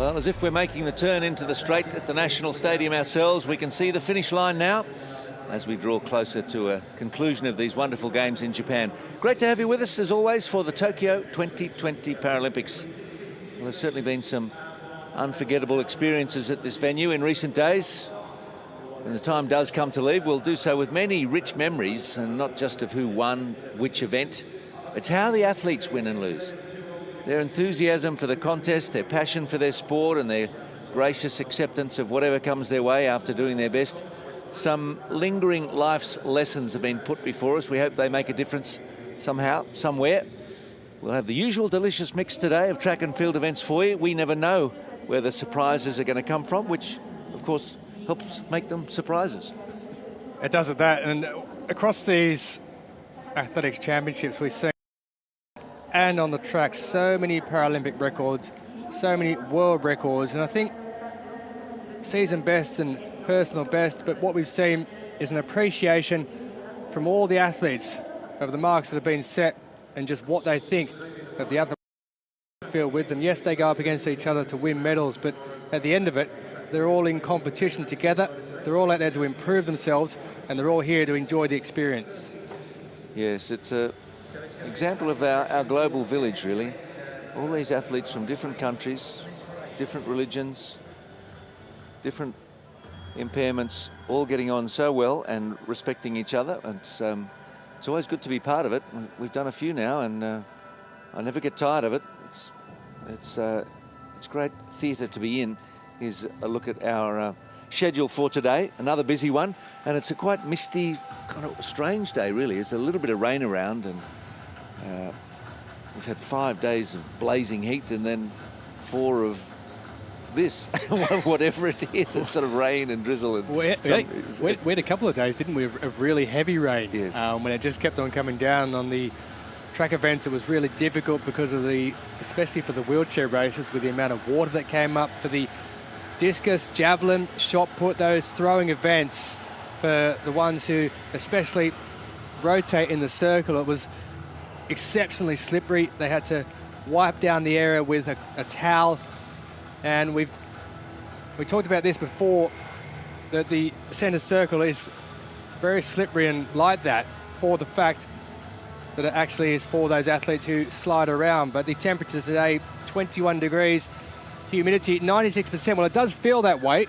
Well, as if we're making the turn into the straight at the National Stadium ourselves, we can see the finish line now as we draw closer to a conclusion of these wonderful games in Japan. Great to have you with us, as always, for the Tokyo 2020 Paralympics. Well, there's certainly been some unforgettable experiences at this venue in recent days. When the time does come to leave, we'll do so with many rich memories, and not just of who won which event. It's how the athletes win and lose. Their enthusiasm for the contest, their passion for their sport, and their gracious acceptance of whatever comes their way after doing their best. Some lingering life's lessons have been put before us. We hope they make a difference somehow, somewhere. We'll have the usual delicious mix today of track and field events for you. We never know where the surprises are going to come from, which, of course, helps make them surprises. It does at that, and across these athletics championships we see, and on the track, so many Paralympic records, so many world records, and I think season best and personal best, but what we've seen is an appreciation from all the athletes of the marks that have been set and just what they think of the other field with them. Yes, they go up against each other to win medals, but at the end of it, they're all in competition together. They're all out there to improve themselves, and they're all here to enjoy the experience. Yes, it's an example of our global village, really. All these athletes from different countries, different religions, different impairments, all getting on so well and respecting each other. It's always good to be part of it. We've done a few now, and I never get tired of it. It's great theatre to be in. Here's a look at our schedule for today. Another busy one, and it's a quite misty, kind of strange day, really. There's a little bit of rain around, and we've had 5 days of blazing heat, and then 4 of this, whatever it is. It's sort of rain and drizzle. And we had a couple of days, didn't we, of really heavy rain. Yes. When it just kept on coming down on the track events. It was really difficult because of especially for the wheelchair races, with the amount of water that came up. For the discus, javelin, shot put, those throwing events, for the ones who especially rotate in the circle, it was exceptionally slippery. They had to wipe down the area with a towel. And we talked about this before, that the center circle is very slippery and like that, for the fact that it actually is for those athletes who slide around. But the temperature today, 21 degrees, humidity 96%. Well, it does feel that way,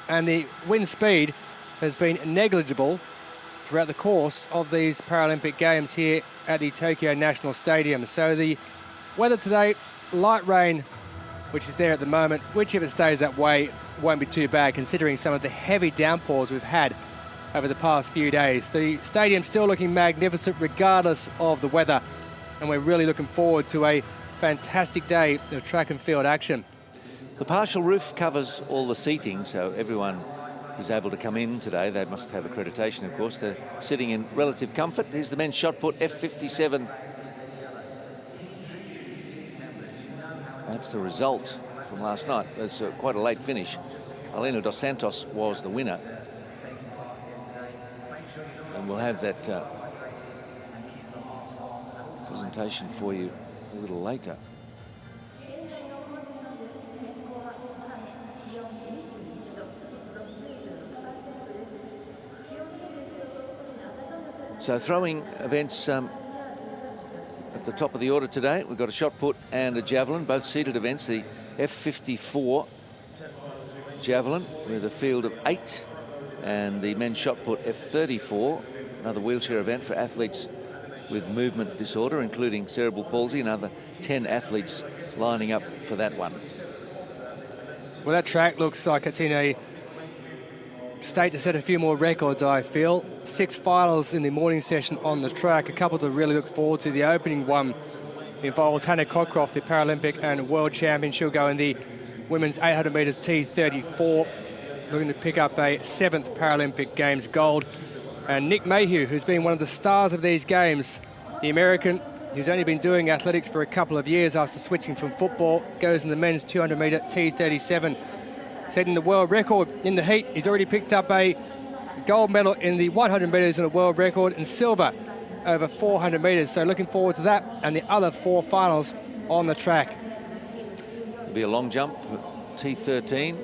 and the wind speed has been negligible throughout the course of these Paralympic Games here at the Tokyo National Stadium. So the weather today, light rain, which is there at the moment, which if it stays that way won't be too bad, considering some of the heavy downpours we've had over the past few days. The stadium's still looking magnificent regardless of the weather, and we're really looking forward to a fantastic day of track and field action. The partial roof covers all the seating, so everyone who's able to come in today, they must have accreditation, of course. They're sitting in relative comfort. Here's the men's shot put, F57. That's the result from last night. It's quite a late finish. Alino dos Santos was the winner. And we'll have that presentation for you a little later. So throwing events at the top of the order today. We've got a shot put and a javelin, both seated events. The F54 javelin with a field of 8, and the men's shot put F34, another wheelchair event for athletes with movement disorder, including cerebral palsy. Another 10 athletes lining up for that one. Well, that track looks like it's in a state to set a few more records, I feel. 6 finals in the morning session on the track. A couple to really look forward to. The opening one involves Hannah Cockcroft, the Paralympic and world champion. She'll go in the women's 800 meters T34, looking to pick up a 7th Paralympic Games gold. And Nick Mayhew, who's been one of the stars of these games, the American, who's only been doing athletics for a couple of years after switching from football, goes in the men's 200 meter T37, setting the world record in the heat. He's already picked up a gold medal in the 100 meters and a world record, and silver over 400 meters. So looking forward to that and the other 4 finals on the track. It'll be a long jump T13,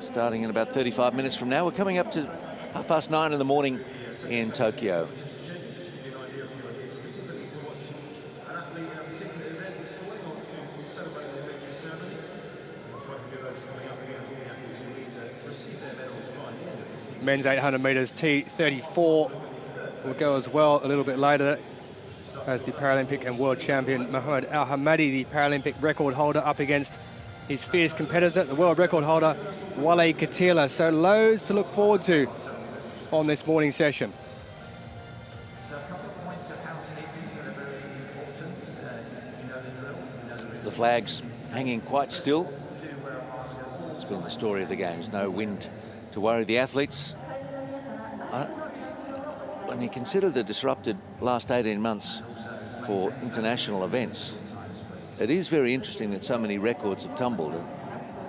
starting in about 35 minutes from now. We're coming up to 9:30 in the morning in Tokyo. Men's 800 meters T34 will go as well a little bit later, as the Paralympic and world champion Mohamed Al Hamadi, the Paralympic record holder, up against his fierce competitor, the world record holder Wale Katila. So loads to look forward to on this morning session. The flag's hanging quite still. It's been the story of the games. No wind to worry the athletes. When you consider the disrupted last 18 months for international events, it is very interesting that so many records have tumbled,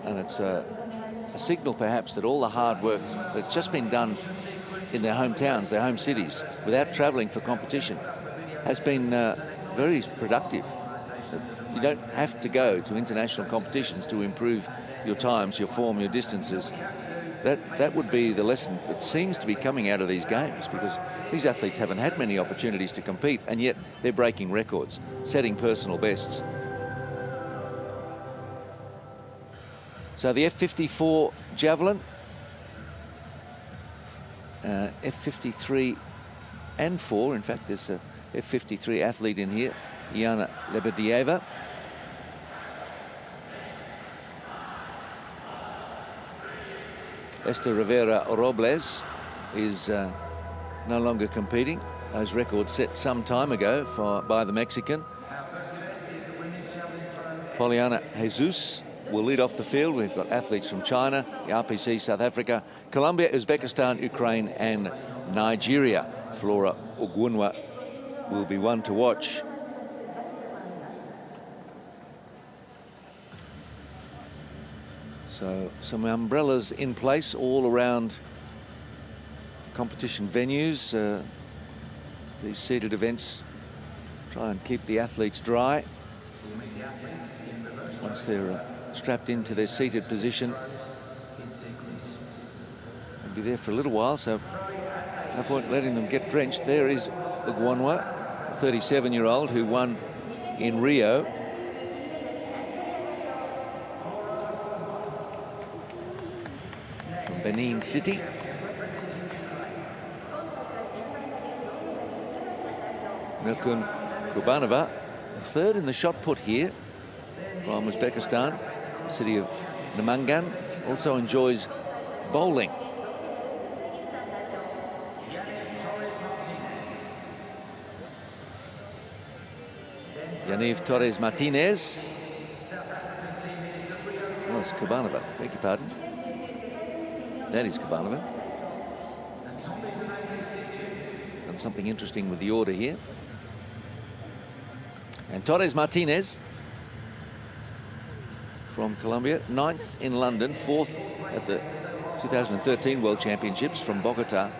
and it's a signal perhaps that all the hard work that's just been done in their hometowns, their home cities, without travelling for competition, has been very productive. You don't have to go to international competitions to improve your times, your form, your distances. That would be the lesson that seems to be coming out of these games, because these athletes haven't had many opportunities to compete, and yet they're breaking records, setting personal bests. So the F54 Javelin, F53 and 4, in fact there's a F53 athlete in here, Iana Lebedieva. Esther Rivera Robles is no longer competing. Those records set some time ago by the Mexican. Poliana Jesus will lead off the field. We've got athletes from China, the Rpc, South Africa, Colombia, Uzbekistan, Ukraine and Nigeria. Flora Ogunwa will be one to watch. So some umbrellas in place all around the competition venues. These seated events try and keep the athletes dry once they're strapped into their seated position. They'll be there for a little while, so no point letting them get drenched. There is Ogunwa, a 37-year-old who won in Rio. Benin City. Nurkun Kurbanova, third in the shot put here from Uzbekistan. The city of Namangan also enjoys bowling. Yaniv Torres Martinez. Oh, it's Kurbanova, beg your pardon. That is Kurbanova. Done something interesting with the order here. And Torres Martinez from Colombia, 9th in London, 4th at the 2013 World Championships from Bogota.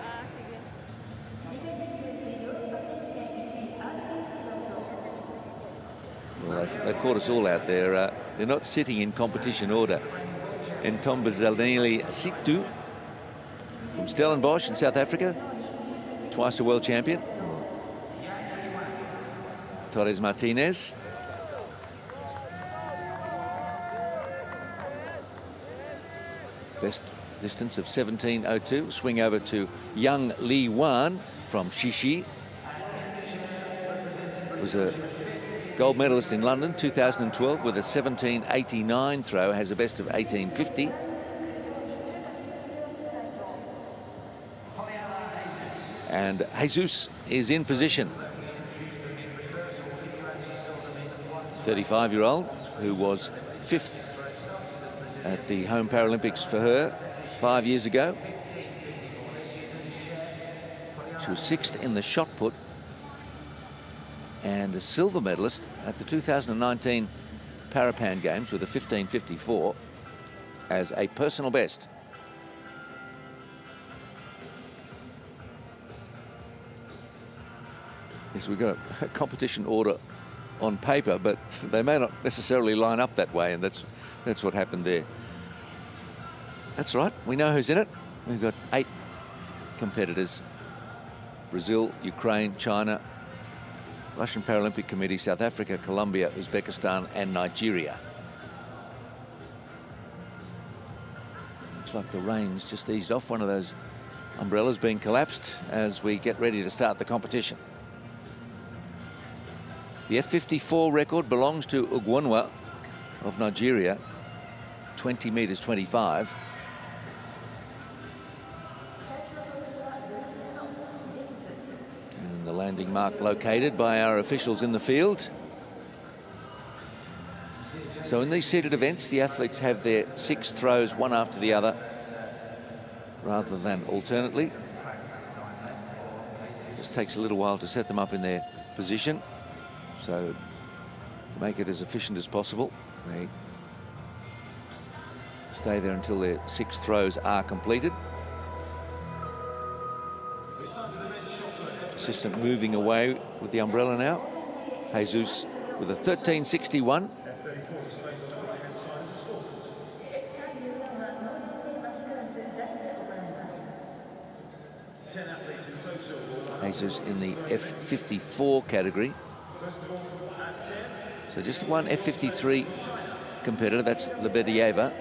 Well, they've caught us all out there. They're not sitting in competition order. Ntombazaneli Situ from Stellenbosch in South Africa, twice a world champion. Torres Martinez. Best distance of 17:02. Swing over to Yang Li Wan from Shishi. Was a gold medalist in London 2012 with a 17:89 throw, has a best of 18:50. And Jesus is in position. 35-year-old who was 5th at the home Paralympics for her 5 years ago. She was 6th in the shot put and a silver medalist at the 2019 Parapan Games with a 15:54 as a personal best. Yes, we've got a competition order on paper, but they may not necessarily line up that way, and that's That's what happened there. That's right, we know who's in it. We've got 8 competitors. Brazil, Ukraine, China, Russian Paralympic Committee, South Africa, Colombia, Uzbekistan, and Nigeria. Looks like the rain's just eased off. One of those umbrellas being collapsed as we get ready to start the competition. The F54 record belongs to Ugwunwa of Nigeria, 20 meters 25. And the landing mark located by our officials in the field. So in these seated events, the athletes have their 6 throws, one after the other, rather than alternately. Just takes a little while to set them up in their position. So to make it as efficient as possible, they stay there until their 6 throws are completed. Assistant moving away with the umbrella now. Jesus with a 13.61. Jesus in the F54 category. So just one F53 competitor, that's Lebedeva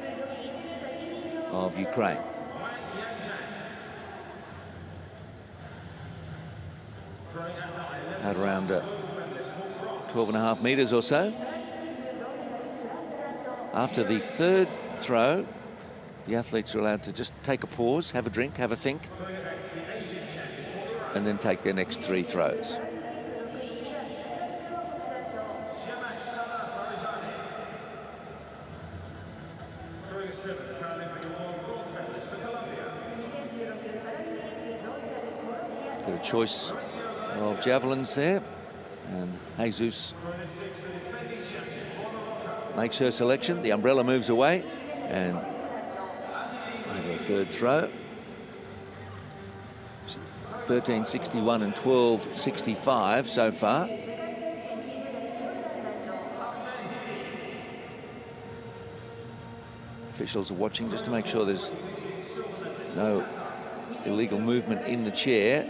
of Ukraine. At around 12.5 meters or so. After the 3rd throw, the athletes are allowed to just take a pause, have a drink, have a think, and then take their next 3 throws. Got a choice of javelins there, and Jesus makes her selection. The umbrella moves away, and over the 3rd throw. 13.61 and 12.65 so far. Officials are watching just to make sure there's no illegal movement in the chair.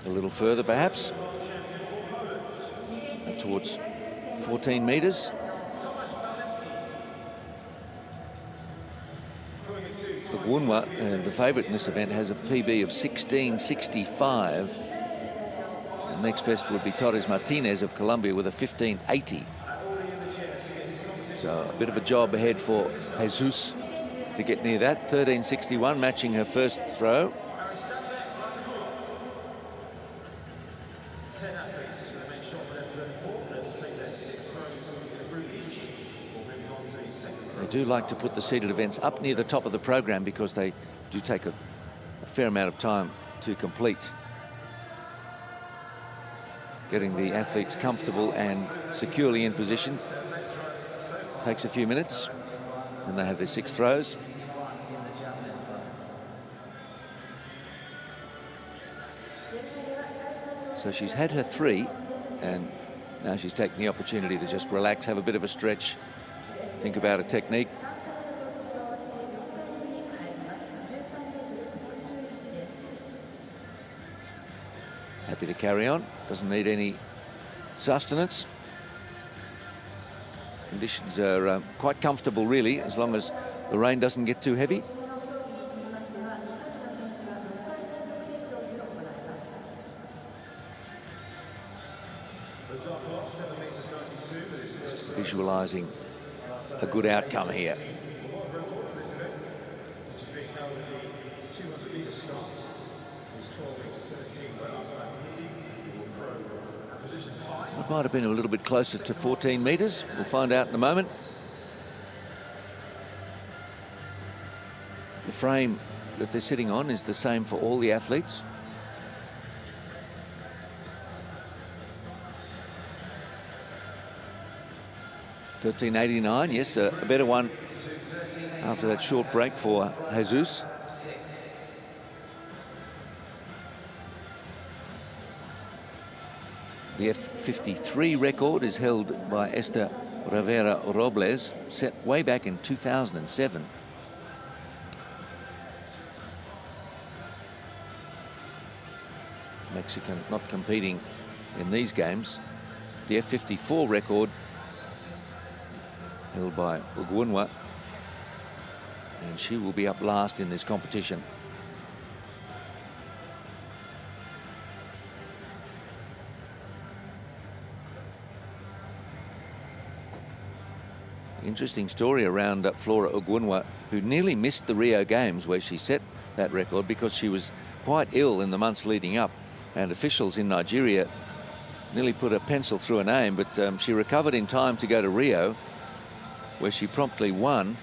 A little further perhaps, towards 14 meters. Ugwunwa, the favourite in this event, has a PB of 16.65. The next best would be Torres Martinez of Colombia with a 15.80. So a bit of a job ahead for Jesus to get near that. 13.61, matching her first throw. They do like to put the seated events up near the top of the program because they do take a fair amount of time to complete. Getting the athletes comfortable and securely in position takes a few minutes, and they have their 6 throws. So she's had her 3, and now she's taking the opportunity to just relax, have a bit of a stretch, think about a technique. Happy to carry on, doesn't need any sustenance. Conditions are quite comfortable really, as long as the rain doesn't get too heavy. Visualizing a good outcome here. It might have been a little bit closer to 14 meters. We'll find out in a moment. The frame that they're sitting on is the same for all the athletes. $13.89, yes, a better one after that short break for Jesus. The F53 record is held by Esther Rivera Robles, set way back in 2007. Mexican not competing in these games. The F54 record held by Ugunwa, and she will be up last in this competition. Interesting story around Flora Ugunwa, who nearly missed the Rio Games where she set that record because she was quite ill in the months leading up, and officials in Nigeria nearly put a pencil through her name, but she recovered in time to go to Rio, where she promptly won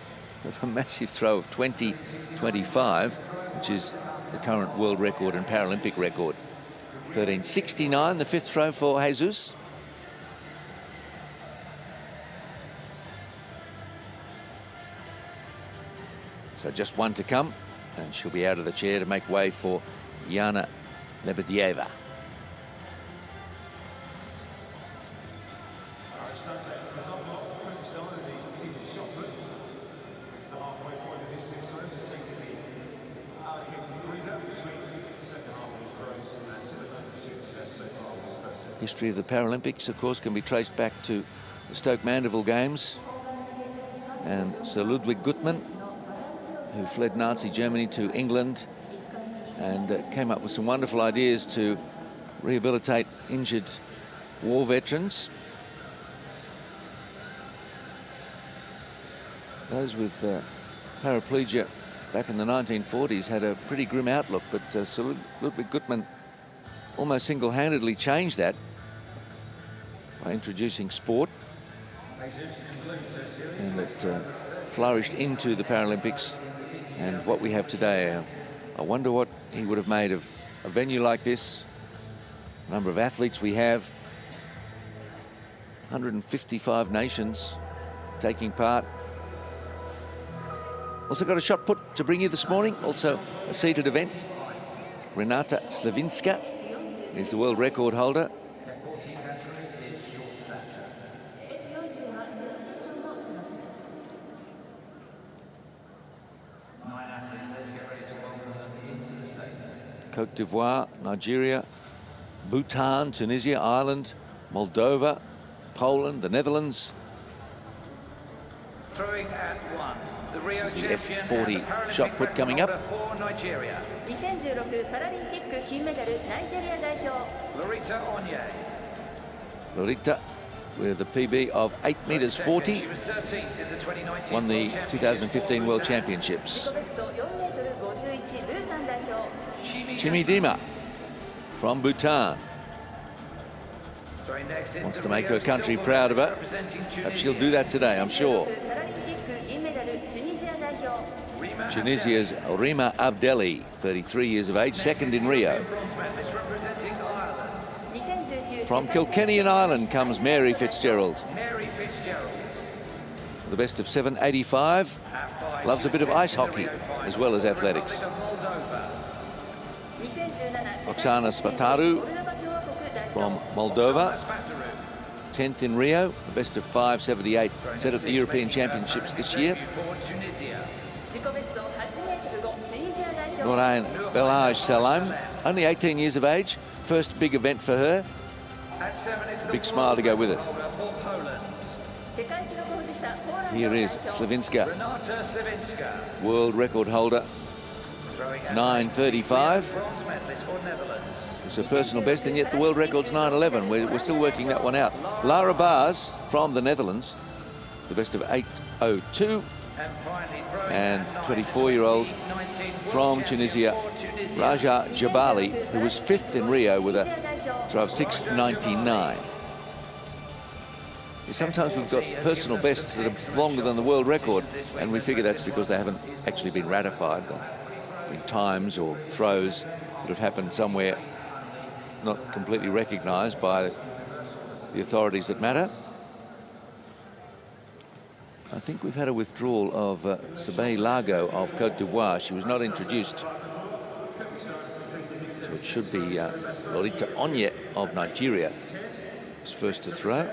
with a massive throw of 20.25, which is the current world record and Paralympic record. 13.69, the fifth throw for Jesus. So just one to come, and she'll be out of the chair to make way for Yana Lebedieva. History of the Paralympics, of course, can be traced back to the Stoke Mandeville Games and Sir Ludwig Gutmann, who fled Nazi Germany to England and came up with some wonderful ideas to rehabilitate injured war veterans. Those with paraplegia back in the 1940s had a pretty grim outlook, but Sir Ludwig Gutmann almost single-handedly changed that by introducing sport, and it flourished into the Paralympics and what we have today. I wonder what he would have made of a venue like this. The number of athletes we have, 155 nations taking part. Also got a shot put to bring you this morning, also a seated event. Renata Slavinska is the world record holder. Cote d'Ivoire, Nigeria, Bhutan, Tunisia, Ireland, Moldova, Poland, the Netherlands. Throwing at one. The Rio This is the F40 shot put coming up. For Nigeria. 2016パラリンピック金メダルナイジェリア代表 Lorita Onye. Lorita with a PB of 8 meters 40, She was 13th in the 2019 won the World 2015 World 自 Championships. 己ベスト4メートル51ブータン代表 Chimidima from Bhutan Throwing next is wants the to make Rio her country silver proud of her. representing Perhaps she'll do that today, I'm sure. パラリンピック銀メダルチュニジア代表 Rima Tunisia's Rima Abdelli, 33 years of age, second in Rio. bronze medalist representing Ireland. 2019 From Kilkenny in Ireland comes Mary Fitzgerald. Mary Fitzgerald. The best of 7.85. At 5, Loves a bit of ice hockey as well as athletics. Republic of Moldova. 2017 Oksana Spataru from Moldova, Spataru. 10th in Rio, the best of 5.78 set at the European Championships this year. For Tunisia. 自己ベスト8メートル5チュニジア代表 Nourain Belhaj Salam, only 18 years of age, first big event for her. At 7 is the Big smile to go with it. holder for Poland. 世界記録保持者ポーランド Here 代 is 表 Slavinska, Renata Slavinska. world record holder, Throwing at 9.35. bronze medalist for Netherlands. It's her personal best, and yet the world record's 9.11. We're still working that one out. Lara Bars from the Netherlands, the best of 8.02. And finally throwing And at 24-year-old 19 from world Tunisia, champion for Tunisia. Raja Jabali, who was 5th in Rio with a throw of 6.99. Sometimes we've got personal bests that are longer than the world record, and we figure that's because they haven't actually been ratified. In times or throws that have happened somewhere not completely recognised by the authorities that matter. I think we've had a withdrawal of Sabay Lago of Cote d'Ivoire. She was not introduced. So it should be Lorita Onye of Nigeria. is first to throw.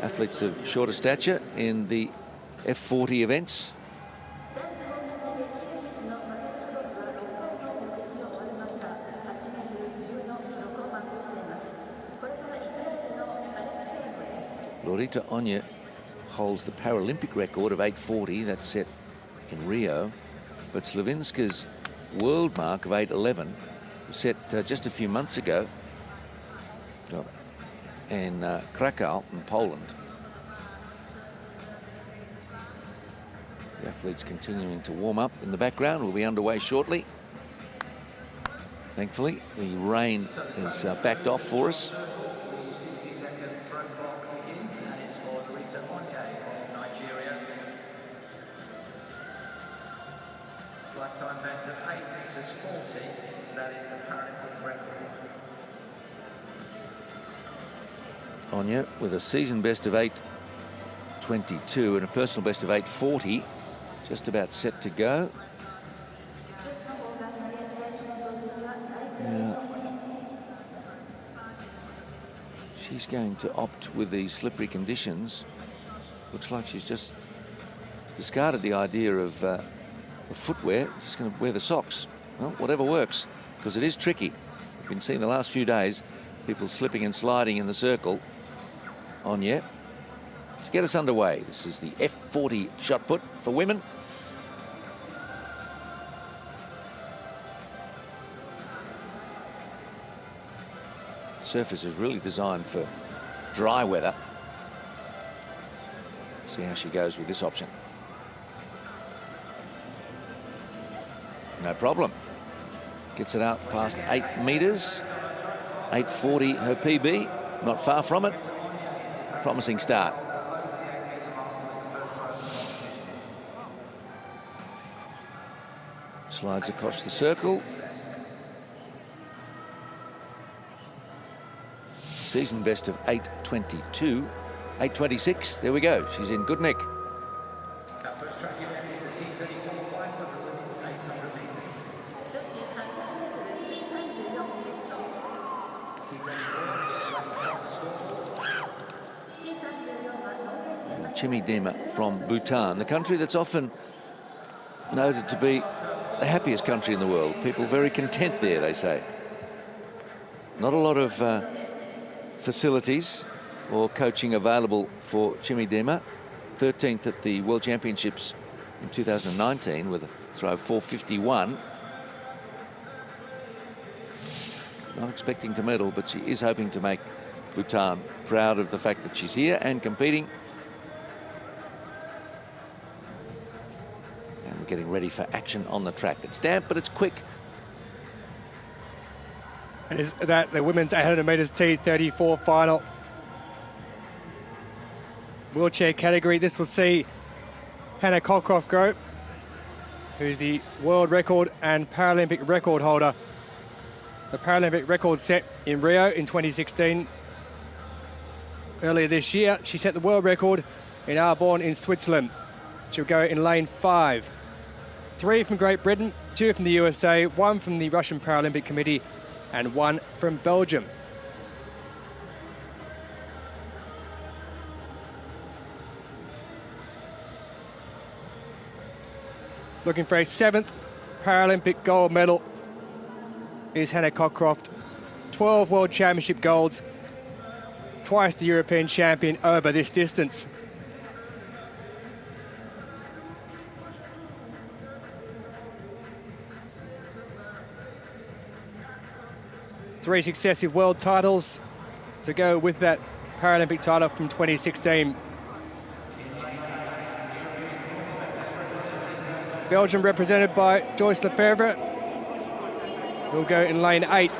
Athletes of shorter stature in the F40 events. Lorita Onya holds the Paralympic record of 8:40. That's set in Rio. But Slavinska's world mark of 8:11 was set just a few months ago in Krakow in Poland. The athletes continuing to warm up in the background. Will be underway shortly. Thankfully, the rain has backed off for us. Lifetime best of 8 meters 40. That is the Paralympic record. Onya with a season best of 8:22 and a personal best of 8:40, just about set to go. Now, she's going to opt with these slippery conditions. Looks like she's just discarded the idea of footwear, just going to wear the socks. Well, whatever works, because it is tricky. We've been seeing the last few days people slipping and sliding in the circle. Onya to get us underway. This is the F40 Shotput for women. Surface is really designed for dry weather. See how she goes with this option. No problem. Gets it out past 8 meters. 8:40 her PB. Not far from it. Promising start. Slides across the circle. Season best of 8:22. 8:26. There we go. She's in good nick. First track event is the T34 Final of the women's 800 meters. Chimidema from Bhutan, the country that's often noted to be the happiest country in the world. People very content there, they say. Not a lot of facilities or coaching available for Chimidema. 13th at the World Championships in 2019 with a throw of 4:51. Not expecting to medal, but she is hoping to make Bhutan proud of the fact that she's here and competing. And we're getting ready for action on the track. It's damp, but it's quick. And is that the women's 800 meters T34 final. Wheelchair category. This will see Hannah Kolcroft Grope, who's the world record and Paralympic record holder. The Paralympic record set in Rio in 2016. Earlier this year, she set the world record in Arbonne in Switzerland. She'll go in lane 5. 3 from Great Britain, 2 from the USA, 1 from the Russian Paralympic Committee, and 1 from Belgium. Looking for a 7th Paralympic gold medal is Hannah Cockroft. 12 World Championship golds, twice the European champion over this distance. Three successive world titles to go with that Paralympic title from 2016. Belgium represented by Joyce Lefebvre, who'll go in lane 8.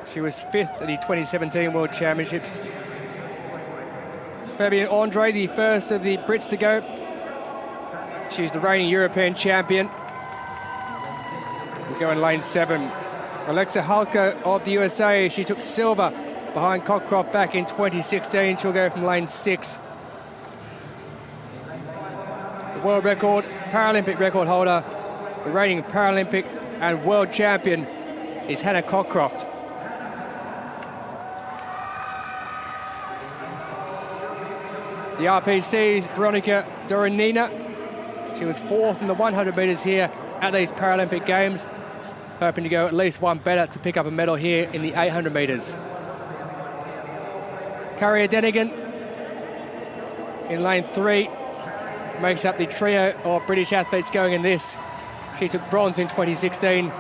She was 5th at the 2017 World Championships. Fabienne Andre, the first of the Brits to go. She's the reigning European champion. We'll go in lane 7. Alexa Halka of the USA, she took silver behind Cockroft back in 2016. She'll go from lane 6. The world record, Paralympic record holder, the reigning Paralympic and world champion is Hannah Cockroft. The RPC's Veronica Doronina. She was 4th in the 100 metres here at these Paralympic Games. Hoping to go at least one better to pick up a medal here in the 800 metres. Carrier Denigan in lane 3 makes up the trio of British athletes going in this. She took bronze in 2016.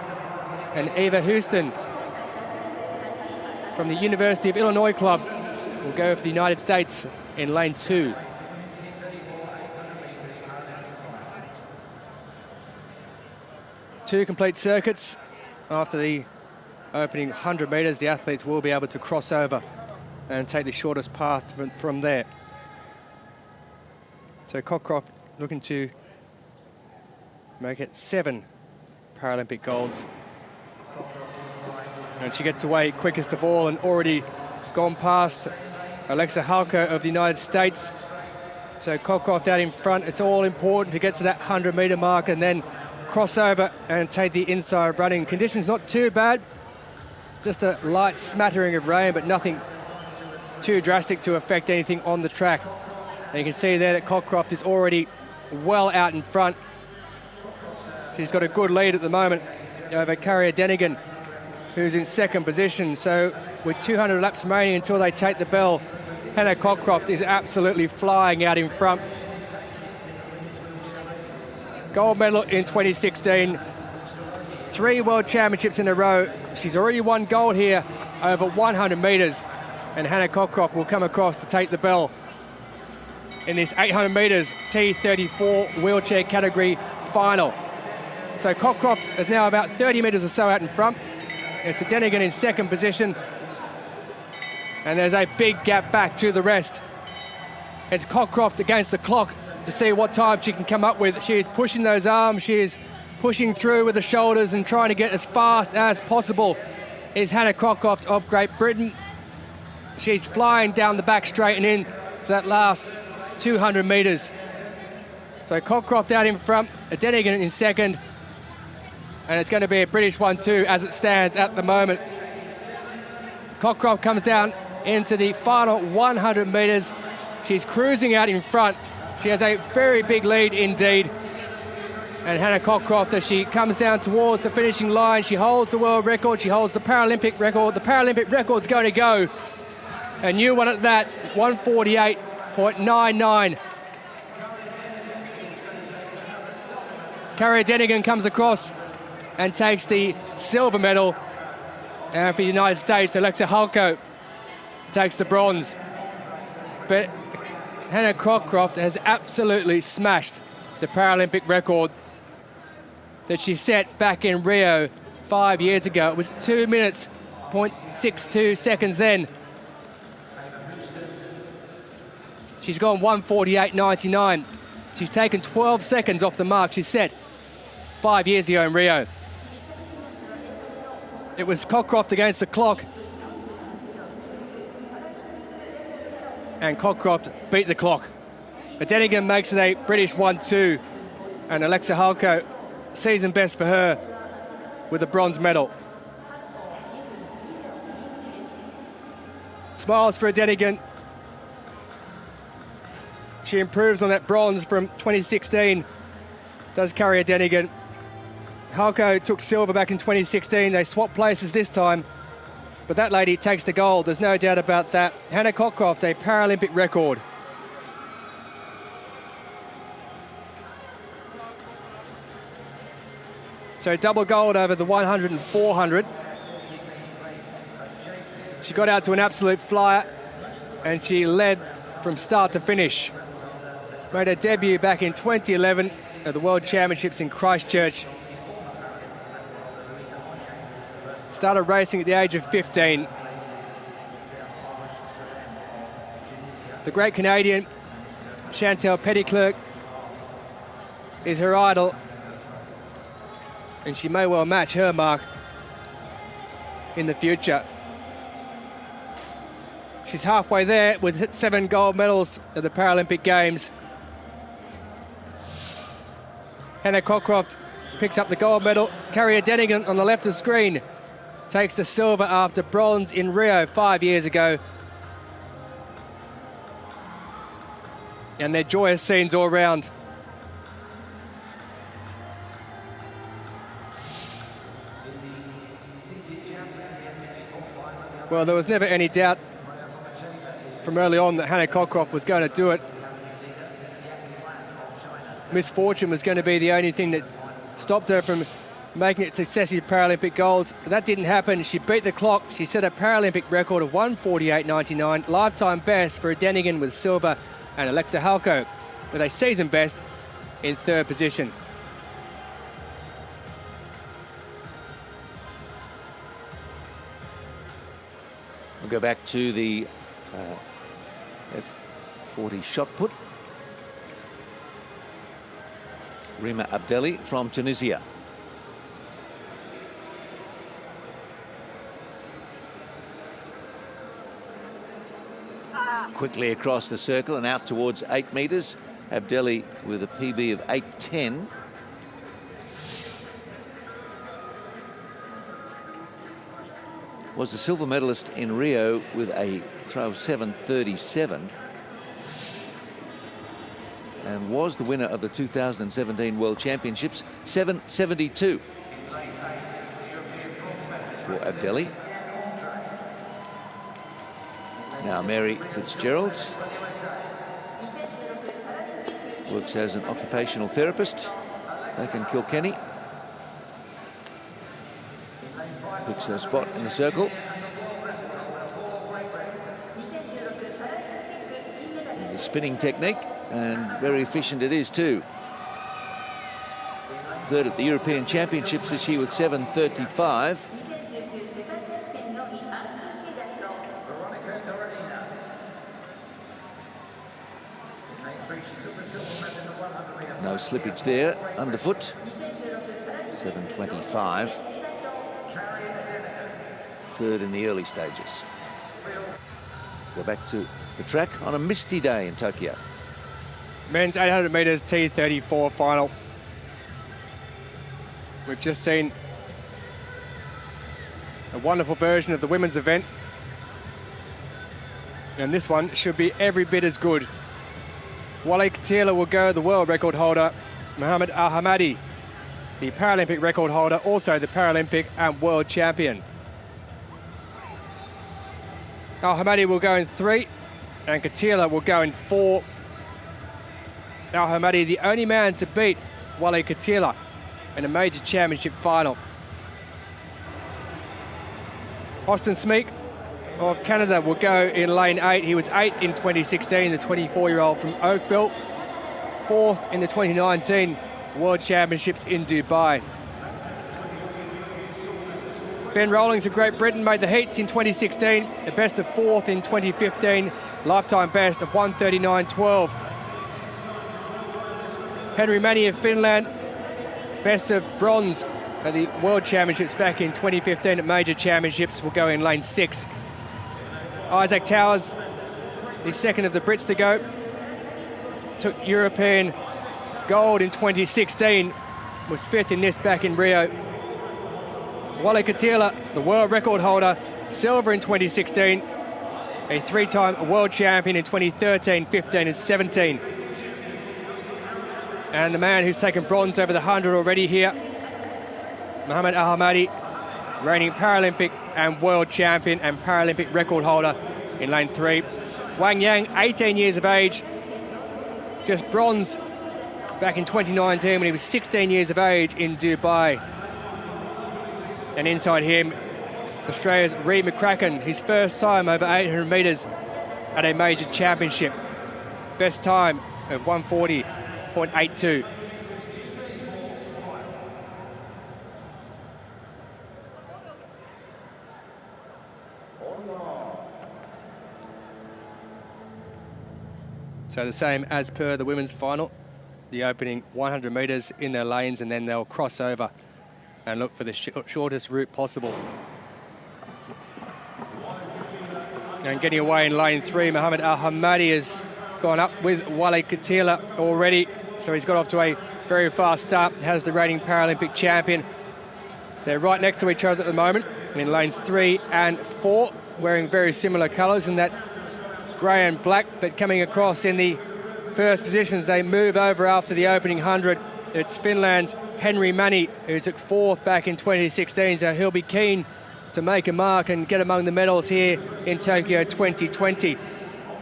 And Eva Houston from the University of Illinois club will go for the United States in lane 2. Two complete circuits. After the opening 100 metres, the athletes will be able to cross over and take the shortest path from there. So Cockroft looking to make it 7 Paralympic golds. And she gets away quickest of all and already gone past Alexa Halko of the United States. So Kolcroft out in front. It's all important to get to that 100-metre mark and then cross over and take the inside running. Conditions not too bad. Just a light smattering of rain, but nothing too drastic to affect anything on the track. And you can see there that Cockroft is already well out in front. She's got a good lead at the moment over Carrier Denigan, who's in 2nd position. So with 200 laps remaining until they take the bell, Hannah Cockroft is absolutely flying out in front. Gold medal in 2016, 3 World Championships in a row. She's already won gold here over 100 metres, and Hannah Cockroft will come across to take the bell in this 800 metres T34 wheelchair category final. So Cockroft is now about 30 metres or so out in front. It's Denigan in 2nd position, and there's a big gap back to the rest. It's Cockroft against the clock to see what time she can come up with. She is pushing those arms, she is pushing through with the shoulders and trying to get as fast as possible. Is Hannah Cockroft of Great Britain. She's flying down the back straight and in to that last 200 metres. So Cockroft out in front, Denigan in 2nd, and it's going to be a British one too as it stands at the moment. Cockroft comes down into the final 100 metres. She's cruising out in front. She has a very big lead indeed. And Hannah Cockroft, as she comes down towards the finishing line, she holds the world record, she holds the Paralympic record. The Paralympic record's going to go. A new one at that, 148.99. Carrier Denigan comes across and takes the silver medal. And for the United States, Alexa Halko takes the bronze. But Hannah Cockroft has absolutely smashed the Paralympic record that she set back in Rio 5 years ago. It was 2 minutes, 0.62 seconds then. She's gone 148.99. She's taken 12 seconds off the mark she set 5 years ago in Rio. It was Cockroft against the clock. And Cockroft beat the clock. Denigan makes it a British 1-2, and Alexa Halko, season best for her with a bronze medal. Smiles for Denigan. She improves on that bronze from 2016, does Carrier Denigan. Halko took silver back in 2016. They swapped places this time, but that lady takes the gold. There's no doubt about that. Hannah Cockroft, a Paralympic record. So double gold over the 100 and 400. She got out to an absolute flyer, and she led from start to finish. Made her debut back in 2011 at the World Championships in Christchurch. Started racing at the age of 15. The great Canadian Chantal Petitclerc is her idol, and she may well match her mark in the future. She's halfway there with 7 gold medals at the Paralympic Games. Hannah Cockroft picks up the gold medal. Carrier Denigan on the left of the screen takes the silver after bronze in Rio 5 years ago. And they're joyous scenes all round. Well, there was never any doubt from early on that Hannah Cockroft was going to do it. Misfortune was going to be the only thing that stopped her from making it successive Paralympic goals. But that didn't happen. She beat the clock. She set a Paralympic record of 1:48.99, lifetime best for a Denigan with silver, and Alexa Halko with a season best in third position. We'll go back to the F40 Shotput. Rima Abdelli from Tunisia. Quickly across the circle and out towards 8 metres. Abdelli with a PB of 8:10. Was the silver medalist in Rio with a throw of 7:37 and was the winner of the 2017 World Championships, 7:72 for Abdelli. Now Mary Fitzgerald works as an occupational therapist back in Kilkenny. Picks her spot in the circle. And the spinning technique, and very efficient it is too. Third at the European Championships this year with 7:35. No slippage there, underfoot. 7:25. Third in the early stages. Go back to the track on a misty day in Tokyo. Men's 800 metres T34 final. We've just seen a wonderful version of the women's event. And this one should be every bit as good. Wale Katila will go, the world record holder. Mohamed Al Hamadi, the Paralympic record holder, also the Paralympic and world champion. Al Hamadi will go in 3 and Katila will go in 4. Al Hamadi, the only man to beat Wale Katila in a major championship final. Austin Smeek of Canada will go in lane 8. He was 8 in 2016, the 24-year-old from Oakville. 4th in the 2019 World Championships in Dubai. Ben Rawlings of Great Britain made the heats in 2016, the best of 4th in 2015, lifetime best of 1:39.12. Henry Mani of Finland, best of bronze at the World Championships back in 2015 at Major Championships, will go in lane 6. Isaac Towers, the second of the Brits to go, took European gold in 2016, was 5th in this back in Rio. Wale Katila, the world record holder, silver in 2016, a 3-time world champion in 2013, 15 and 17. And the man who's taken bronze over the 100 already here, Mohamed Al Hamadi, reigning Paralympic and world champion and Paralympic record holder in lane 3. Wang Yang, 18 years of age, just bronze back in 2019 when he was 16 years of age in Dubai. And inside him, Australia's Reid McCracken, his first time over 800 metres at a major championship. Best time of 1:40.82. So the same as per the women's final, the opening 100 metres in their lanes, and then they'll cross over and look for the shortest route possible. And getting away in lane 3, Mohamed Al Hamadi has gone up with Wale Katila already, so he's got off to a very fast start. Has the reigning Paralympic champion. They're right next to each other at the moment, in lanes 3 and 4, wearing very similar colours in that grey and black, but coming across in the first positions. They move over after the opening 100. It's Finland's Henry Mani, who took 4th back in 2016, so he'll be keen to make a mark and get among the medals here in Tokyo 2020.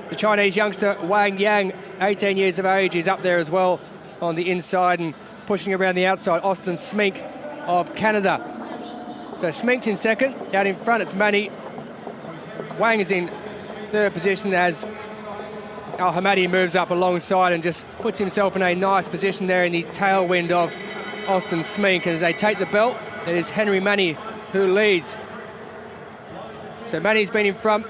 The Chinese youngster Wang Yang, 18 years of age, is up there as well on the inside, and pushing around the outside, Austin Smink of Canada. So Smink's in second. Out in front, it's Mani. Wang is in 3rd position as Al Hamadi moves up alongside and just puts himself in a nice position there in the tailwind of Austin Smink. And as they take the belt, it is Henry Mani who leads. So Mani's been in front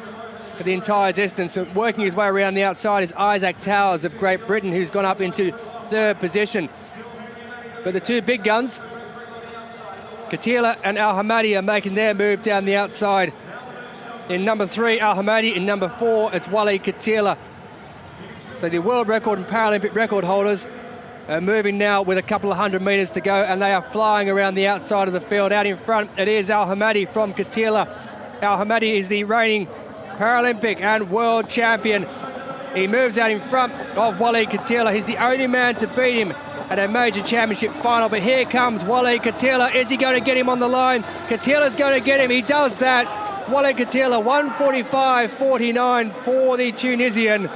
for the entire distance. And working his way around the outside is Isaac Towers of Great Britain, who's gone up into 3rd position. But the two big guns, Katila and Al Hamadi, are making their move down the outside. In number 3, Al Hamadi. In number 4, it's Wally Katila. So the world record and Paralympic record holders are moving now with a couple of 100 metres to go, and they are flying around the outside of the field. Out in front, it is Al Hamadi from Katila. Al Hamadi is the reigning Paralympic and world champion. He moves out in front of Wally Katila. He's the only man to beat him at a major championship final, but here comes Wally Katila. Is he going to get him on the line? Katila's going to get him. He does that. Wally Katila, 1:45.49 for the Tunisian.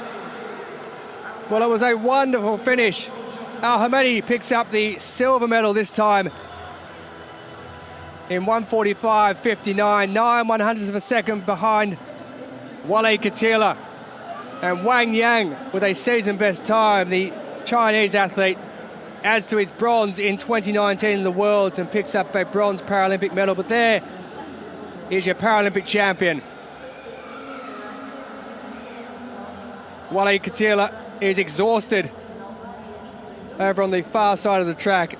Well, it was a wonderful finish. Al Hamadi picks up the silver medal this time in 1:45.59, 9/100ths of a second behind Wally Katila. And Wang Yang with a season best time, the Chinese athlete, adds to his bronze in 2019 in the Worlds and picks up a bronze Paralympic medal. But there is your Paralympic champion. Wally Katila is exhausted over on the far side of the track.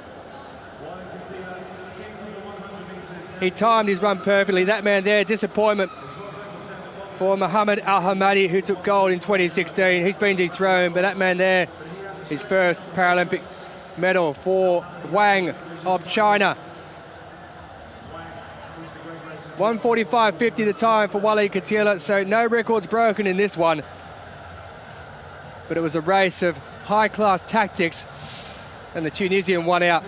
He timed his run perfectly. That man there, disappointment for Mohammed Al Hamadi, who took gold in 2016. He's been dethroned, but that man there, his first Paralympic medal for Wang of China. 1:45.50 the time for Wally Katila, so no records broken in this one. But it was a race of high-class tactics, and the Tunisian won out.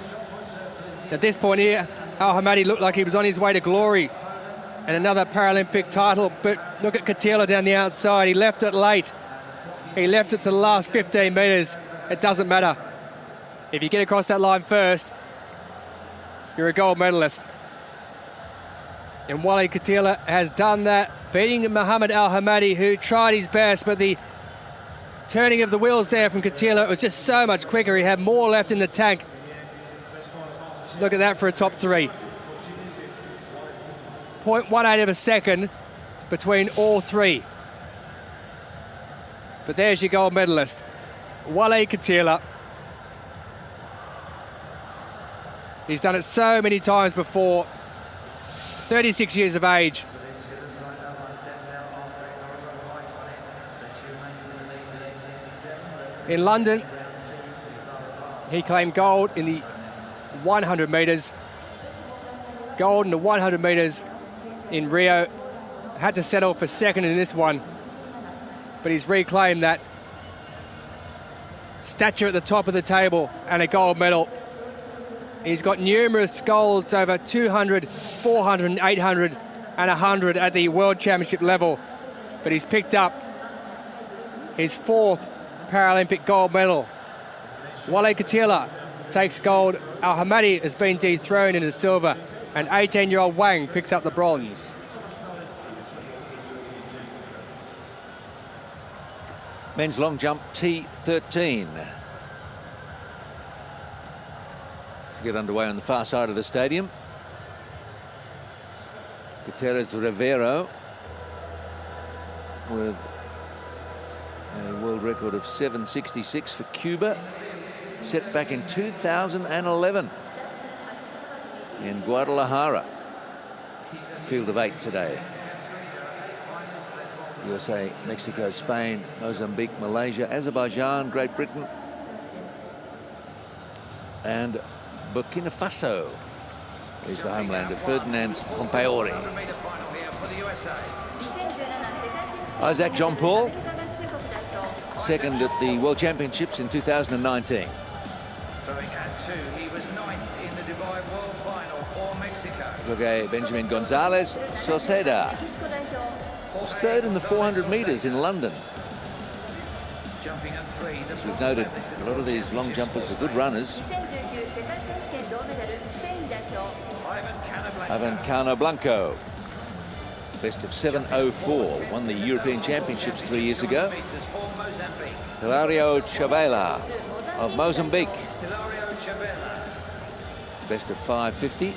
At this point here, Al Hamadi looked like he was on his way to glory and another Paralympic title, but look at Katila down the outside. He left it late. He left it to the last 15 metres. It doesn't matter. If you get across that line first, you're a gold medalist. And Wally Katila has done that, beating Mohammed Al Hamadi, who tried his best, but the turning of the wheels there from Katila was just so much quicker. He had more left in the tank. Look at that for a top 3. 0.18 of a second between all 3. But there's your gold medalist, Wally Katila. He's done it so many times before. 36 years of age. In London, he claimed gold in the 100 metres, gold in the 100 metres in Rio. Had to settle for second in this one, but he's reclaimed that stature at the top of the table and a gold medal. He's got numerous golds over 200, 400, 800 and 100 at the World Championship level, but he's picked up his 4th Paralympic gold medal. Wally Katila takes gold. Al Hamadi has been dethroned into silver, and 18-year-old Wang picks up the bronze. Men's long jump T13. To get underway on the far side of the stadium. Gutierrez Rivero with a world record of 7:66 for Cuba, set back in 2011 in Guadalajara. Field of 8 today. USA, Mexico, Spain, Mozambique, Malaysia, Azerbaijan, Great Britain, and Burkina Faso is the homeland of Ferdinand Compaore. Isaac Jean-Paul second at the World Championships in 2019. Throwing at 2, he was 9th in the Dubai World Final for Mexico. Jorge Benjamin Gonzalez Soceda メキシコ代表 was third in the 400 metres in London. Jumping at 3, the As we've noted, a lot of these long jumpers are good runners. 2019世界選手権銅メダルスペイン代表 Ivan Cano Blanco, best of 7:04, won the European Championships 3 years ago. meters for Mozambique. Hilario Chavez of Mozambique, Hilario Chavez. best of 5:50.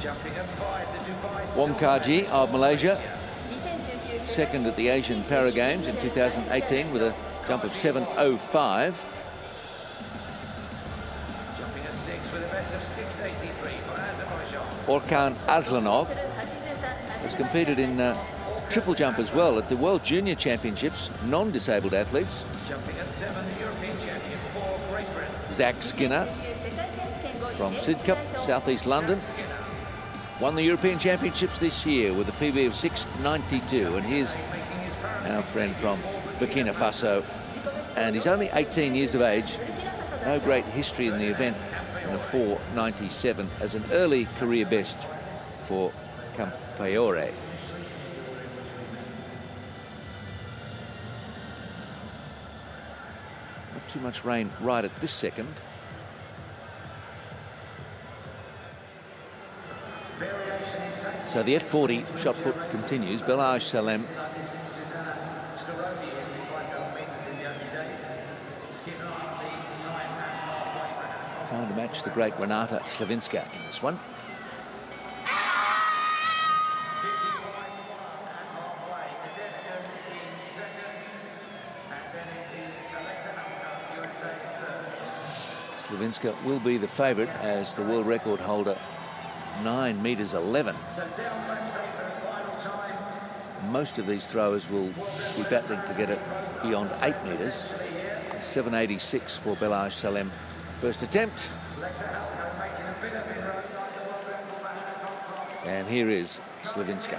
Jumping at 5, the Dubai Wong Kaji of Malaysia, 2019 second at the Asian Para Games in 2018 with a jump of 7:05. Jumping at 6 with a best of 6:83 for Azerbaijan. Orkan Aslanov has competed in triple jump as well at the World Junior Championships, non-disabled athletes. Jumping at 7, the European champion for Great Britain. Zach Skinner from Sidcup, southeast London, won the European Championships this year with a PB of 6:92. And here's our friend from Burkina Faso, and he's only 18 years of age. No great history in the event, and a 4:97 as an early career best for Campayore. Not too much rain right at this second. So the F40 Shotput continues. Belaj Salem trying to match the great Renata Slavinska in this one. Slavinska will be the favourite as the world record holder, 9 metres 11. Most of these throwers will be battling to get it beyond 8 metres. 7:86 for Belaj Salem. First attempt. And here is Slavinska.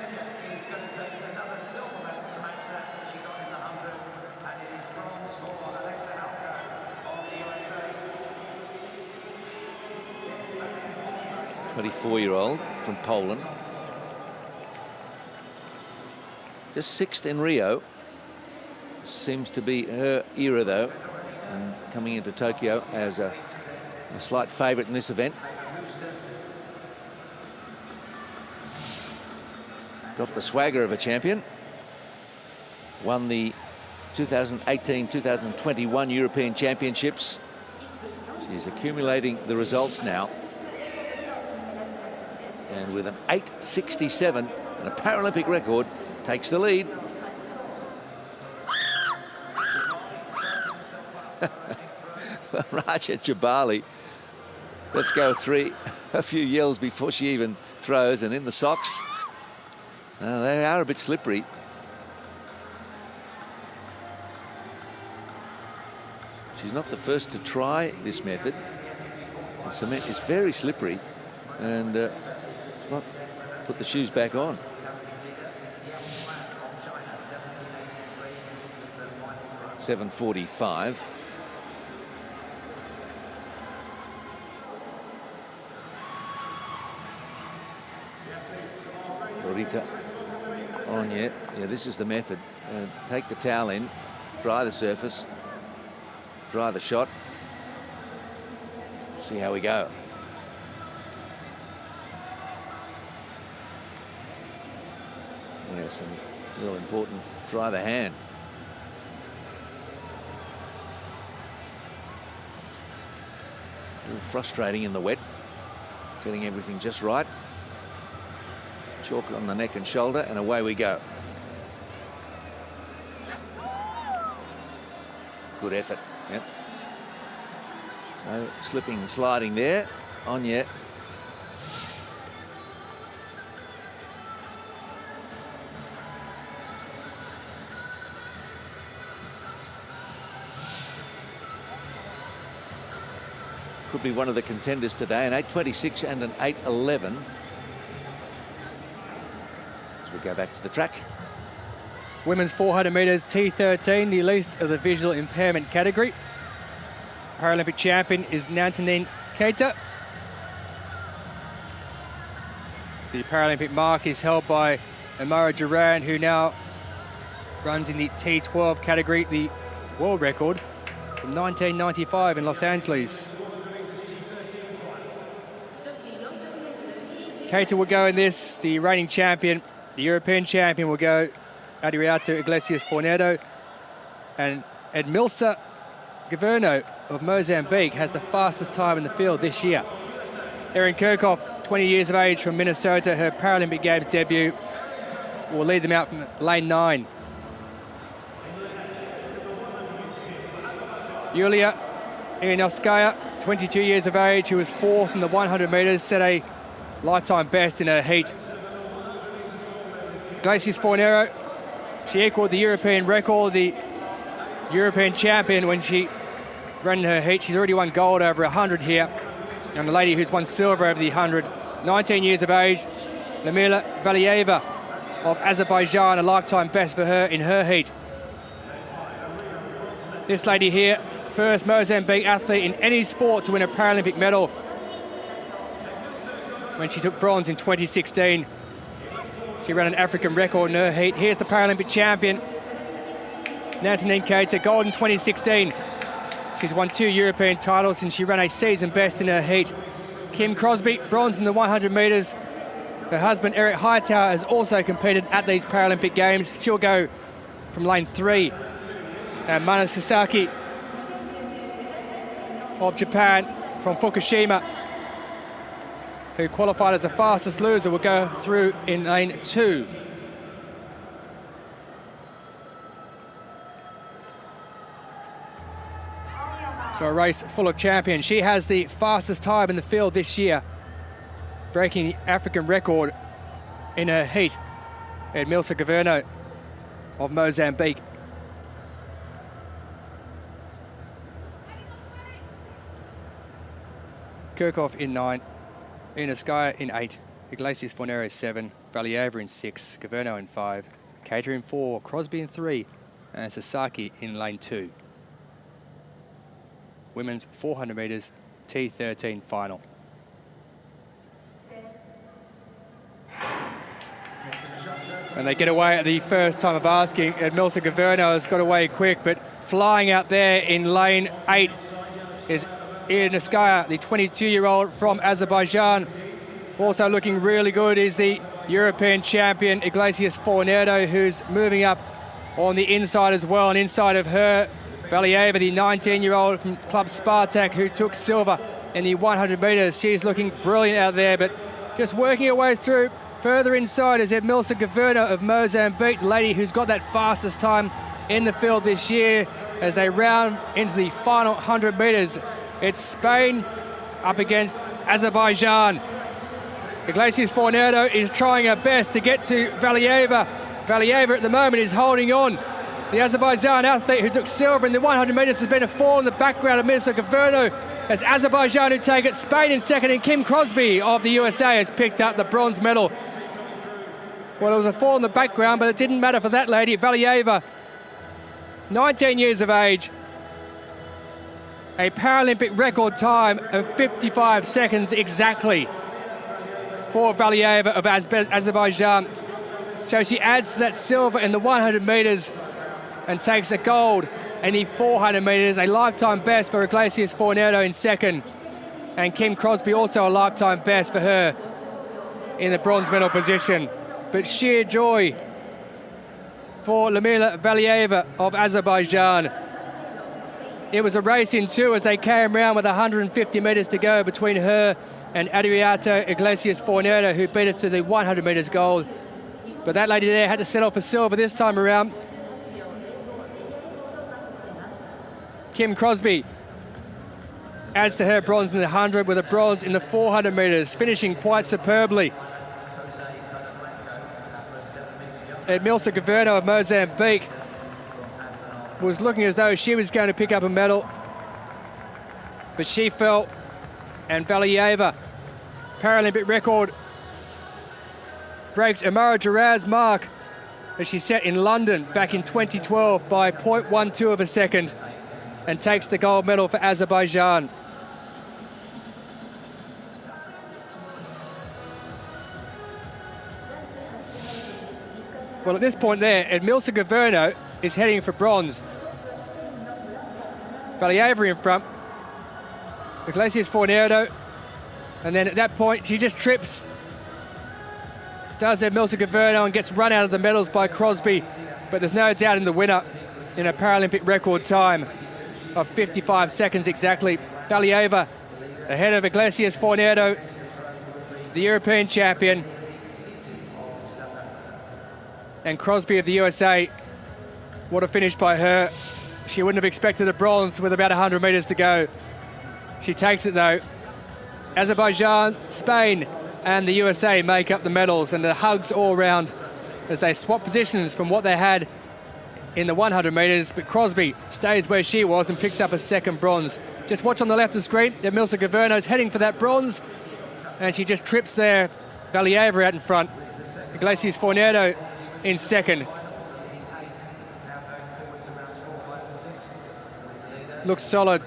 A 24-year-old from Poland. Just 6th in Rio. Seems to be her era, though, and coming into Tokyo as a slight favourite in this event. Got the swagger of a champion. Won the 2018-2021 European Championships. She's accumulating the results now. And with an 8:67 and a Paralympic record, takes the lead. Raja Jabali, let's go 3. A few yells before she even throws, and in the socks. They are a bit slippery. She's not the first to try this method. The cement is very slippery, and not put the shoes back on. .745. Rita on yet. Yeah, this is the method. Take the towel in, dry the surface, dry the shot. See how we go. Yes, and real important, dry the hand. A little frustrating in the wet, getting everything just right. Chalk on the neck and shoulder, and away we go. Good effort. Yep. No slipping and sliding there. On yet. Could be one of the contenders today, an 8:26 and an 8:11. As we go back to the track. Women's 400 metres T13, the least of the visual impairment category. Paralympic champion is Nantanine Keita. The Paralympic mark is held by Amara Duran, who now runs in the T12 category, the world record from 1995 in Los Angeles. Keita will go in this, the reigning champion. The European champion will go Adriato Iglesias Fornedo, and Edmilsa Governo of Mozambique has the fastest time in the field this year. Erin Kolcroft, 20 years of age from Minnesota, her Paralympic Games debut, will lead them out from lane 9. Yulia Irinovskaya, 22 years of age, who was 4th in the 100 metres, set a lifetime best in her heat. Iglesias Fornero, she equalled the European record, the European champion when she ran in her heat. She's already won gold over 100 here. And the lady who's won silver over the 100, 19 years of age, Lamila Valieva of Azerbaijan, a lifetime best for her in her heat. This lady here, first Mozambique athlete in any sport to win a Paralympic medal when she took bronze in 2016. She ran an African record in her heat. Here's the Paralympic champion, Nantanine Keita, gold in 2016. She's won 2 European titles and she ran a season best in her heat. Kim Crosby, bronze in the 100 metres. Her husband, Eric Hightower, has also competed at these Paralympic Games. She'll go from lane 3. And Mana Sasaki of Japan from Fukushima, who qualified as the fastest loser, will go through in lane 2. So a race full of champions. She has the fastest time in the field this year, breaking the African record in her heat. Edmilsa Governo of Mozambique. Kirchhoff in 9, Irinovskaya in 8, Iglesias Fornero 7, Valieva in 6, Governo in 5, Keita in 4, Crosby in 3, and Sasaki in lane 2. Women's 400 metres T13 final. And they get away at the first time of asking. Edmilsa Governo has got away quick, but flying out there in lane 8 is Irinovskaya, the 22-year-old from Azerbaijan. Also looking really good is the European champion, Iglesias Fornero, who's moving up on the inside as well. And inside of her, Valieva, the 19-year-old from Club Spartak, who took silver in the 100 metres. She's looking brilliant out there, but just working her way through. Further inside is Edmilsa Governo of Mozambique, the lady who's got that fastest time in the field this year as they round into the final 100 metres. It's Spain up against Azerbaijan. Iglesias Fornero is trying her best to get to Valieva. Valieva at the moment is holding on. The Azerbaijan athlete who took silver in the 100 metres has been a fall in the background of Edmilsa Governo. As Azerbaijan who take it, Spain in second, and Kim Crosby of the USA has picked up the bronze medal. Well, it was a fall in the background, but it didn't matter for that lady. Valieva, 19 years of age, a Paralympic record time of 55 seconds exactly for Valieva of Azerbaijan. So she adds to that silver in the 100 metres and takes a gold in the 400 metres, a lifetime best for Iglesias Fornero in second. And Kim Crosby also a lifetime best for her in the bronze medal position. But sheer joy for Lamila Valieva of Azerbaijan. It was a race in 2 as they came around with 150 metres to go between her and Adriato Iglesias Fornero, who beat us to the 100 metres gold. But that lady there had to settle for silver this time around. Kim Crosby adds to her bronze in the 100 with a bronze in the 400 metres, finishing quite superbly. Edmilsa Governo of Mozambique was looking as though she was going to pick up a medal, but she fell, and Valieva, Paralympic record, breaks Amara Duran's mark that she set in London back in 2012 by 0.12 of a second and takes the gold medal for Azerbaijan. Well, at this point there, Emilsa Governo is heading for bronze. Valieva in front. Iglesias Fornero. And then at that point, she just trips. Does Emilsa Governo and gets run out of the medals by Crosby. But there's no doubt in the winner in a Paralympic record time of 55 seconds exactly. Valieva ahead of Iglesias Fornero, the European champion. And Crosby of the USA, what a finish by her. She wouldn't have expected a bronze with about 100 meters to go. She takes it though. Azerbaijan, Spain, and the USA make up the medals, and the hugs all around as they swap positions from what they had in the 100 meters, but Crosby stays where she was and picks up a second bronze. Just watch on the left of the screen, Emilsa Governo's heading for that bronze, and she just trips there. Valieva out in front. Iglesias Fornero in second. Looks solid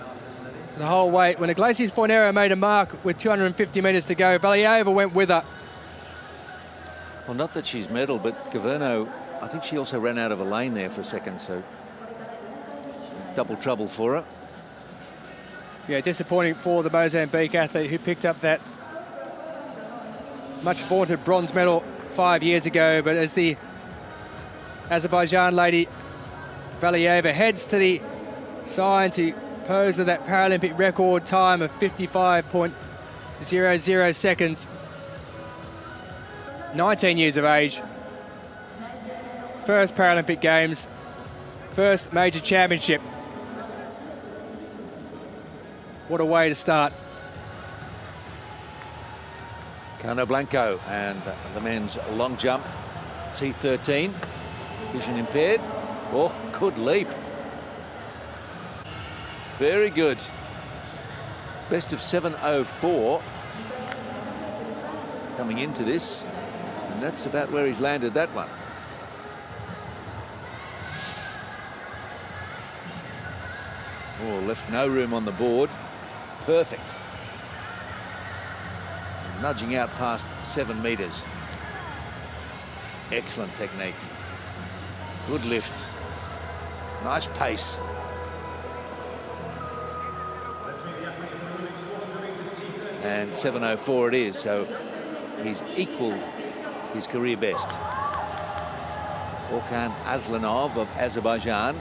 the whole way. When Iglesias Fornero made a mark with 250 meters to go, Valieva went with her. Well, not that she's medalled, but Governo, I think she also ran out of a lane there for a second, so double trouble for her. Yeah, disappointing for the Mozambique athlete who picked up that much vaunted bronze medal 5 years ago, but as the Azerbaijan lady Valieva heads to the sign to pose with that Paralympic record time of 55.00 seconds. 19 years of age. First Paralympic Games. First major championship. What a way to start. Cano Blanco and the men's long jump. T13. Vision impaired. Oh, good leap. Very good. Best of 7:04 coming into this, and that's about where he's landed that one. Oh, left no room on the board. Perfect. Nudging out past 7 meters. Excellent technique. Good lift. Nice pace. And 7:04 it is, so he's equaled his career best. Orkan Aslanov of Azerbaijan.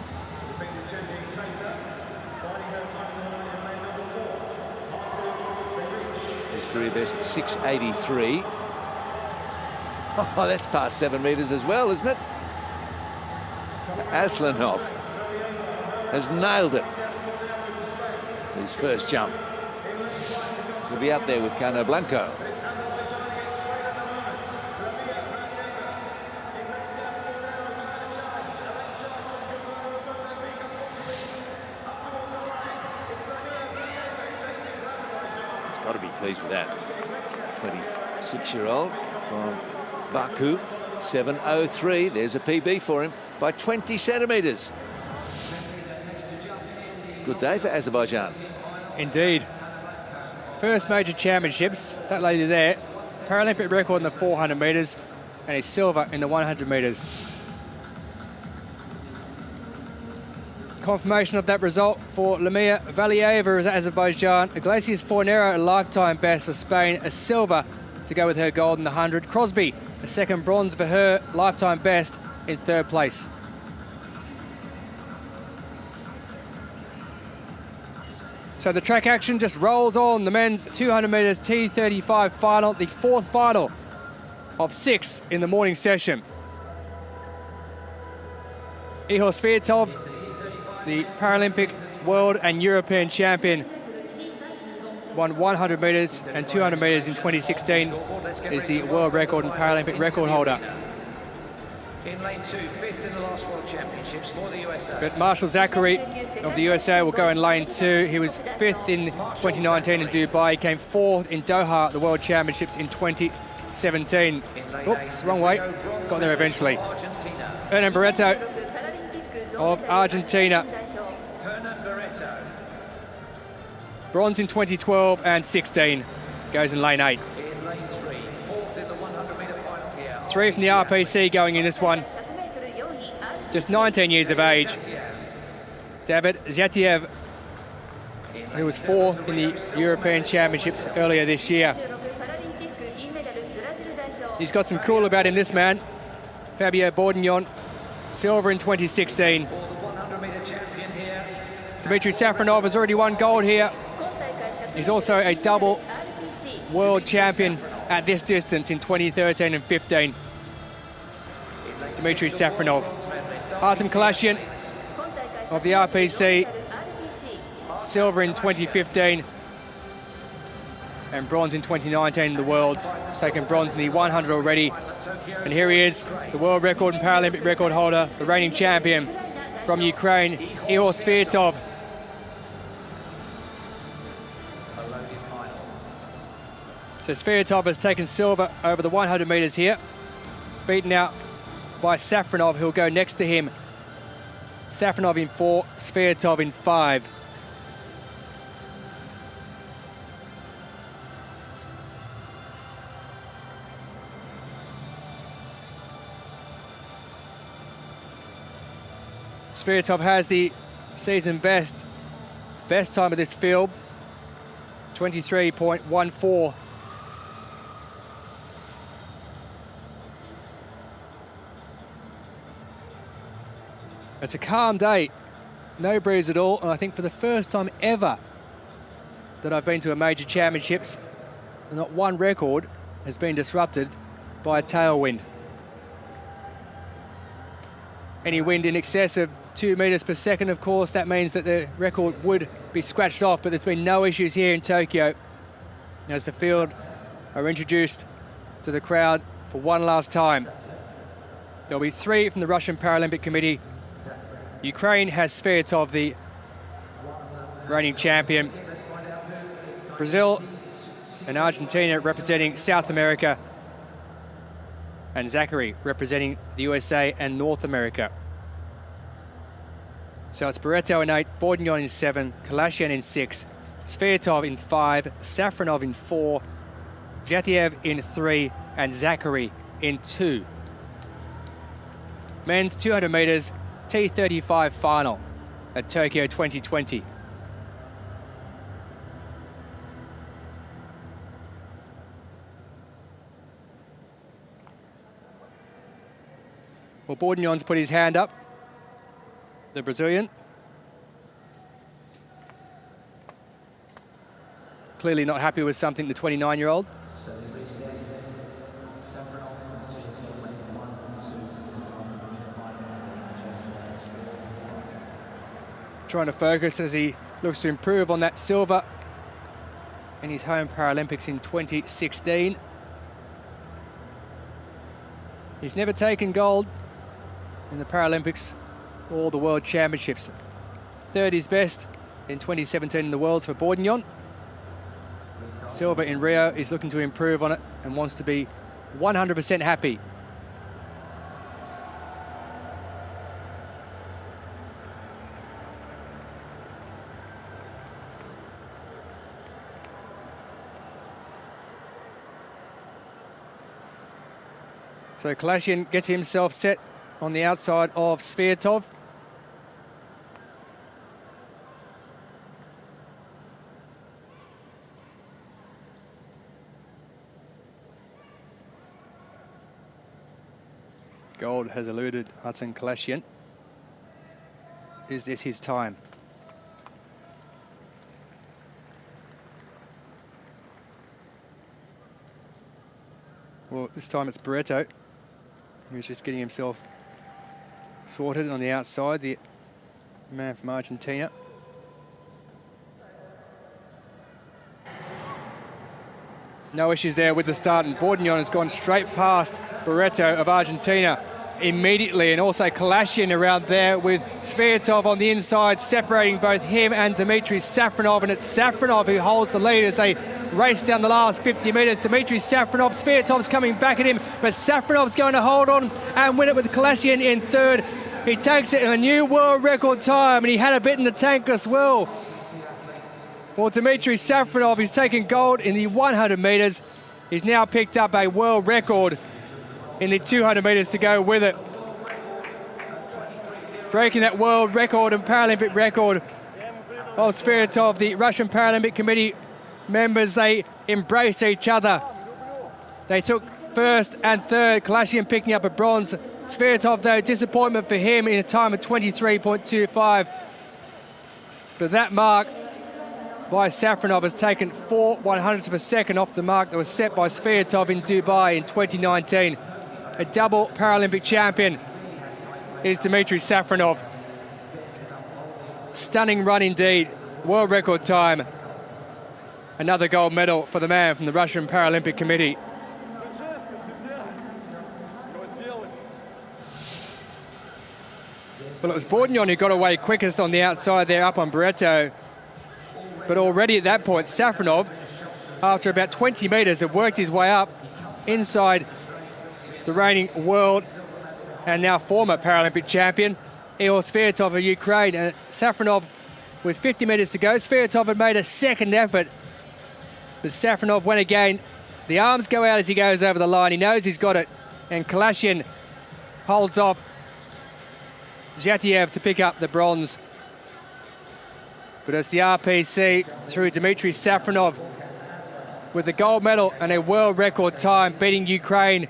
His career best 6:83. Oh, that's past 7 meters as well, isn't it? Aslanov has nailed it. His first jump. He'll be up there with Cano Blanco. He's got to be pleased with that. 26-year-old from Baku. 7:03. There's a PB for him by 20 centimeters. Good day for Azerbaijan. Indeed. First major championships, that lady there, Paralympic record in the 400 meters and a silver in the 100 meters. Confirmation of that result for Lamia Valieva as Azerbaijan. Iglesias Fornero, a lifetime best for Spain, a silver to go with her gold in the 100. Crosby, a second bronze for her, lifetime best in third place. So the track action just rolls on. The men's 200 meters T35 final, the fourth final of 6 in the morning session. Ihor Sviatov, the Paralympic world and European champion, won 100 meters and 200 meters in 2016, is the world record and Paralympic record holder. In lane 2, 5th in the last World Championships for the USA. But Marshall Zachary of the USA will go in lane 2. He was 5th in 2019 in Dubai. He came 4th in Doha at the World Championships in 2017. Oops, wrong way. Got there eventually. Argentina. Hernan Barreto of Argentina. Hernan Barreto. Bronze in 2012 and 16. Goes in lane 8. In lane 3, fourth in the 100-metre final here. 3 from the RPC going in this one. Just 19 years of age. David Zatiev, who was 4th in the European Championships earlier this year. He's got some cool about him, this man. Fabio Bourdignon, silver in 2016. For the 100-metre champion here. Dimitri Safranov has already won gold here. He's also a double world champion at this distance in 2013 and 15. Dimitri Safranov. Artem Kalashian of the RPC, silver in 2015 and bronze in 2019 in the Worlds, taken bronze in the 100 already. And here he is, the world record and Paralympic record holder, the reigning champion from Ukraine, Ihor Svirtov. So Svirtov has taken silver over the 100 metres here, beaten out by Safranov, who'll go next to him. Safranov in 4, Svirtov in 5. Svirtov has the season best time of this field, 23.14. It's a calm day, no breeze at all, and I think for the first time ever that I've been to a major championships, not one record has been disrupted by a tailwind. Any wind in excess of 2 meters per second, of course, that means that the record would be scratched off, but there's been no issues here in Tokyo as the field are introduced to the crowd for one last time. There'll be 3 from the Russian Paralympic Committee. Ukraine has Svirtov, the reigning champion. Brazil and Argentina representing South America, and Zachary representing the USA and North America. So it's Barreto in 8, Bourdignon in 7, Kalashian in 6, Svirtov in 5, Safranov in 4, Zatiev in 3, and Zachary in 2. Men's 200 metres T35 final at Tokyo 2020. Well, Bourdignon's put his hand up, the Brazilian. Clearly not happy with something, the 29-year-old. Trying to focus as he looks to improve on that silver in his home Paralympics in 2016. He's never taken gold in the Paralympics or the World Championships. Third is best in 2017 in the Worlds for Bourdignon. Silver in Rio, is looking to improve on it and wants to be 100% happy. So Kalashian gets himself set on the outside of Svirtov. Gold has eluded Artem Kalashian. Is this his time? Well, this time it's Barreto, who's just getting himself sorted on the outside, the man from Argentina. No issues there with the start, and Bourdignon has gone straight past Barreto of Argentina. immediately, and also Kalashin around there with Sviatov on the inside, separating both him and Dimitri Safranov, and it's Safranov who holds the lead as they race down the last 50 metres. Dimitri Safranov, Sviatov's coming back at him, but Safranov's going to hold on and win it with Kalashin in third. He takes it in a new world record time, and he had a bit in the tank as well. Well, Dimitri Safranov, who's taken gold in the 100 metres, he's now picked up a world record in the 200 metres to go with it. Breaking that world record and Paralympic record of Sviatov. The Russian Paralympic Committee members, they embraced each other. They took first and third, Kalashin picking up a bronze. Sviatov, though, disappointment for him in a time of 23.25. But that mark by Safranov has taken 4/100ths of a second off the mark that was set by Sviatov in Dubai in 2019. A double Paralympic champion is Dimitri Safranov. Stunning run indeed. World record time. Another gold medal for the man from the Russian Paralympic Committee. Well, it was Bourdignon who got away quickest on the outside there up on Barreto. But already at that point, Safranov, after about 20 metres, had worked his way up inside the reigning world and now former Paralympic champion, Igor Sviatov of Ukraine. And Safranov, with 50 metres to go, Sviatov had made a second effort, but Safranov went again. The arms go out as he goes over the line. He knows he's got it, and Kalashin holds off Zhatiev to pick up the bronze. But it's the RPC through Dimitri Safranov with the gold medal and a world record time, beating Ukraine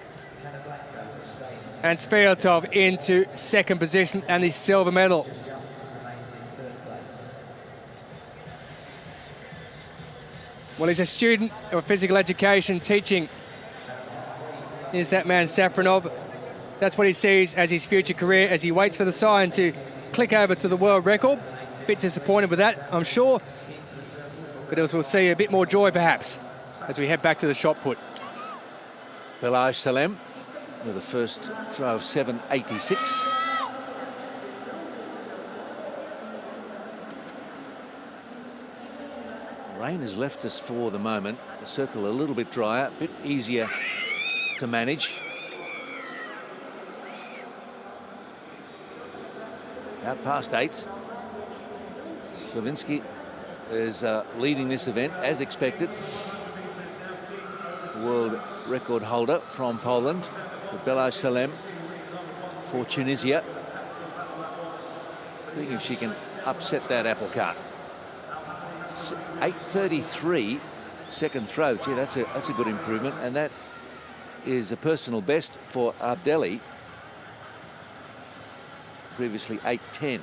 and Sviatov into second position and the silver medal. Well, he's a student of physical education, teaching is that man Safranov. That's what he sees as his future career as he waits for the sign to click over to the world record. Bit disappointed with that, I'm sure. But as we'll see, a bit more joy perhaps as we head back to the shot put. Belaj Salem with the first throw of 7.86. Rain has left us for the moment. The circle a little bit drier, a bit easier to manage. Out past 8. Slavinsky is leading this event as expected. World record holder from Poland, Belaj Salem for Tunisia. Seeing if she can upset that apple cart. 8.33 second throw. Gee, that's a good improvement, and that is a personal best for Abdelli. Previously 8.10.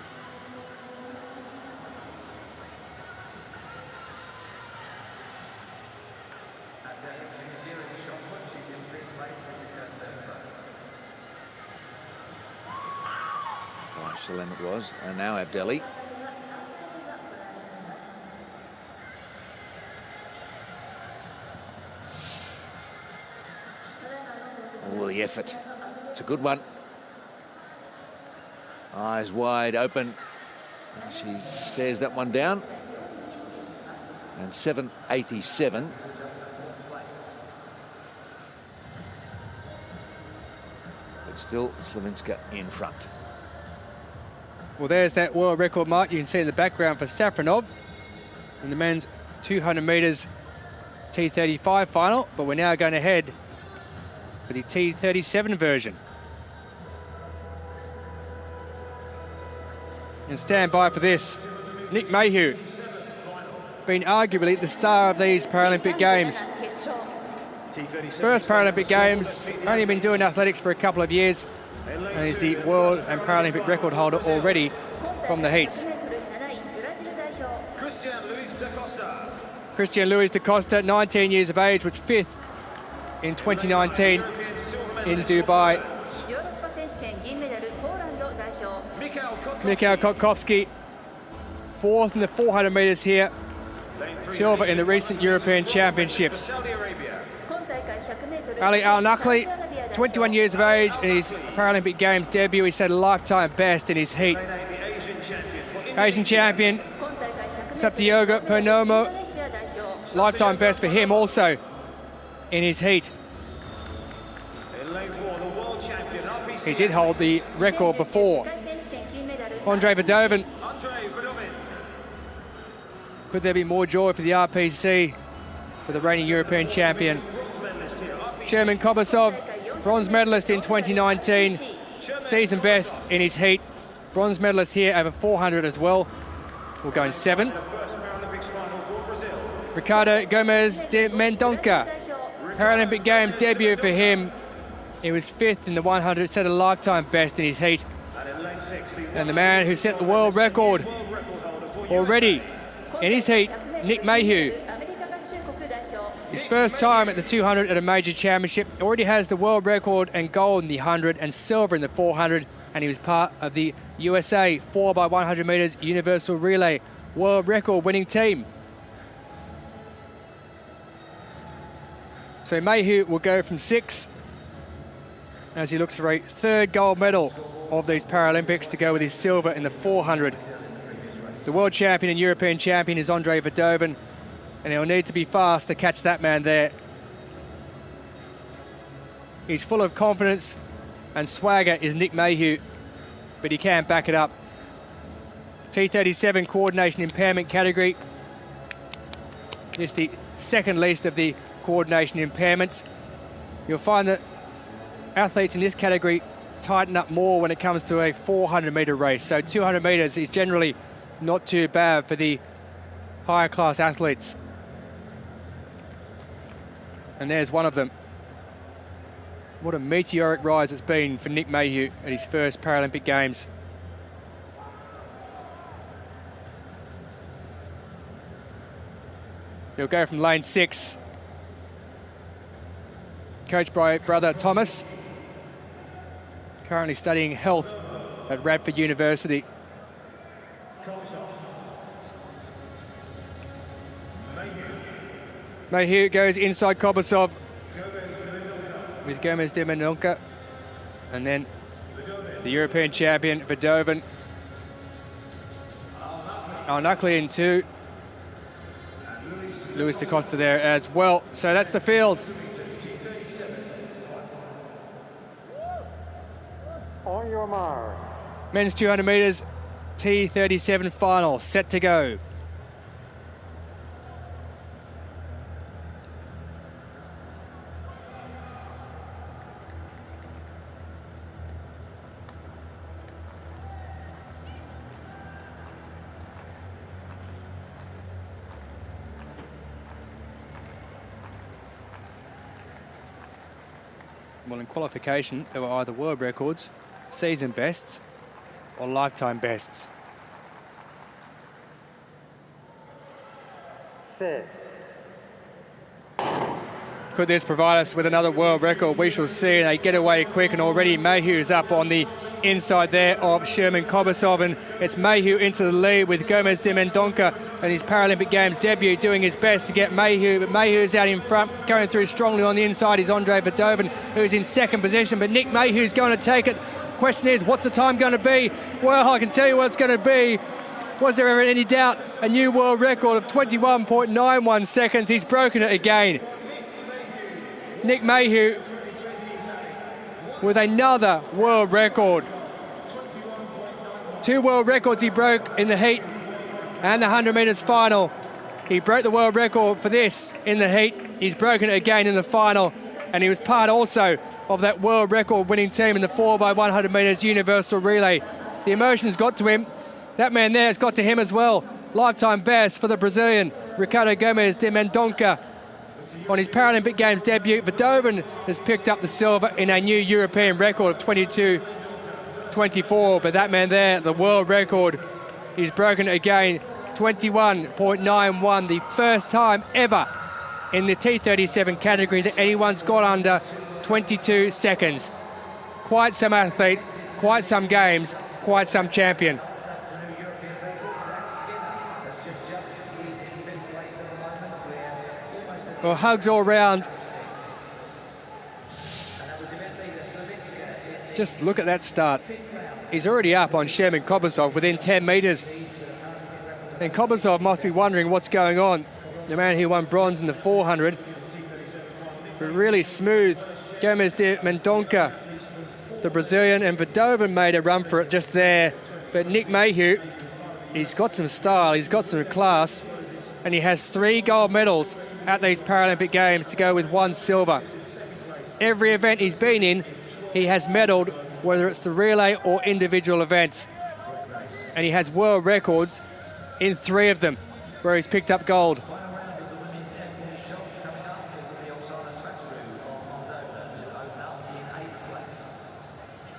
Salem it was, and now Abdelli. Oh, the effort. It's a good one. Eyes wide open. She stares that one down. And 7.87. But still Slavinska in front. Well, there's that world record mark you can see in the background for Safranov in the men's 200 metres T35 final, but we're now going to head for the T37 version. And stand by for this. Nick Mayhew, been arguably the star of these Paralympic Games. First Paralympic Games, only been doing athletics for a couple of years, and he's the world and Paralympic record holder already from the heats. Christian Luis da Costa, 19 years of age, was 5th in 2019 in Dubai. Mikhail Kolcroft, 4th in the 400 metres here. Silver in the recent European Championships. Ali Al-Nakli, 21 years of age in his Paralympic Games debut. He set a lifetime best in his heat. Asian champion, Satyayoga Purnomo, lifetime best for him also in his heat. He did hold the record before. Andre Bedovan. Could there be more joy for the RPC, for the reigning European champion? German Kobasov, bronze medalist in 2019, season best in his heat. Bronze medalist here over 400 as well. We'll go in 7. Ricardo Gomez de Mendonca, Paralympic Games debut for him. He was 5th in the 100, set a lifetime best in his heat. And the man who set the world record already in his heat, Nick Mayhew. His first time at the 200 at a major championship, already has the world record and gold in the 100 and silver in the 400, and he was part of the USA 4x100 meters universal relay world record winning team. So Mayhew will go from 6 as he looks for a 3rd gold medal of these Paralympics to go with his silver in the 400. The world champion and European champion is Andre Bedovan, and he'll need to be fast to catch that man there. He's full of confidence and swagger is Nick Mayhew, but he can back it up. T37 coordination impairment category. This is the 2nd least of the coordination impairments. You'll find that athletes in this category tighten up more when it comes to a 400 meter race. So 200 meters is generally not too bad for the higher class athletes. And there's one of them. What a meteoric rise it's been for Nick Mayhew at his first Paralympic Games. He'll go from lane 6. Coached by brother Thomas. Currently studying health at Radford University. Mayhew goes inside Kobasov with Gomez de Mendonca, and then the European champion Bedovan. Al-Nakli in 2. Luis da Costa there as well. So that's the field. On your mark. Men's 200 meters, T37 final, set to go. Well, in qualification, there were either world records, season bests, or lifetime bests. Set. Could this provide us with another world record? We shall see. And they get away quick, and already Mayhew's up on the inside there of Sherman Kobasov, and it's Mayhew into the lead with Gomez de Mendonca and his Paralympic Games debut doing his best to get Mayhew, but Mayhew's out in front. Going through strongly on the inside is Andre Bedovan, who's in 2nd position, but Nick Mayhew's going to take it. Question is, what's the time going to be? Well, I can tell you what it's going to be. Was there ever any doubt? A new world record of 21.91 seconds. He's broken it again. Nick Mayhew with another world record. 2 world records he broke in the heat and the 100 meters final. He broke the world record for this in the heat. He's broken it again in the final, and he was part also of that world record winning team in the 4x100 meters universal relay. The emotions got to him. That man there has got to him as well. Lifetime best for the Brazilian, Ricardo Gomez de Mendonca. On his Paralympic Games debut, Bedovan has picked up the silver in a new European record of 22.24. But that man there, the world record, he's broken it again, 21.91, the first time ever in the T37 category that anyone's got under 22 seconds. Quite some athlete, quite some games, quite some champion. Well, hugs all round Just look at that start. He's already up on Sherman Kobasov within 10 metres. And Kobasov must be wondering what's going on. The man who won bronze in the 400. But really smooth. Gomes de Mendonca, the Brazilian, and Bedovan made a run for it just there. But Nick Mayhew, he's got some style, he's got some class, and he has 3 gold medals at these Paralympic Games to go with 1 silver. Every event he's been in, he has medalled, whether it's the relay or individual events. And he has world records in 3 of them, where he's picked up gold.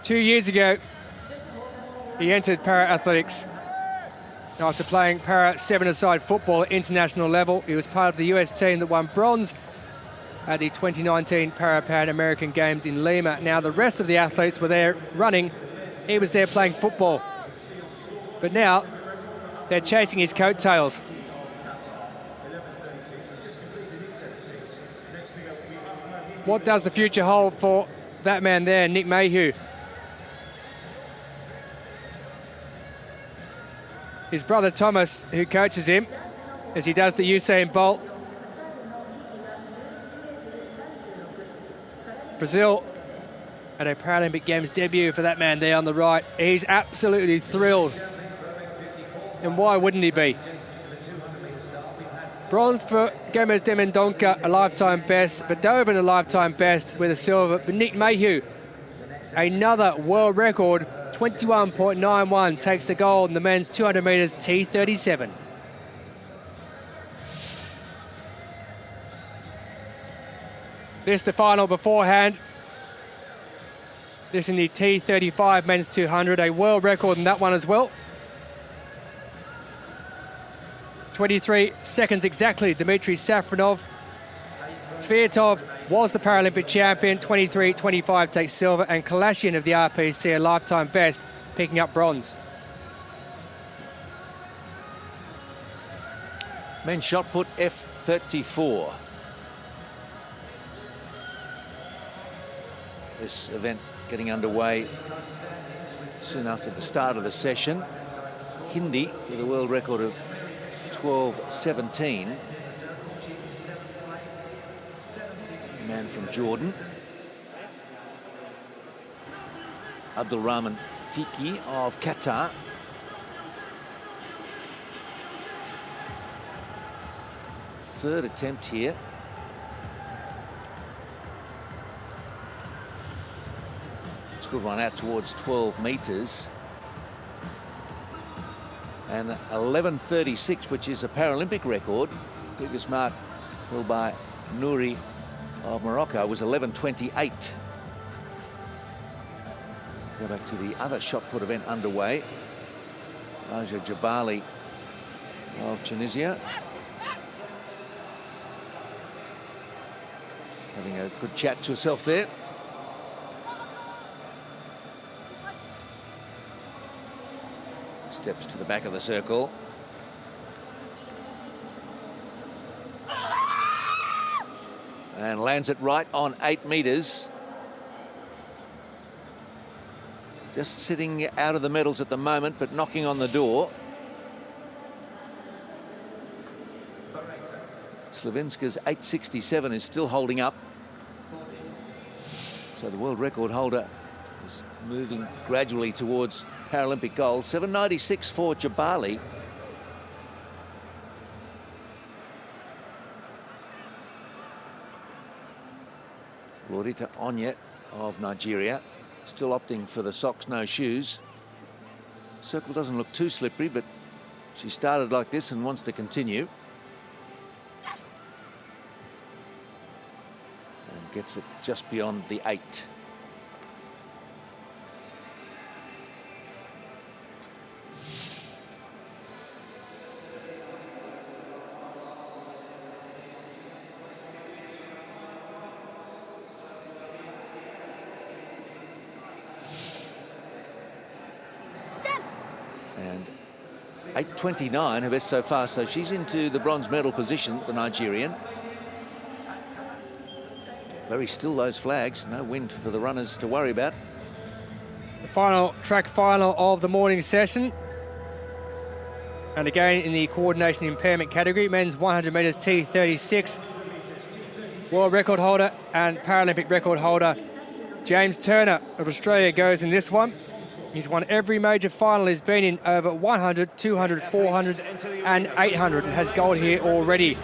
Two years ago, he entered para-athletics after playing para 7-a-side football at international level. He was part of the US team that won bronze at the 2019 Pan American Games in Lima. Now, the rest of the athletes were there running. He was there playing football. But now, they're chasing his coattails. What does the future hold for that man there, Nick Mayhew? His brother Thomas, who coaches him as he does the Usain Bolt. Brazil at a Paralympic Games debut for that man there on the right. He's absolutely thrilled. And why wouldn't he be? Bronze for Gomes de Mendonca, a lifetime best. Bedovan, a lifetime best with a silver. But Nick Mayhew, another world record, 21.91, takes the gold in the men's 200 metres T37. This the final beforehand. This in the T35 men's 200, a world record in that one as well. 23 seconds exactly, Dimitri Safranov. Sviatov was the Paralympic champion, 23.25 takes silver, and Kalashian of the RPC, a lifetime best, picking up bronze. Men's shot put F34. This event getting underway soon after the start of the session. Hindi with a world record of 12.17. Man from Jordan. Abdul Rahman Fiki of Qatar. Third attempt here. It's a good one out towards 12 metres. And 11.36, which is a Paralympic record. Previous mark held by Nouri of Morocco was 11.28. Go back to the other shot put event underway. Alicia German of Tunisia. Having a good chat to herself there. Steps to the back of the circle. And lands it right on 8 metres. Just sitting out of the medals at the moment, but knocking on the door. Slavinska's 8.67 is still holding up. So the world record holder is moving gradually towards Paralympic gold. 7.96 for Jabali. Lorita Onye of Nigeria still opting for the socks, no shoes. Circle doesn't look too slippery, but she started like this and wants to continue. And gets it just beyond the 8. And 8.29, her best so far, so she's into the bronze medal position, the Nigerian. Very still, those flags, no wind for the runners to worry about. The final track final of the morning session. And again in the coordination impairment category, men's 100 metres T36. World record holder and Paralympic record holder James Turner of Australia goes in this one. He's won every major final he's been in, over 100, 200, 400 and 800, and has gold here already.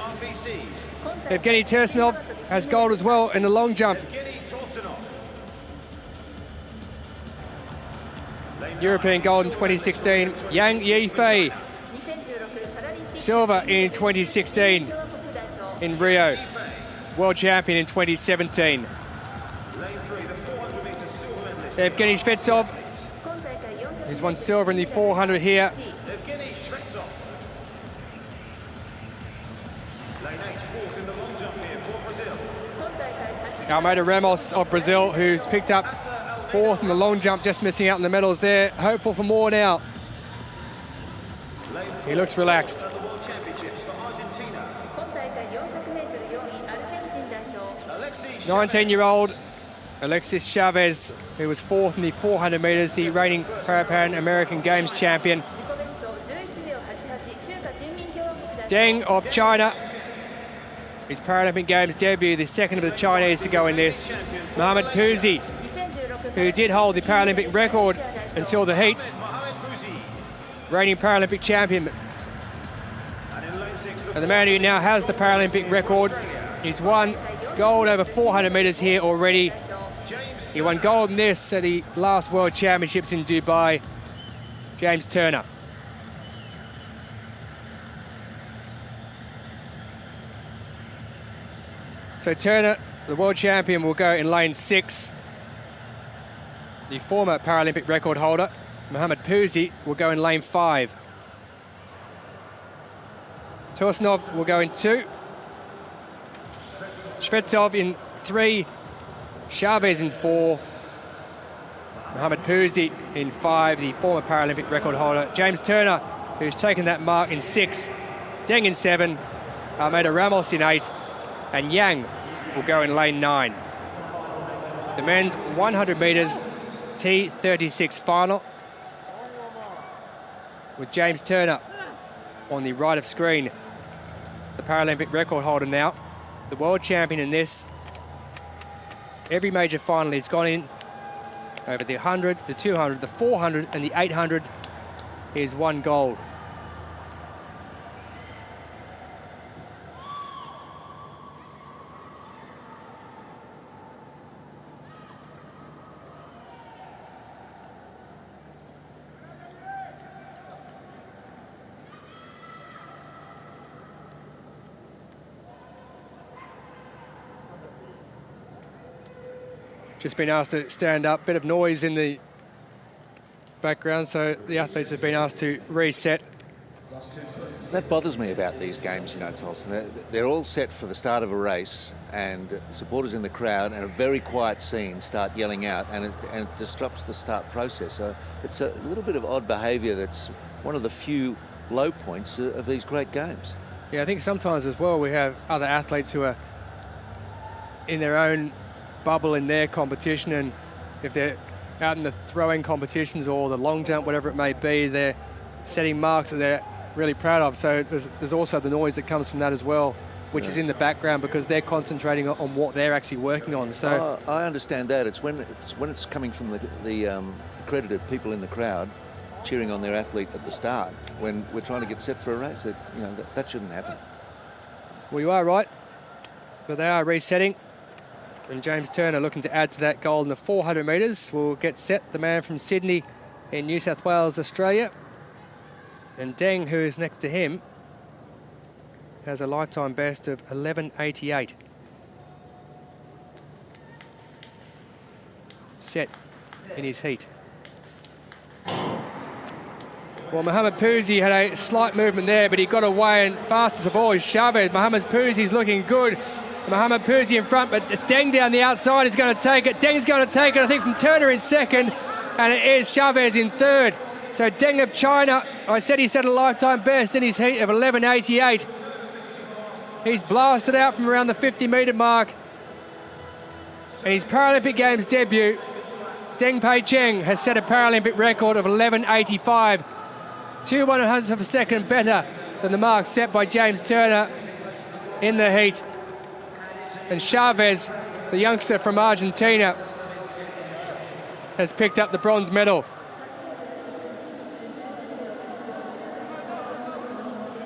Evgeny Tursunov has gold as well in the long jump. European gold in 2016. Yang Yifei, silver in 2016 in Rio. World champion in 2017. Evgeny Shvetsov, who's won silver in the 400 here. Almeida Ramos of Brazil, who's picked up fourth in the long jump, just missing out on the medals there. Hopeful for more now. He looks relaxed. 19-year-old Alexis Chavez, who was fourth in the 400 metres, the reigning Pan American Games champion. Deng of China, his Paralympic Games debut, the second of the Chinese to go in this. Mohamed Pouzi, who did hold the Paralympic record until the heats, reigning Paralympic champion. And the man who now has the Paralympic record, he's won gold over 400 metres here already. He won gold in this at the last World Championships in Dubai, James Turner. So Turner, the world champion, will go in lane 6. The former Paralympic record holder, Mohamed Pouzi, will go in lane 5. Tursunov will go in 2. Shvetsov in 3. Chavez in 4. Mohamed Pouzi in 5, the former Paralympic record holder. James Turner, who's taken that mark, in 6. Deng in 7. Almeida Ramos in 8. And Yang will go in lane 9. The men's 100 metres T36 final, with James Turner on the right of screen, the Paralympic record holder now, the world champion in this. Every major final he's gone in, over the 100, the 200, the 400 and the 800, he's won gold. Just been asked to stand up, bit of noise in the background, so the athletes have been asked to reset. That bothers me about these games, you know, Tolson. They're all set for the start of a race, and supporters in the crowd and a very quiet scene start yelling out, and it disrupts the start process. So it's a little bit of odd behaviour that's one of the few low points of these great games. Yeah, I think sometimes as well we have other athletes who are in their own bubble in their competition, and if they're out in the throwing competitions or the long jump, whatever it may be, they're setting marks that they're really proud of. So there's also the noise that comes from that as well, which is in the background because they're concentrating on what they're actually working on. So I understand that. It's when it's coming from the accredited people in the crowd cheering on their athlete at the start when we're trying to get set for a race. That shouldn't happen. Well, you are right, but they are resetting. And James Turner, looking to add to that gold in the 400 metres, will get set, the man from Sydney in New South Wales, Australia. And Deng, who is next to him, has a lifetime best of 11.88. Set in his heat. Well, Mohamed Pouzi had a slight movement there, but he got away, and fastest of all is Chavez. Mohamed Pouzi's looking good. Mohamed Pouzi in front, but it's Deng down the outside. He's going to take it. Deng's going to take it, I think, from Turner in second, and it is Chavez in third. So Deng of China, I said he set a lifetime best in his heat of 11.88. He's blasted out from around the 50-metre mark. And his Paralympic Games debut, Deng Pei Cheng has set a Paralympic record of 11.85, 2/100ths of a second better than the mark set by James Turner in the heat. And Chavez, the youngster from Argentina, has picked up the bronze medal.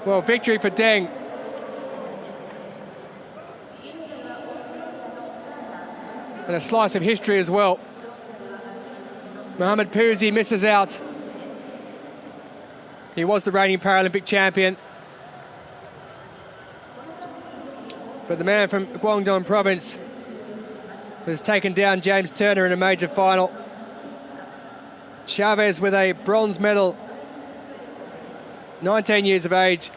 Well, victory for Deng. And a slice of history as well. Mohamed Pouzi misses out. He was the reigning Paralympic champion. But the man from Guangdong province has taken down James Turner in a major final. Chavez with a bronze medal, 19 years of age.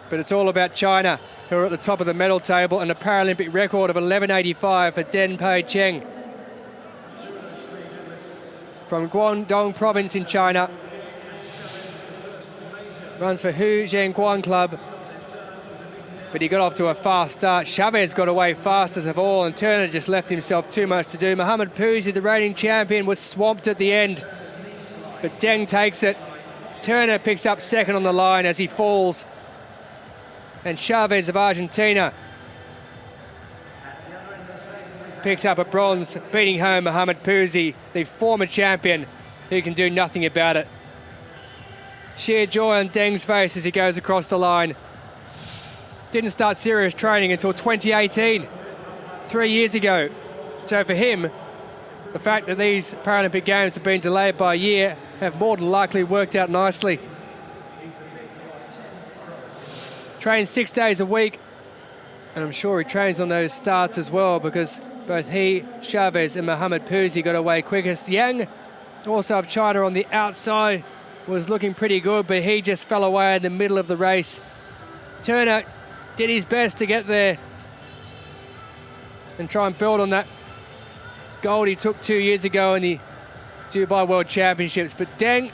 But it's all about China, who are at the top of the medal table, and a Paralympic record of 11.85 for Deng Pei Cheng. From Guangdong province in China. Runs for Hu Zhenguan Club. But he got off to a fast start. Chavez got away fastest of all, and Turner just left himself too much to do. Mohamed Pouzi, the reigning champion, was swamped at the end. But Deng takes it. Turner picks up second on the line as he falls. And Chavez of Argentina picks up a bronze, beating home Mohamed Pouzi, the former champion, who can do nothing about it. Sheer joy on Deng's face as he goes across the line. Didn't start serious training until 2018, 3 years ago. So for him, the fact that these Paralympic Games have been delayed by a year have more than likely worked out nicely. Trains 6 days a week, and I'm sure he trains on those starts as well, because both he, Chavez and Mohamed Pouzi got away quickest. Yang, also of China on the outside, was looking pretty good, but he just fell away in the middle of the race. Turner did his best to get there and try and build on that gold he took 2 years ago in the Dubai World Championships. But Deng,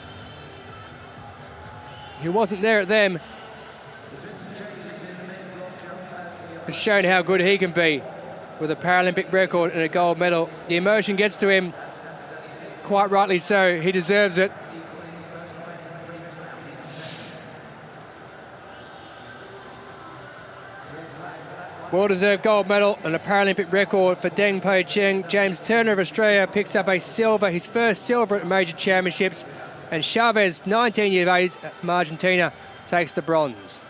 who wasn't there at them, has shown how good he can be with a Paralympic record and a gold medal. The emotion gets to him, quite rightly so. He deserves it. Well-deserved gold medal and a Paralympic record for Deng Pei Cheng. James Turner of Australia picks up a silver, his first silver at major championships. And Chavez, 19 years of age from Argentina, takes the bronze.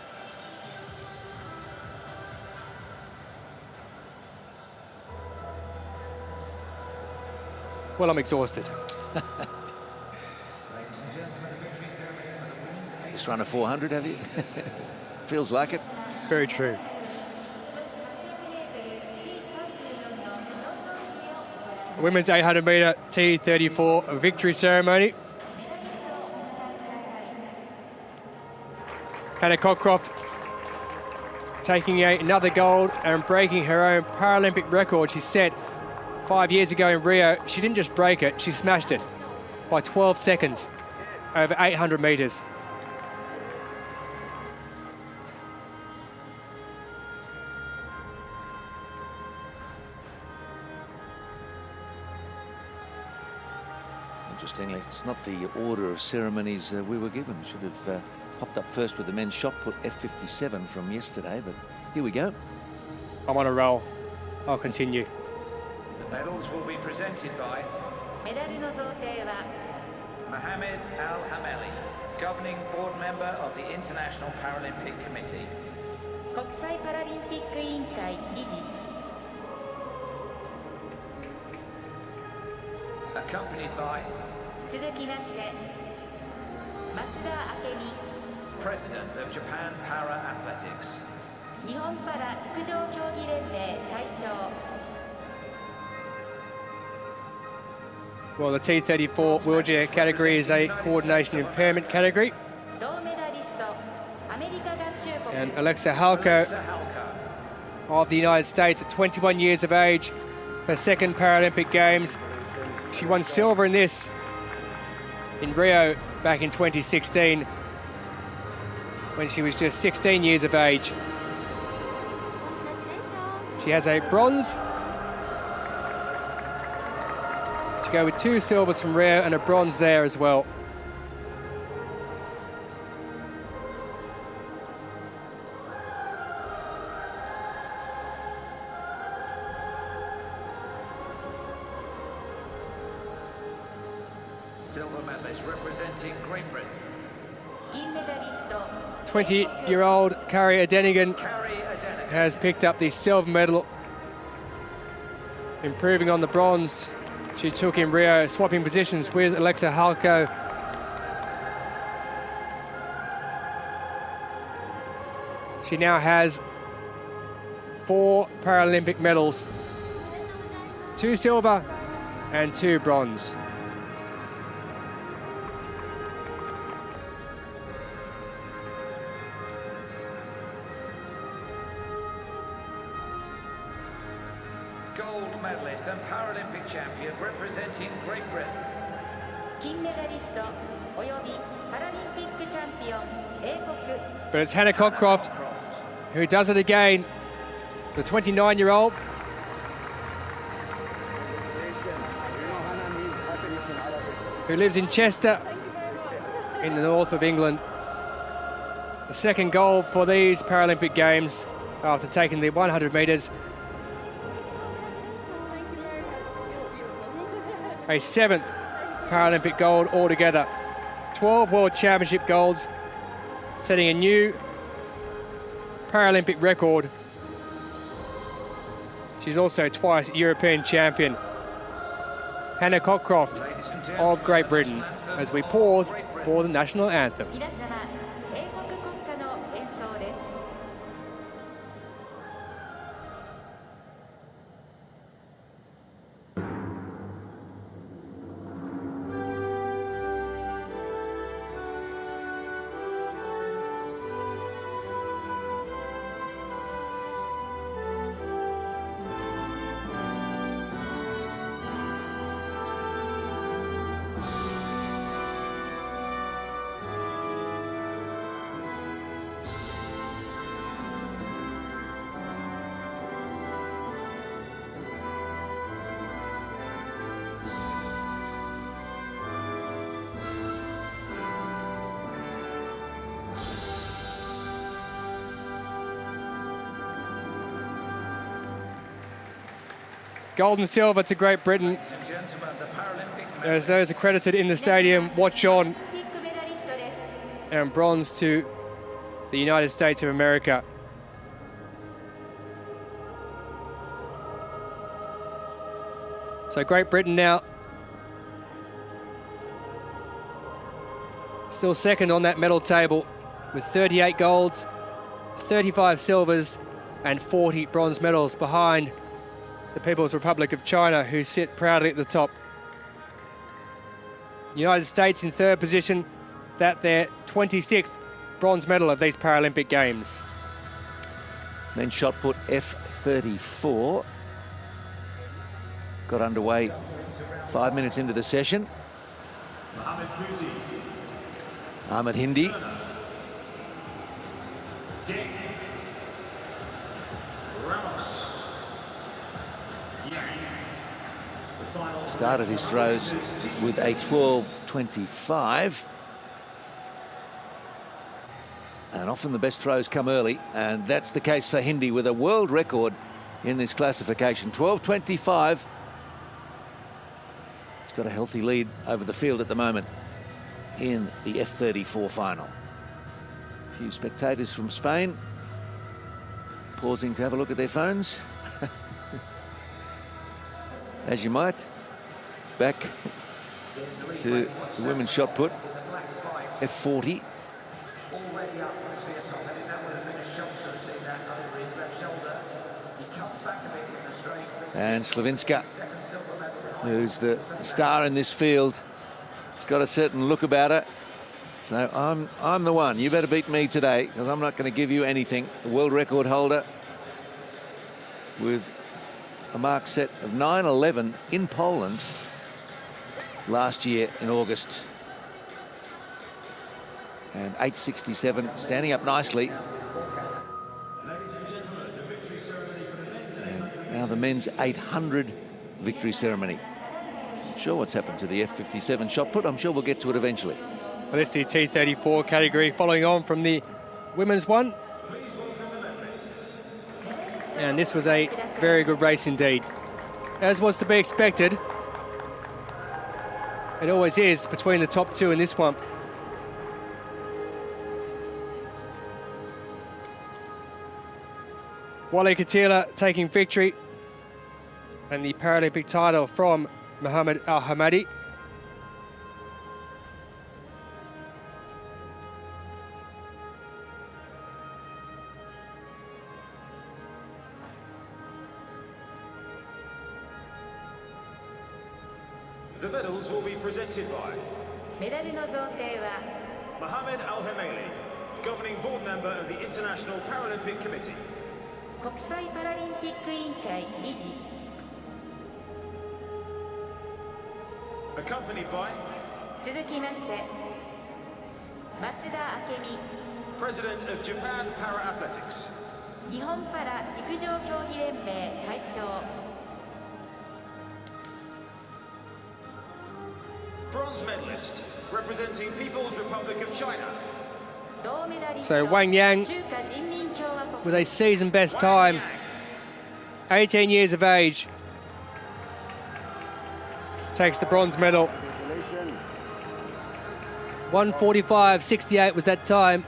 Well, I'm exhausted. Just run a 400, have you? Feels like it. Very true. Women's 800 metre T34 victory ceremony. Hannah Cockroft taking another gold and breaking her own Paralympic record she set 5 years ago in Rio. She didn't just break it, she smashed it by 12 seconds over 800 metres. Interestingly, it's not the order of ceremonies we were given. Should have popped up first with the men's shot put F57 from yesterday, but here we go. I'm on a roll. I'll continue. The medals will be presented by メダルの贈呈は Mohamed Al-Hameli, Governing Board Member of the International Paralympic Committee. 国際パラリンピック委員会理事 Accompanied by 続きまして増田明美 President of Japan Para Athletics. 日本パラ陸上競技連盟会長 Well, the T34 wheelchair category is a coordination impairment category. 銅メダリストアメリカ合衆国 And Alexa Halko of the United States at 21 years of age, her second Paralympic Games. She won silver in this in Rio back in 2016 when she was just 16 years of age. She has a bronze go with 2 silvers from Rio and a bronze there as well. Silver medalist representing Great Britain. 20-year-old Carrie Adenigan Carrie Adenigan. has picked up the silver medal, improving on the bronze she took in Rio, swapping positions with Alexa Halko. She now has 4 Paralympic medals, 2 silver and 2 bronze. Gold medalist and Paralympic champion representing Great Britain. 金メダリストおよびパラリンピックチャンピオン英国 But it's Hannah Cockroft who does it again. The 29-year-old. Who lives in Chester in the north of England. The second gold for these Paralympic Games after taking the 100 metres. A 7th Paralympic gold altogether. 12 World Championship golds, setting a new Paralympic record. She's also twice European champion. Hannah Cockroft of Great Britain, as we pause for the national anthem. 皆様英国国歌の演奏です。Gold and silver to Great Britain. Ladies and gentlemen, the Paralympic As those accredited in the stadium watch on. ピックメダリストです。 And bronze to the United States of America. So Great Britain now still second on that medal table with 38 golds, 35 silvers and 40 bronze medals behind the People's Republic of China, who sit proudly at the top. United States in 3rd position, that their 26th bronze medal of these Paralympic Games. Men's shot put F34 got underway 5 minutes into the session. Ahmed Hindi. Started his throws with a 12.25. And often the best throws come early, and that's the case for Hindi with a world record in this classification. 12.25. He's got a healthy lead over the field at the moment in the F34 final. A few spectators from Spain pausing to have a look at their phones. As you might. Back to the women's shot put, F40. already up on Sviatov. I think that would have been a shock to have seen that over his left shoulder. He comes back a bit in the straight. And Slavinska, who's the star in this field, has got a certain look about her. So I'm the one. You better beat me today, because I'm not going to give you anything. The world record holder with a mark set of 9:11 in Poland last year in August. And 8:67, standing up nicely. And now the men's 800 victory ceremony. Not sure what's happened to the F57 Shotput. I'm sure we'll get to it eventually. Well, this is the T34 category, following on from the women's one. And this was a very good race indeed, as was to be expected. It always is between the top two in this one. Wally Katila taking victory and the Paralympic title from Mohammed Al-Hamadi. The medals will be presented by メダルの贈呈は Mohammed Al-Hamadi, governing board member of the International Paralympic Committee. 国際パラリンピック委員会理事 Accompanied by 続きまして増田明美 President of Japan Para-Athletics. 日本パラ陸上競技連盟会長 Bronze medalist, representing People's Republic of China. 銅メダリス So ト Wang Yang 中華人民共和国 with a season best time, 18 years of age, takes the bronze medal. 1:45.68 was that time.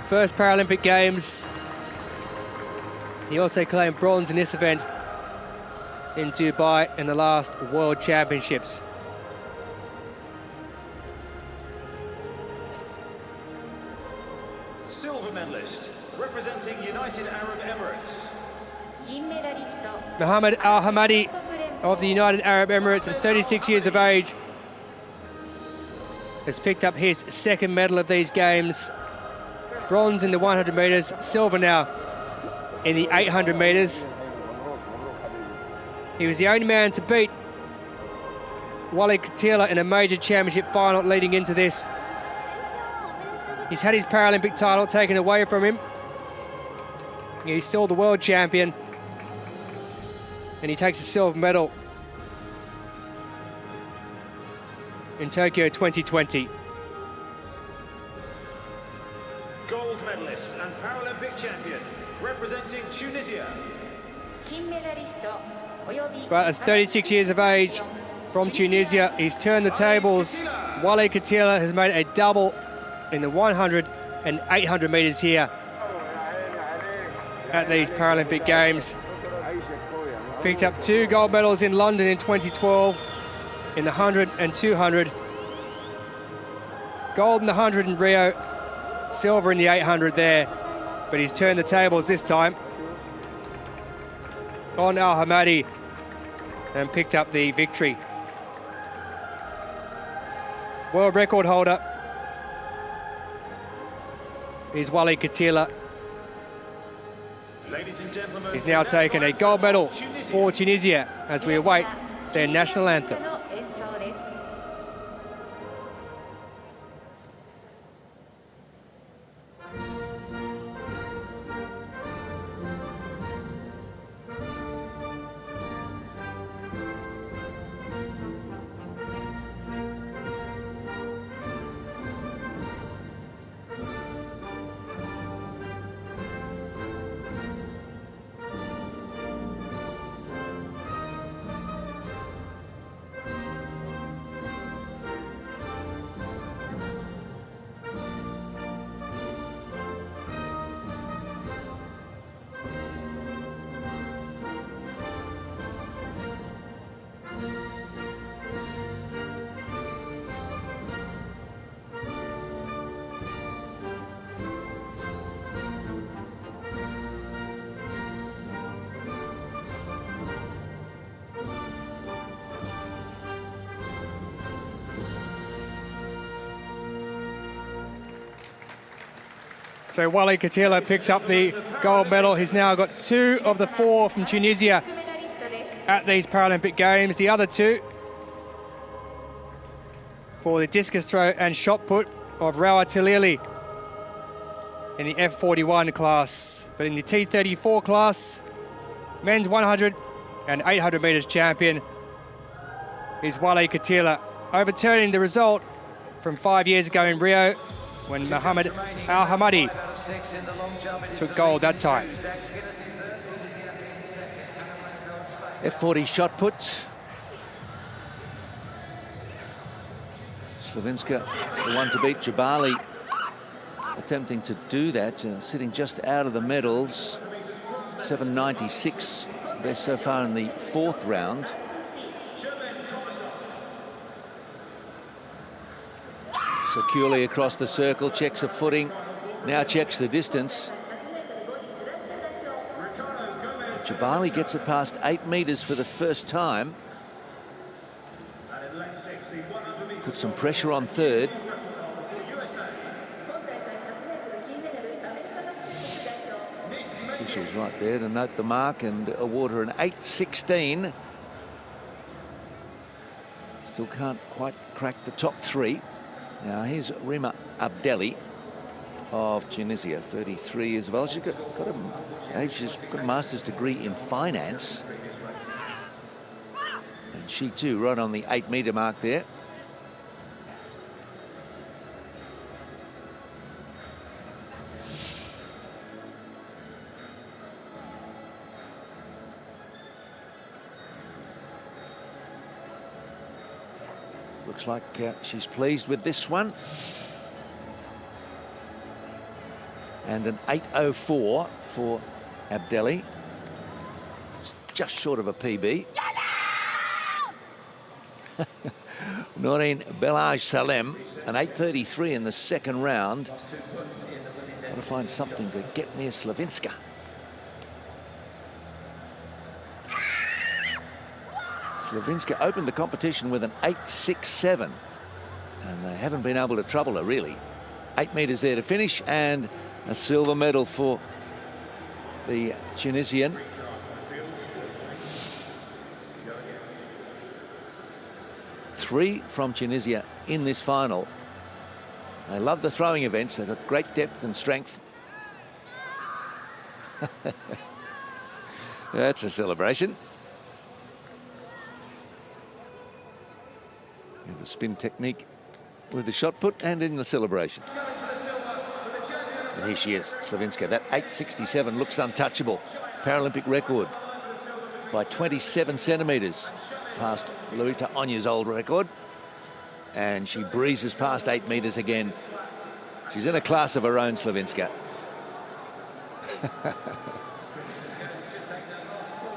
First Paralympic Games. He also claimed bronze in this event in Dubai in the last World Championships. Silver medalist, representing United Arab Emirates. 銀メダリスト Mohammed Al-Hamadi 国連 of the United Arab Emirates at 36 years of age has picked up his second medal of these games. Bronze in the 100 metres, silver now in the 800 metres. He was the only man to beat Wally Katila in a major championship final leading into this. He's had his Paralympic title taken away from him. He's still the world champion. And he takes a silver medal in Tokyo 2020. Gold medalist and Paralympic champion, representing Tunisia. 金メダリストおよび But at 36 years of age from Tunisia, he's turned the tables. Wally Katila has made a double in the 100 and 800 metres here at these Paralympic Games. Picked up 2 gold medals in London in 2012 in the 100 and 200. Gold in the 100 in Rio, silver in the 800 there. But he's turned the tables this time on Al-Hamadi and picked up the victory. World record holder is Wally Katila. Ladies and gentlemen, He's now taken a gold medal for Tunisia as we await their national anthem. の演奏です So Wally Katila picks up the gold medal. He's now got 2 of the 4 from Tunisia メダリストです at these Paralympic Games. The other 2 for the discus throw and shot put of Rawa Talili. in the F41 class. But in the T34 class, men's 100 and 800 meters champion is Wale Katila, overturning the result from 5 years ago in Rio when Mohammed Al-Hamadi took gold that time. F40 Shotput. Slavinska, the one to beat. Jabali attempting to do that, sitting just out of the medals. 796, best so far in the fourth round. Securely across the circle, checks a footing, now checks the distance. Jabali gets it past 8 meters for the first time. Put some pressure on third. Officials right there to note the mark and award her an 8.16. Still can't quite crack the top three. Now here's Rima Abdelli of Tunisia, 33 as well. She's got a master's degree in finance. And she too right on the 8 meter mark there. Looks like she's pleased with this one. And an 8.04 for Abdelli. It's just short of a PB. Noreen Belaj Salem, an 8.33 in the second round. Got to find something to get near Slavinska. Slavinska opened the competition with an 8.67, and they haven't been able to trouble her, really. 8 meters there to finish, and a silver medal for the Tunisian. Three from Tunisia in this final. They love the throwing events. They've got great depth and strength. That's a celebration. In the spin technique with the shot put and in the celebration. And here she is, Slavinska. That 8.67 looks untouchable. Paralympic record by 27 centimeters past Lorita Onya's old record. And she breezes past 8 meters again. She's in a class of her own, Slavinska.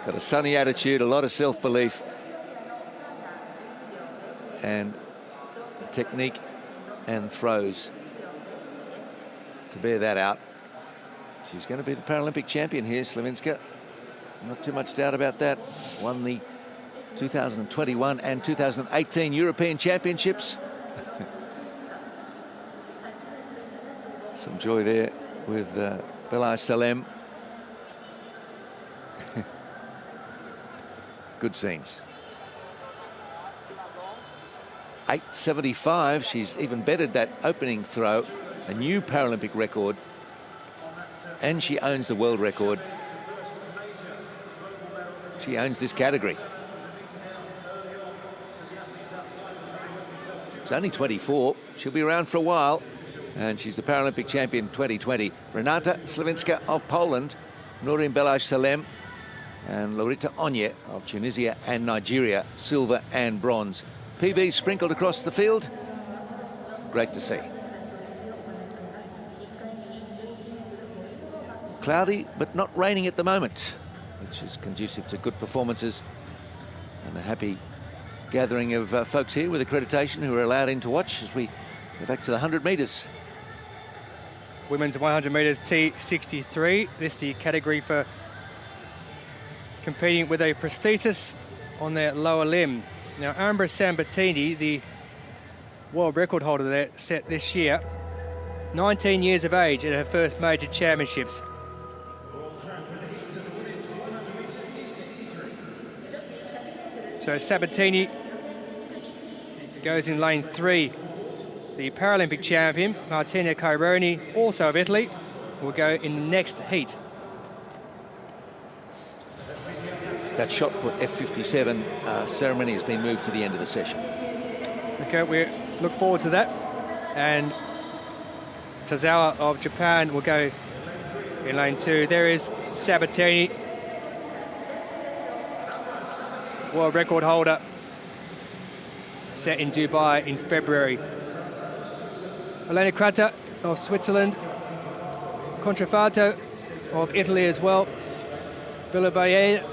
Got a sunny attitude, a lot of self-belief. And the technique and throws to bear that out. She's going to be the Paralympic champion here, Slavinska. Not too much doubt about that. Won the 2021 and 2018 European Championships. Some joy there with Belaj Salem. Good scenes. 8.75, she's even bettered that opening throw, a new Paralympic record, and she owns the world record. She owns this category. She's only 24, she'll be around for a while, and she's the Paralympic champion 2020. Renata Slavinska of Poland, Noreen Belaj Salem, and Lorita Onya of Tunisia and Nigeria, silver and bronze. PB sprinkled across the field. Great to see. Cloudy, but not raining at the moment, which is conducive to good performances and a happy gathering of folks here with accreditation who are allowed in to watch as we go back to the 100 meters. Women's 100 meters T33. This is the category for competing with a prosthesis on their lower limb. Now, Ambra Sambatini, the world record holder there, set this year, 19 years of age at her first major championships. So Sabatini goes in lane 3. The Paralympic champion, Martina Caironi, also of Italy, will go in the next heat. That shot put F57 ceremony has been moved to the end of the session. Okay, we look forward to that. And Tozawa of Japan will go in lane 2. There is Sabatini, world record holder, set in Dubai in February. Elena Kratter of Switzerland, Contrafato of Italy as well, Villabaye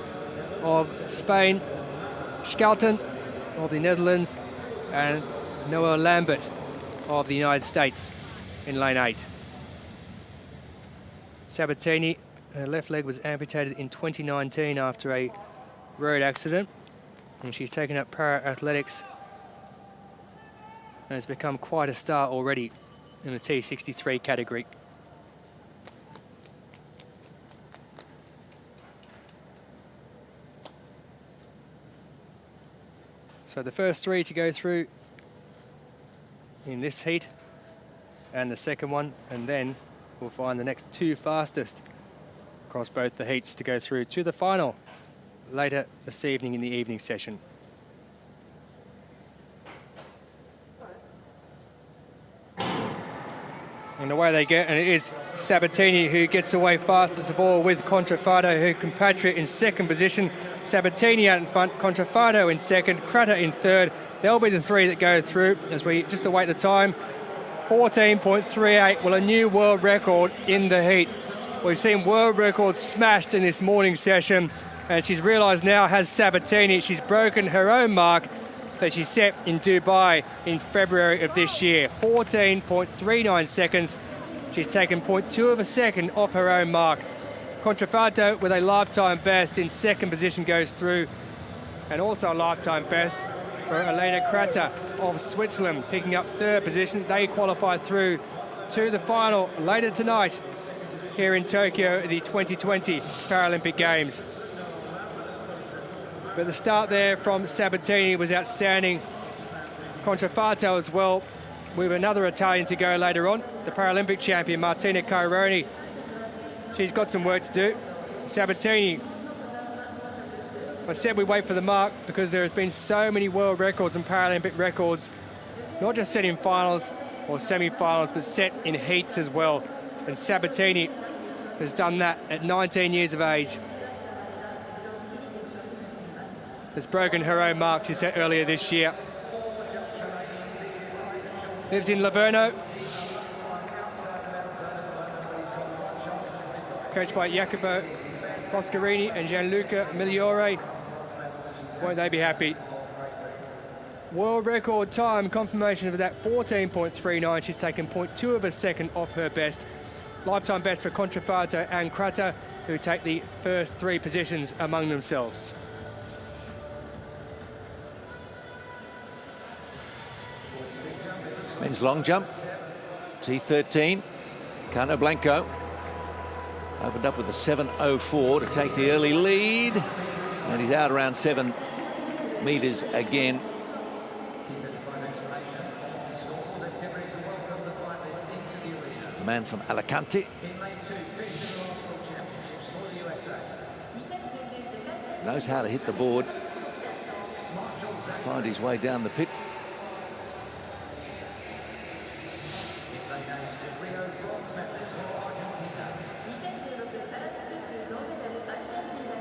of Spain, Schalten of the Netherlands, and Noah Lambert of the United States in lane 8. Sabatini, her left leg was amputated in 2019 after a road accident, and she's taken up para-athletics and has become quite a star already in the T63 category. So the first 3 to go through in this heat and the second one, and then we'll find the next 2 fastest across both the heats to go through to the final later this evening in the evening session. And away they get, and it is Sabatini who gets away fastest of all, with Contrafato, her compatriot, in second position. Sabatini out in front, Contrafato in second, Kratter in third. They'll be the 3 that go through as we just await the time. 14.38, well, a new world record in the heat. We've seen world records smashed in this morning session, and she's realised now, has Sabatini, she's broken her own mark that she set in Dubai in February of this year. 14.39 seconds. She's taken 0.2 of a second off her own mark. Contrafato with a lifetime best in second position goes through, and also a lifetime best for Elena Kratter of Switzerland, picking up third position. They qualified through to the final later tonight here in Tokyo at the 2020 Paralympic Games. But the start there from Sabatini was outstanding. Contrafato as well, with another Italian to go later on, the Paralympic champion Martina Caironi. She's got some work to do. Sabatini, I said we wait for the mark because there has been so many world records and Paralympic records, not just set in finals or semi-finals, but set in heats as well. And Sabatini has done that at 19 years of age. Has broken her own mark she set earlier this year. Lives in Livorno. Coached by Jacopo Boscarini and Gianluca Migliore. Won't they be happy? World record time, confirmation of that, 14.39. She's taken 0.2 of a second off her best. Lifetime best for Contrafato and Kratter, who take the first 3 positions among themselves. Men's long jump, T13, Cano Blanco. Opened up with a 7.04 to take the early lead. And he's out around 7 meters again. The man from Alicante. Knows how to hit the board. Find his way down the pit.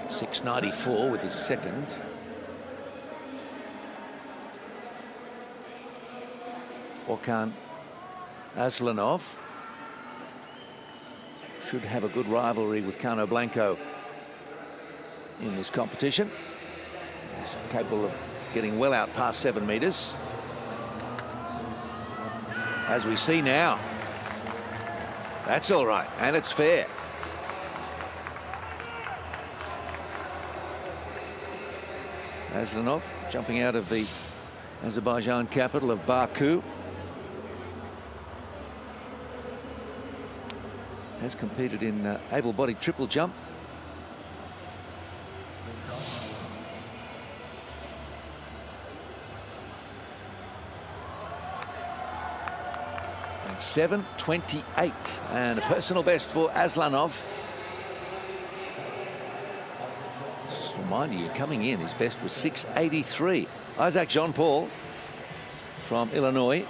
.694 with his second. Okan Aslanov should have a good rivalry with Cano Blanco in this competition. He's capable of getting well out past 7 meters. As we see now. That's all right, and it's fair. Aslanov jumping out of the Azerbaijan capital of Baku. Has competed in able-bodied triple jump. 7:28, and a personal best for Aslanov. Just reminding you, coming in, his best was 6:83. Isaac Jean-Paul from Illinois.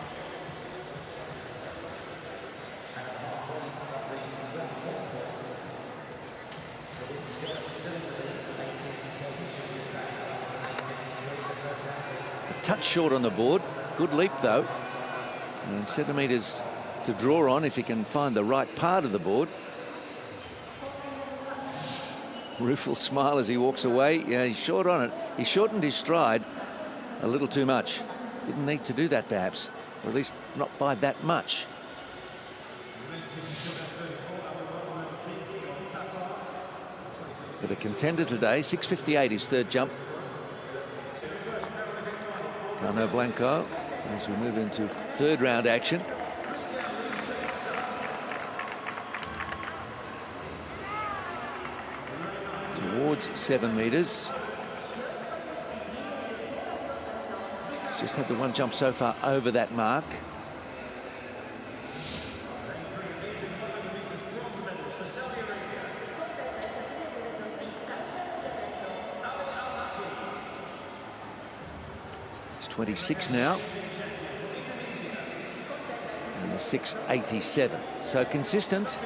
A touch short on the board. Good leap, though. And centimetres to draw on if he can find the right part of the board. Rueful smile as he walks away. Yeah, he's short on it. He shortened his stride a little too much. Didn't need to do that, perhaps, or at least not by that much. But a contender today, 6:58, his third jump. Cano Blanco as we move into third round action. Towards 7 meters. Just had the one jump so far over that mark. He's 26 now. And a 6:87. So consistent.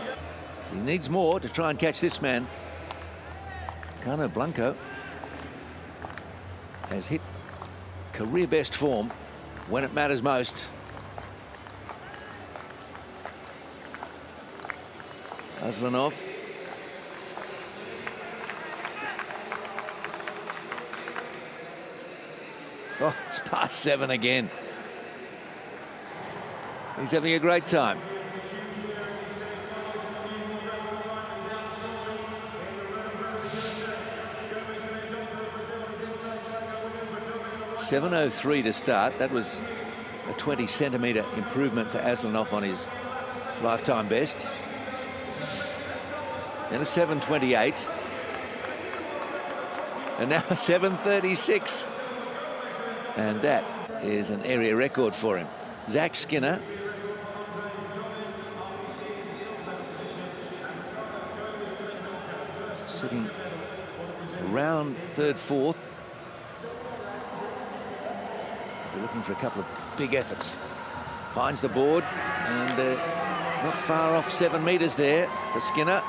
He needs more to try and catch this man. Cano Blanco has hit career best form when it matters most. Aslanov. Oh, it's past 7 again. He's having a great time. .703 to start. That was a 20-centimetre improvement for Aslanov on his lifetime best. Then a 7:28. And now a 7:36. And that is an area record for him. Zach Skinner. Sitting around third, fourth. We're looking for a couple of big efforts. Finds the board and not far off 7 meters there for Skinner.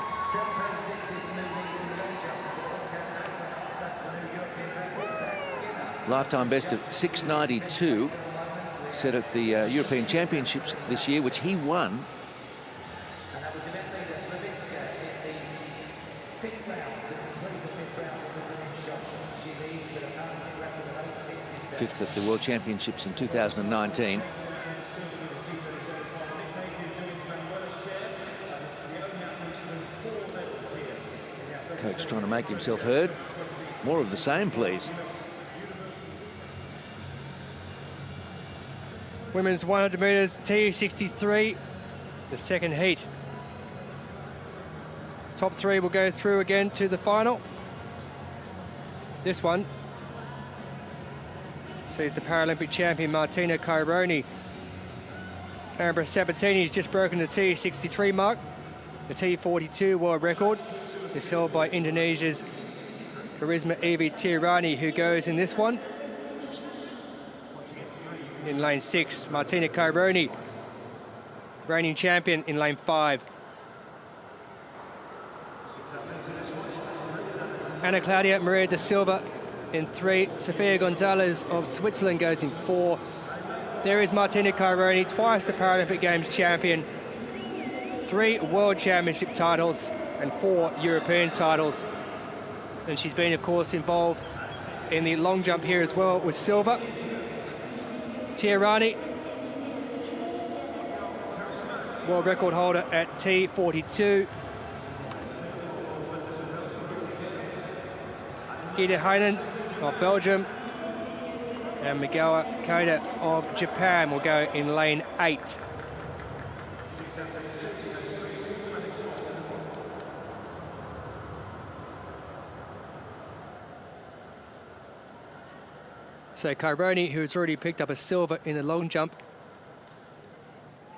Lifetime best of 6:92 set at the European Championships this year, which he won. Fifth at the World Championships in 2019. Coach trying to make himself heard. More of the same, please. Women's 100 metres, T63, the second heat. Top 3 will go through again to the final. This one sees the Paralympic champion Martina Caironi. Ambra Sabatini has just broken the T63 mark. The T42 world record is held by Indonesia's Charisma Evi Tirani, who goes in this one. In lane 6, Martina Caironi, reigning champion, in lane 5. Ana Claudia Maria da Silva in 3. Sofia Gonzalez of Switzerland goes in 4. There is Martina Caironi, twice the Paralympic Games champion, 3 World Championship titles and 4 European titles. And she's been, of course, involved in the long jump here as well with silver. Tirani, world record holder at T42. Gita Heinen of Belgium and Miguel Koda of Japan will go in lane 8. So Caironi, who's already picked up a silver in the long jump,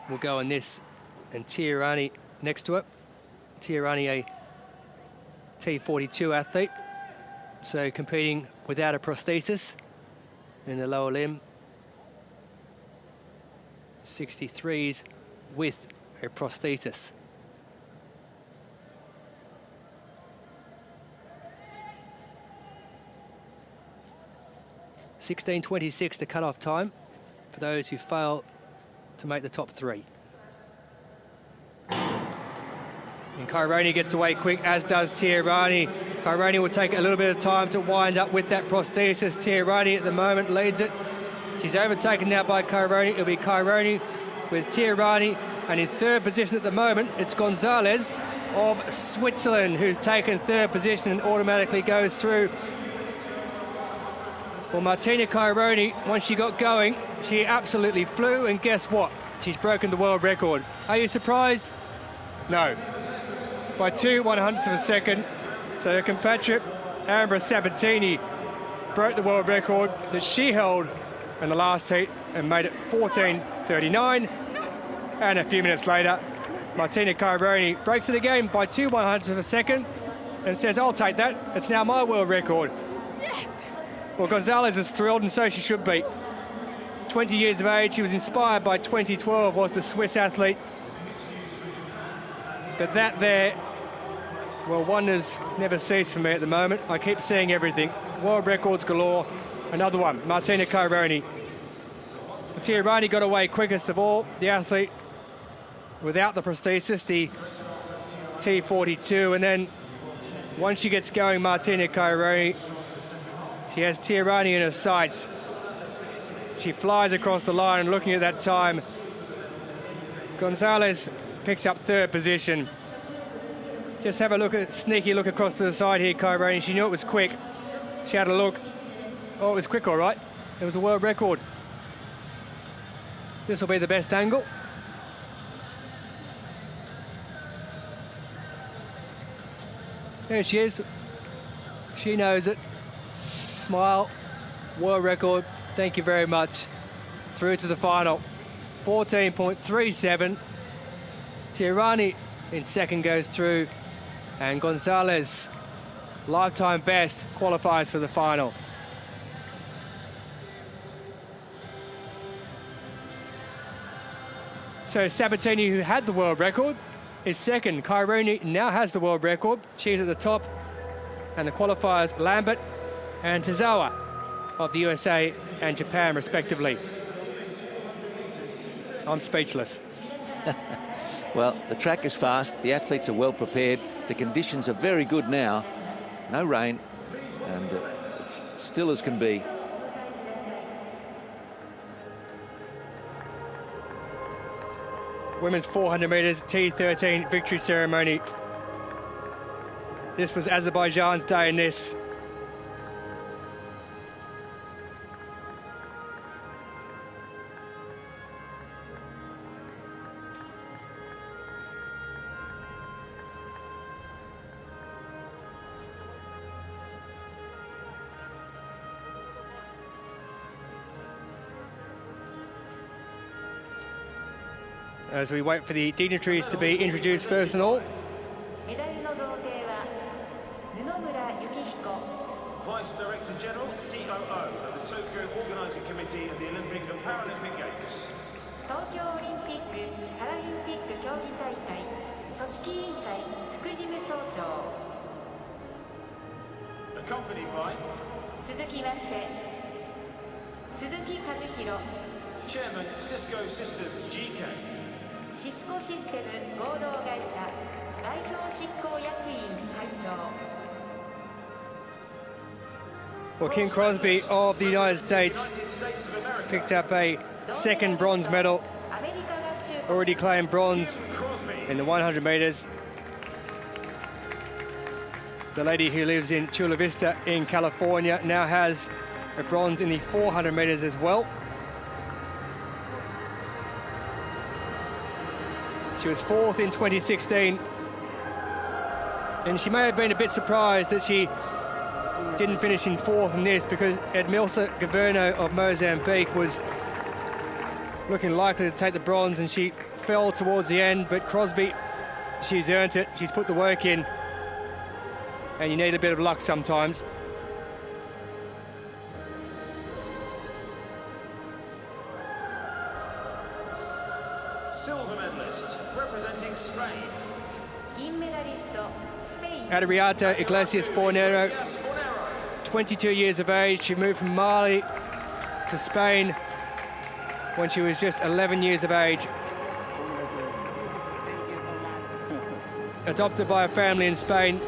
will go in this, and Tiarani next to it. Tiarani, a T42 athlete, so competing without a prosthesis in the lower limb. 63s with a prosthesis. (16:26) the cut-off time for those who fail to make the top 3. And Kaironi gets away quick, as does Tiarani. Kaironi will take a little bit of time to wind up with that prosthesis. Tiarani at the moment leads it. She's overtaken now by Kaironi. It'll be Kaironi with Tiarani. And in third position at the moment, it's Gonzalez of Switzerland who's taken third position and automatically goes through. Well, Martina Kaironi, once she got going, she absolutely flew, and guess what? She's broken the world record. Are you surprised? No. By 2/100ths of a second. So her compatriot, Ambra Sabatini, broke the world record that she held in the last heat and made it 14:39. And a few minutes later, Martina Kaironi breaks it again by 2/100ths of a second and says, I'll take that. It's now my world record. Yes! Well, Gonzalez is thrilled, and so she should be. 20 years of age, she was inspired by 2012, was the Swiss athlete. But that there, well, wonders never cease for me at the moment. I keep seeing everything. World records galore. Another one, Martina Kaironi. Tiarani got away quickest of all, the athlete without the prosthesis, the T42. And then once she gets going, Martina Kaironi, she has Tiarani in her sights. She flies across the line, and looking at that time, Gonzalez picks up third position. Just have a look at sneaky look across to the side here, Kaironi. She knew it was quick. She had a look. Oh, it was quick, all right. It was a world record. This will be the best angle. There she is. She knows it. Smile. World record. Thank you very much. Through to the final. 14.37. Tiarani in second goes through, and Gonzalez, lifetime best, qualifies for the final. So Sabatini, who had the world record, is second. Kaironi now has the world record. She's at the top. And the qualifiers, Lambert and Tozawa of the USA and Japan, respectively. I'm speechless. Well, the track is fast, the athletes are well prepared, the conditions are very good now. No rain, and it's still as can be. Women's 400 metres T13 victory ceremony. This was Azerbaijan's day in this. As we wait for the dignitaries to be introduced first and all. Vice Director General, COO of the Tokyo Organising Committee of the Olympic and Paralympic Games. Accompanied by Chairman, Cisco Systems GK. シスコシステム合同会社代表執行役員会長 Well, Kim Crosby of the United States picked up a second bronze medal. Already claimed bronze in the 100 metres. The lady who lives in Chula Vista in California now has a bronze in the 400 metres as well. She was fourth in 2016, and she may have been a bit surprised that she didn't finish in fourth in this, because Edmilsa Governo of Mozambique was looking likely to take the bronze, and she fell towards the end, but Crosby, she's earned it. She's put the work in, and you need a bit of luck sometimes. Silver medalist, representing Spain. Adriata Iglesias Fornero, 22 years of age. She moved from Mali to Spain when she was just 11 years of age. Adopted by a family in Spain.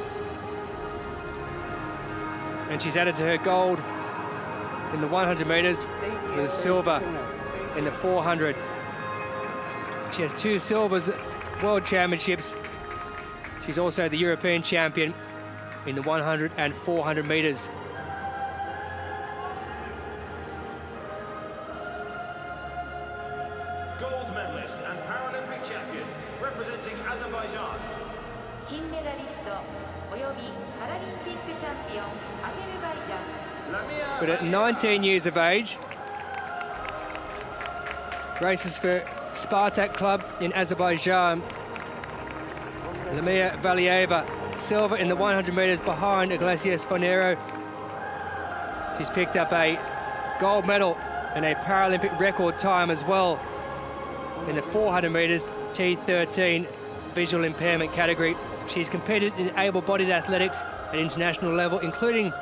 And she's added to her gold in the 100 metres with a silver in the 400. She has 2 silvers at World Championships. She's also the European champion in the 100 and 400 metres. Gold medalist and Paralympic champion, representing Azerbaijan. But at 19 years of age, races for Spartak Club in Azerbaijan. Lamia Valieva, silver in the 100 metres behind Iglesias Fornero. She's picked up a gold medal and a Paralympic record time as well in the 400 metres T13 visual impairment category. She's competed in able-bodied athletics at international level, including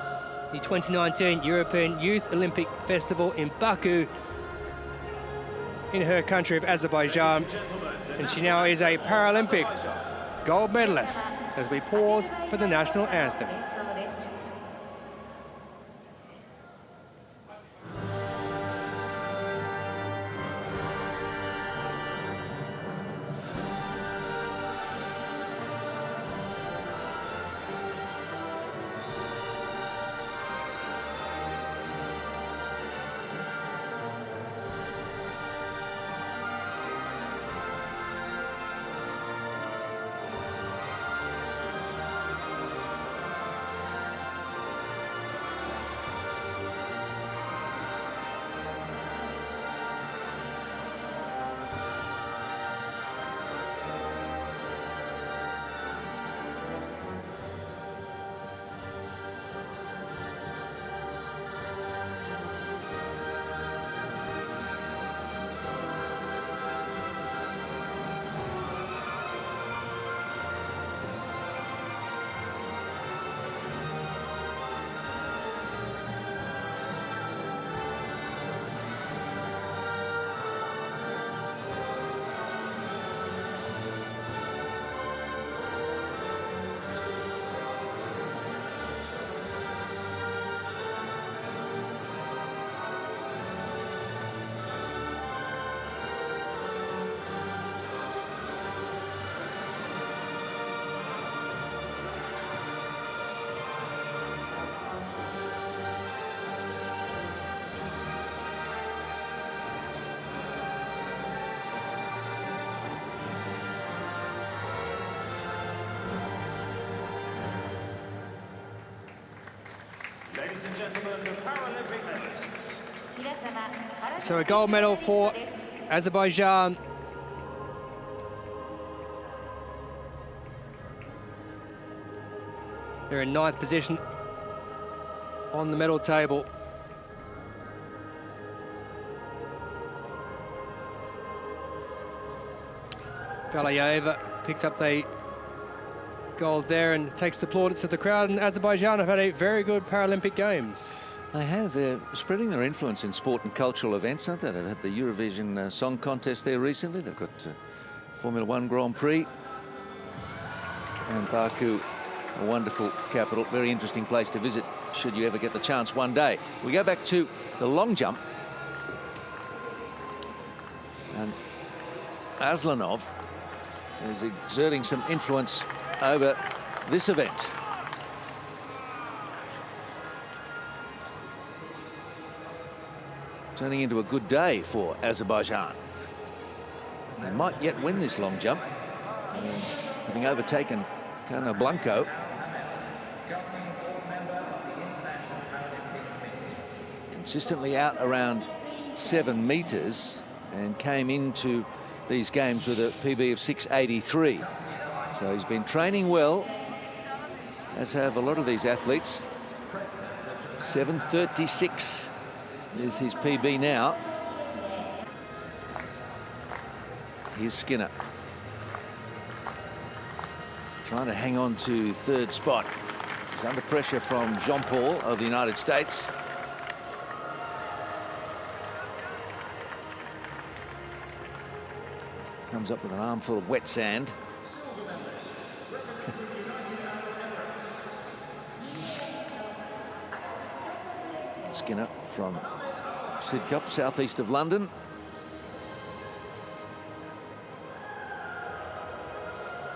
the 2019 European Youth Olympic Festival in Baku in her country of Azerbaijan. And she now is a Paralympic gold medalist as we pause for the national anthem. Ladies and gentlemen, the Paralympic medalists. So a gold medal for Azerbaijan. They're in 9th position on the medal table. Valieva picks up the gold there and takes the plaudits of the crowd. And Azerbaijan have had a very good Paralympic Games. They have. They're spreading their influence in sport and cultural events, aren't they? They've had the Eurovision Song Contest there recently. They've got Formula One Grand Prix. And Baku, a wonderful capital. Very interesting place to visit, should you ever get the chance one day. We go back to the long jump. And Aslanov is exerting some influence over this event. Turning into a good day for Azerbaijan. They might yet win this long jump, having overtaken Cano Blanco. Consistently out around 7 meters and came into these games with a PB of 6:83. So he's been training well, as have a lot of these athletes. 7:36 is his PB now. Here's Skinner, trying to hang on to third spot. He's under pressure from Jean-Paul of the United States. Comes up with an armful of wet sand. Skinner from Sidcup, southeast of London.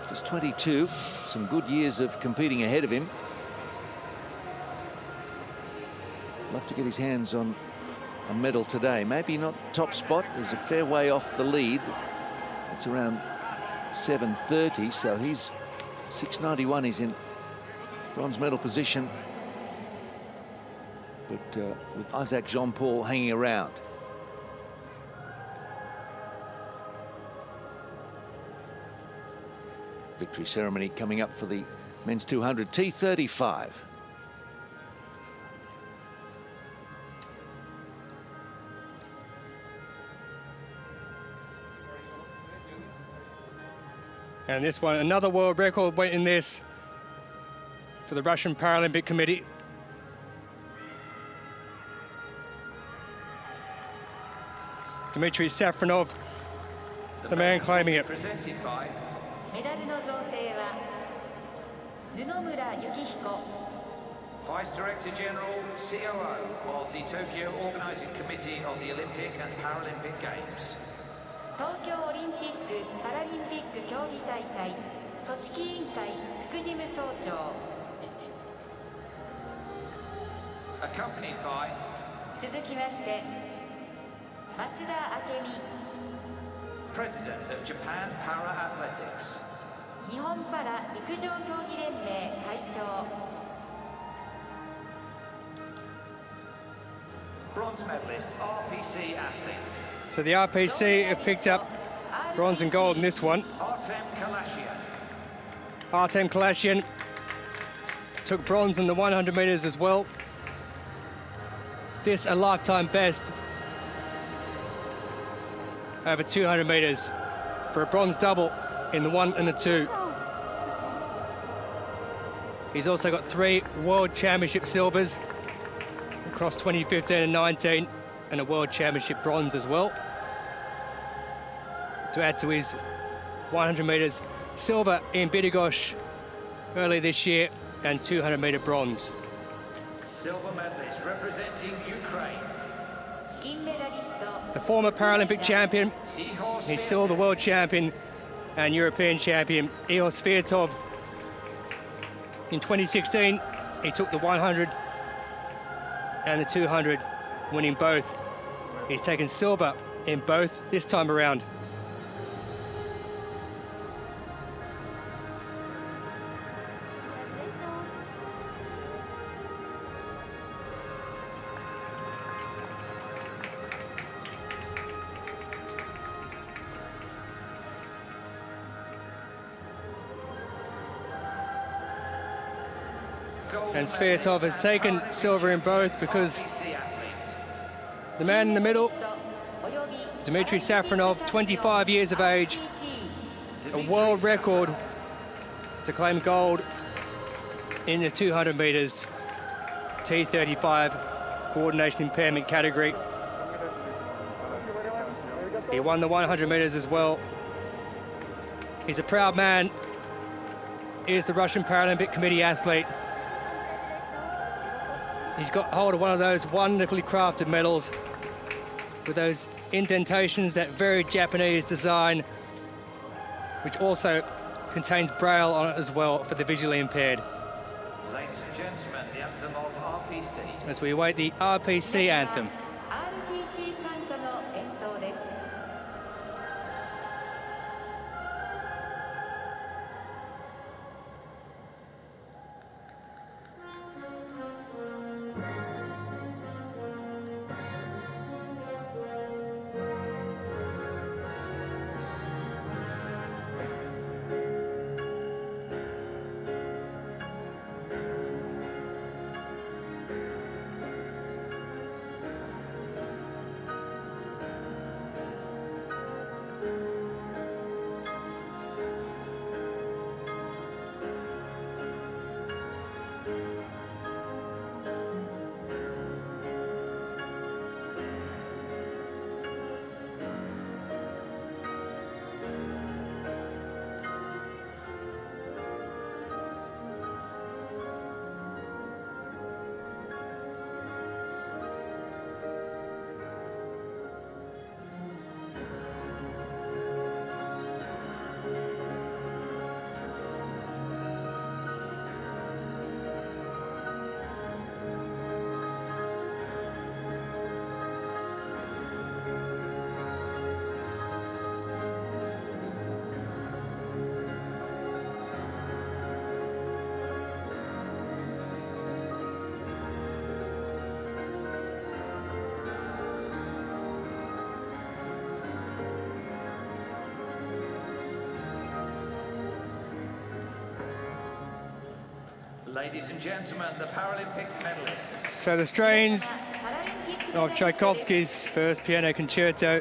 Just 22, some good years of competing ahead of him. Love to get his hands on a medal today. Maybe not top spot, he's a fair way off the lead. It's around 7:30, so he's 6:91. He's in bronze medal position, but with Isaac Jean-Paul hanging around. Victory ceremony coming up for the men's 200 T35. And this one, another world record went in this for the Russian Paralympic Committee. Dimitri Safranov, the man claiming it. Presented by メダルの贈呈は布村幸彦 Vice Director General, COO of the Tokyo Organizing Committee of the Olympic and Paralympic Games. 東京オリンピック・パラリンピック競技大会組織委員会副事務総長 Accompanied by 続きまして増田明美 President of Japan Para Athletics. 日本パラ陸上競技連盟会長 Bronze medalist RPC athlete So the RPC have picked up bronze and gold in this one. Artem Kalashian. Artem Kalashian took bronze in the 100 meters as well. This a lifetime best over 200 meters for a bronze double in the 1 and the 2. He's also got 3 World Championship silvers across 2015 and 19, and a World Championship bronze as well, to add to his 100 meters silver in Bydgoszcz early this year and 200 meter bronze. Silver medalist representing Ukraine. 銀メダリスト The former Paralympic champion, he's still the world champion and European champion, Ihor Sviatov. In 2016, he took the 100 and the 200, winning both. He's taken silver in both this time around. And Sviatov has taken silver in both because the man in the middle, および Dimitri Safranov, 25 years of age, a world record to claim gold in the 200 meters T35 coordination impairment category. He won the 100 meters as well. He's a proud man. He is the Russian Paralympic Committee athlete. He's got hold of one of those wonderfully crafted medals with those indentations, that very Japanese design, which also contains braille on it as well for the visually impaired. Ladies and gentlemen, the anthem of RPC. As we await the RPC anthem. RPC 参加の演奏です The Ladies and gentlemen, the Paralympic medalists. So the strains of Tchaikovsky's first piano concerto,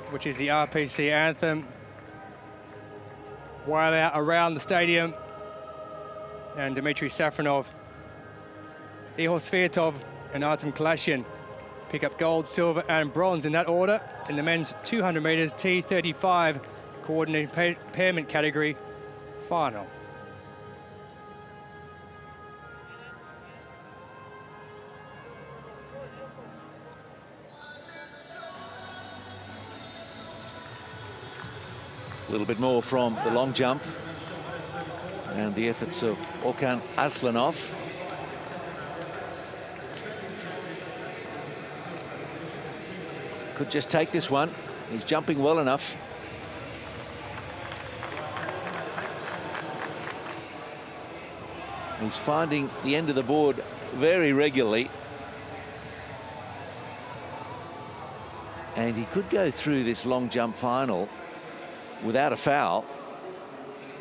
which is the Rpc Anthem, while out around the stadium. And Dimitri Safranov, Ihor Sviatov and Artem Kalashin pick up gold, silver and bronze in that order in the men's 200 meters T35 coordinated impairment category final. A little bit more from the long jump and the efforts of Okan Aslanov. Could just take this one. He's jumping well enough. He's finding the end of the board very regularly. And he could go through this long jump final without a foul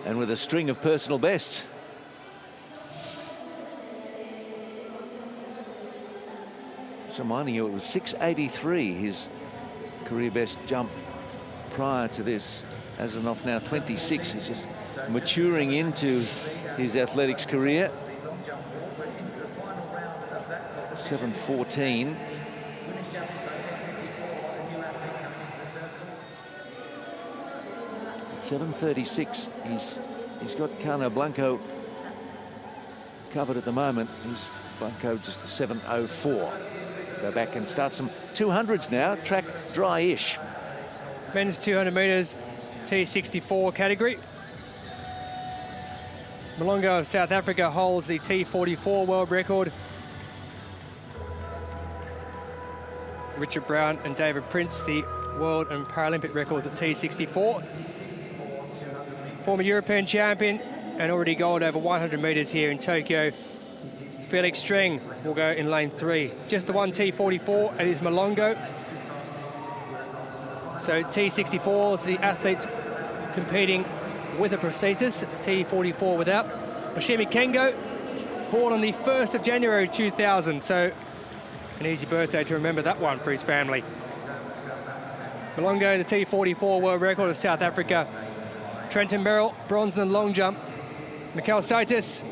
and with a string of personal bests. So reminding you, it was 6.83, his career best jump prior to this. Aslanov now 26, he's just maturing into his athletics career. 7.14. At 7.36, he's got Cano Blanco covered at the moment. He's Blanco just a 7.04. Go back and start some 200s now, track dry-ish. Men's 200 meters T64 category. Malongo of South Africa holds the T44 world record. Richard Brown and David Prince, the world and Paralympic records at T64. Former European champion and already gold over 100 meters here in Tokyo. Felix Streng will go in lane 3. Just the one T44, it is Malongo. So T64s, the athletes competing with a prosthesis, T44 without. Oshimi Kengo, born on the 1st of January 2000, so an easy birthday to remember that one for his family. Malongo, the T44 world record of South Africa. Trenton Merrill, bronze in the long jump. Mikhail Saitis,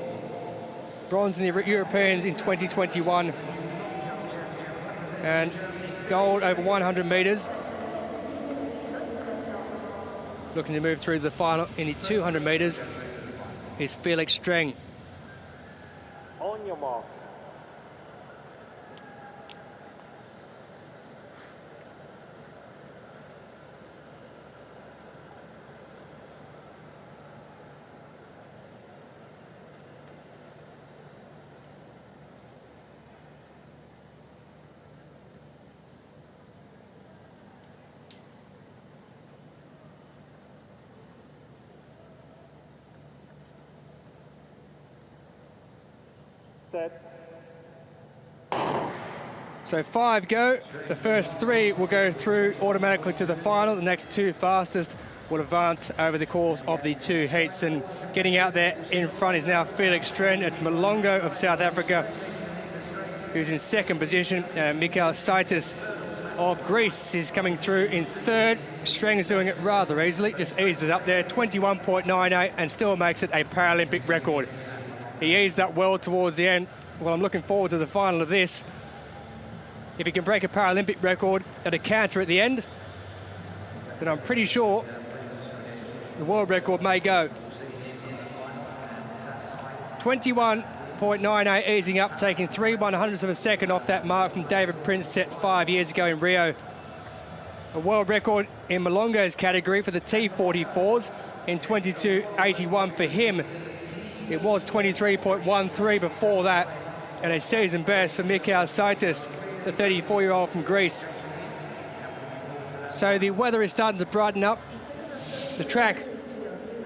bronze in the Europeans in 2021. And gold over 100 meters. Looking to move through to the final in the 200 meters is Felix Streng. On your marks. So 5 go. The first 3 will go through automatically to the final. The next 2 fastest will advance over the course of the 2 heats. And getting out there in front is now Felix Streng. It's Malongo of South Africa, who's in 2nd position. Mikhail Saitis of Greece is coming through in 3rd. Streng is doing it rather easily, just eases up there, 21.98, and still makes it a Paralympic record. He eased up well towards the end. Well, I'm looking forward to the final of this. If he can break a Paralympic record at a canter at the end, then I'm pretty sure the world record may go. 21.98 easing up, taking 3/100ths of a second off that mark from David Prince set 5 years ago in Rio. A world record in Malongo's category for the T44s in 22.81 for him. It was 23.13 before that, and a season best for Mikhail Saitis, the 34-year-old from Greece. So the weather is starting to brighten up. The track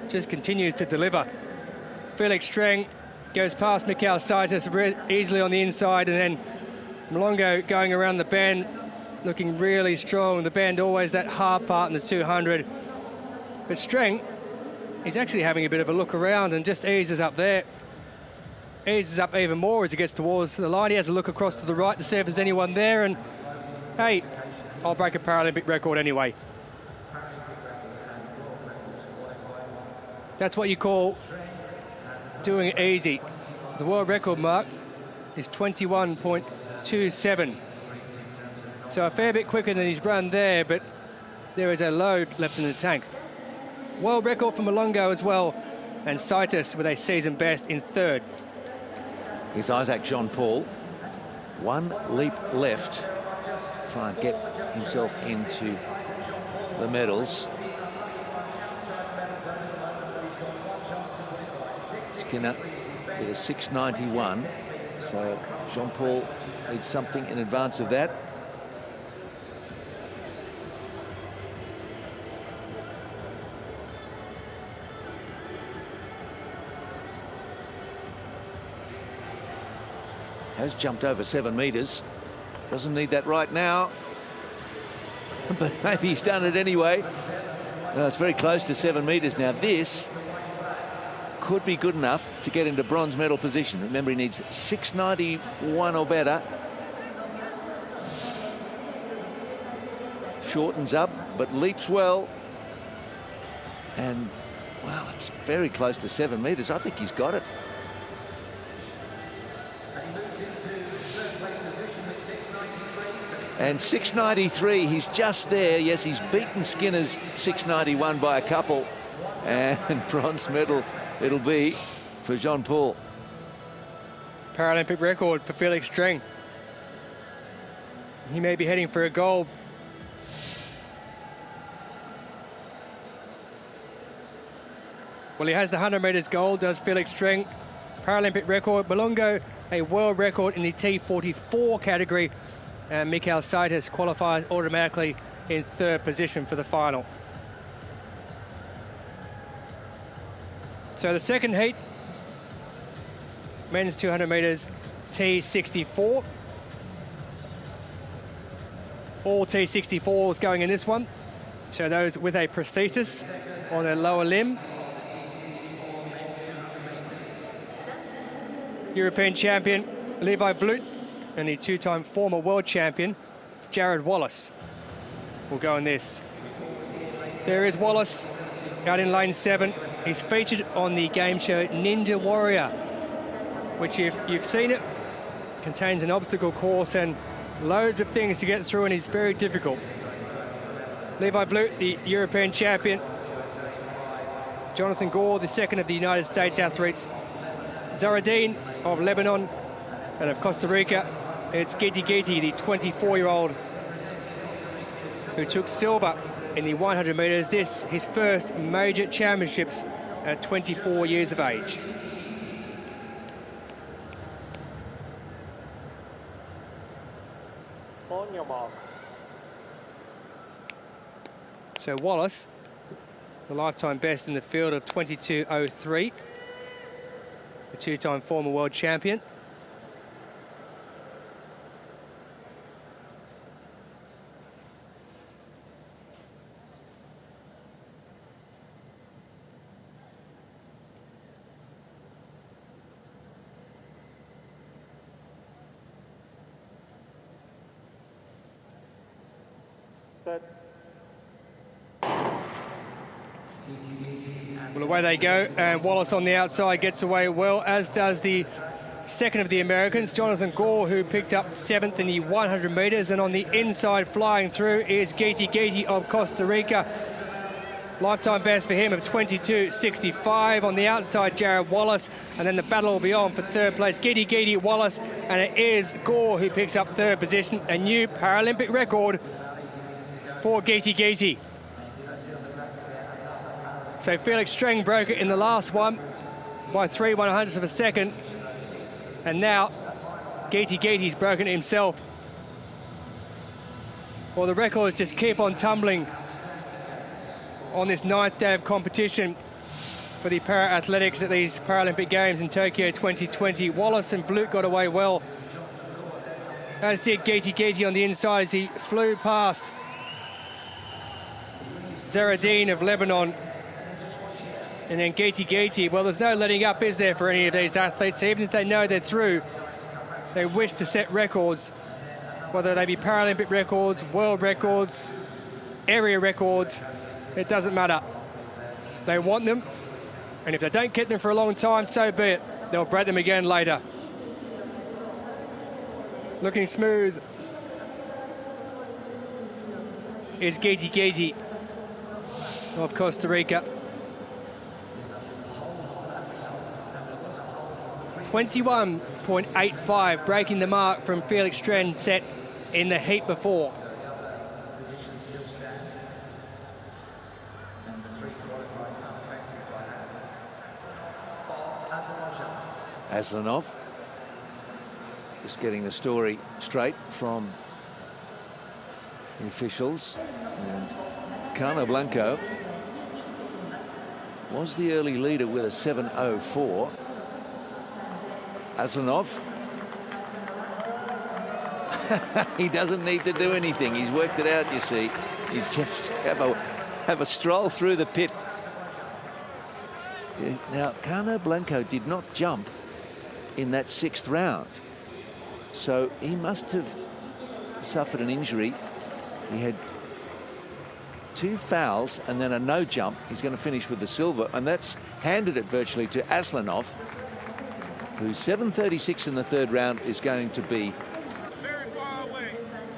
just continues to deliver. Felix Streng goes past Mikhail Saitis easily on the inside, and then Malongo going around the bend, looking really strong. The bend always that hard part in the 200. But Streng is actually having a bit of a look around and just eases up there. eases up even more as he gets towards the line. He has a look across to the right to see if there's anyone there, and hey, I'll break a Paralympic record anyway. That's what you call doing it easy. The world record mark is 21.27. So a fair bit quicker than he's run there, but there is a load left in the tank. World record for Malongo as well, and Saitis with a season best in third. Here's Isaac Jean-Paul. One leap left. Try and get himself into the medals. Skinner with a 6.91. So Jean-Paul needs something in advance of that. Has jumped over 7 metres. Doesn't need that right now. But maybe he's done it anyway. No, it's very close to 7 metres now. This could be good enough to get into bronze medal position. Remember, he needs 6.91 or better. Shortens up, but leaps well. And, well, it's very close to 7 metres. I think he's got it. And 6.93, he's just there. Yes, he's beaten Skinner's 6.91 by a couple. And bronze medal it'll be for Jean-Paul. Paralympic record for Felix Streng. He may be heading for a gold. Well, he has the 100 metres gold, does Felix Streng. Paralympic record. Malongo, a world record in the T44 category. And Mikhail Saitis qualifies automatically in third position for the final. So the second heat, men's 200 metres T64. All T64s going in this one. So those with a prosthesis on their lower limb. European champion Levi Vlut and the two-time former world champion Jared Wallace will go in this. There is Wallace out in lane 7. He's featured on the game show Ninja Warrior, which, if you've seen it, contains an obstacle course and loads of things to get through, and is very difficult. Levi Vlut, the European champion. Jonathan Gore, the second of the United States athletes. Zaradine of Lebanon, and of Costa Rica, it's Giti Giti, the 24-year-old who took silver in the 100 metres. This, his first major championships at 24 years of age. On your marks. So Wallace, the lifetime best in the field of 22.03. The two-time former world champion. Set. Well, away they go, and Wallace on the outside gets away well, as does the second of the Americans, Jonathan Gore, who picked up 7th in the 100 metres, and on the inside flying through is Giti Giti of Costa Rica. Lifetime best for him of 22.65. On the outside, Jared Wallace, and then the battle will be on for third place. Giti Giti, Wallace, and it is Gore who picks up third position. A new Paralympic record for Giti Giti. So Felix Streng broke it in the last one by 3/100ths of a second. And now Giti Giti's broken it himself. Well, the records just keep on tumbling on this 9th day of competition for the para-athletics at these Paralympic Games in Tokyo 2020. Wallace and Vlut got away well, as did Giti Giti on the inside as he flew past Zaradine of Lebanon. And then Geeti, well, there's no letting up, is there, for any of these athletes? Even if they know they're through, they wish to set records, whether they be Paralympic records, world records, area records, it doesn't matter. They want them, and if they don't get them for a long time, so be it. They'll break them again later. Looking smooth is Geeti of Costa Rica. 21.85, breaking the mark from Felix Stren set in the heat before. Aslanov just getting the story straight from the officials. And Cano Blanco was the early leader with a 7:04. Aslanov. He doesn't need to do anything. He's worked it out, you see. He's just have a stroll through the pit. Now, Cano Blanco did not jump in that 6th round. So he must have suffered an injury. He had 2 fouls and then a no jump. He's going to finish with the silver, and that's handed it virtually to Aslanov, whose 7:36 in the 3rd round is going to be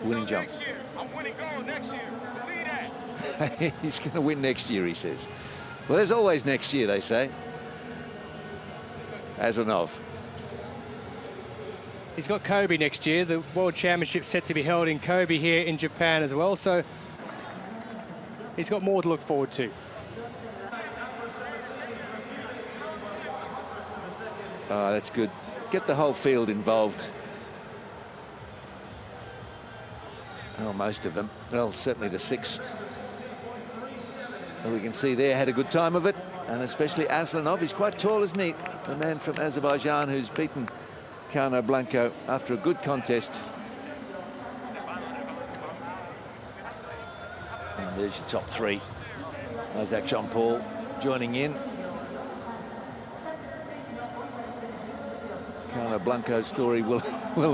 winning jump. I'm winning gold next year. Believe that. He's going to win next year, he says. Well, there's always next year, they say. Aslanov. He's got Kobe next year. The World Championship set to be held in Kobe here in Japan as well, so he's got more to look forward to. Oh, that's good. Get the whole field involved. Well, most of them. Well, certainly the 6 that we can see there had a good time of it, and especially Aslanov. He's quite tall, isn't he? The man from Azerbaijan who's beaten Cano Blanco after a good contest. And there's your top 3. Isaac Jean-Paul joining in. Cano Blanco's story will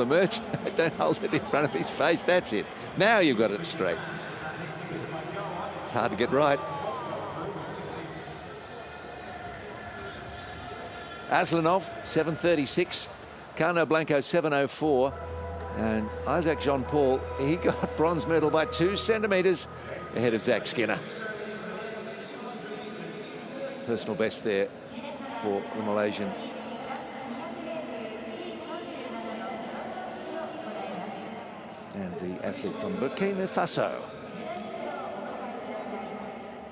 emerge. Don't hold it in front of his face. That's it. Now you've got it straight. It's hard to get right. Aslanov, 7:36. Cano Blanco, 7:04. And Isaac Jean-Paul, he got bronze medal by 2 centimetres ahead of Zach Skinner. Personal best there for the Malaysian. And the athlete from Burkina Faso.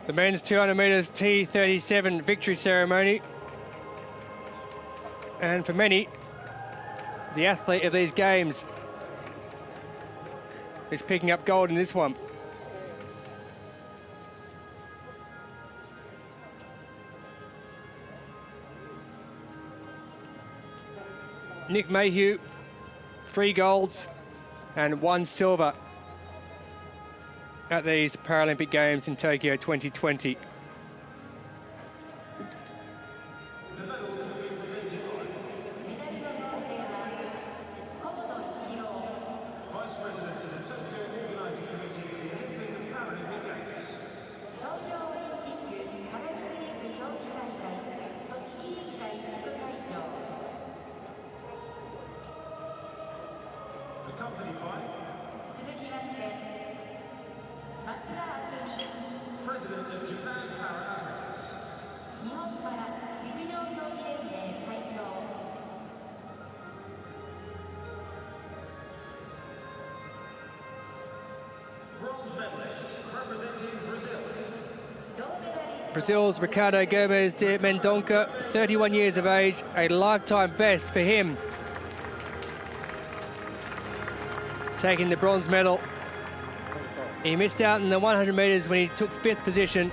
The men's 200 metres T37 victory ceremony. And for many, the athlete of these games is picking up gold in this one. Nick Mayhew, 3 golds and 1 silver at these Paralympic Games in Tokyo 2020. Vice President of the Tokyo Organising Committee of the Olympic and Paralympic Games. Accompanied by President of Japan Para-Athletics. Bronze medalist representing Brazil. Brazil's Ricardo Gomes de Mendonça, 31 years of age, a lifetime best for him. Taking the bronze medal. He missed out in the 100 metres when he took 5th position.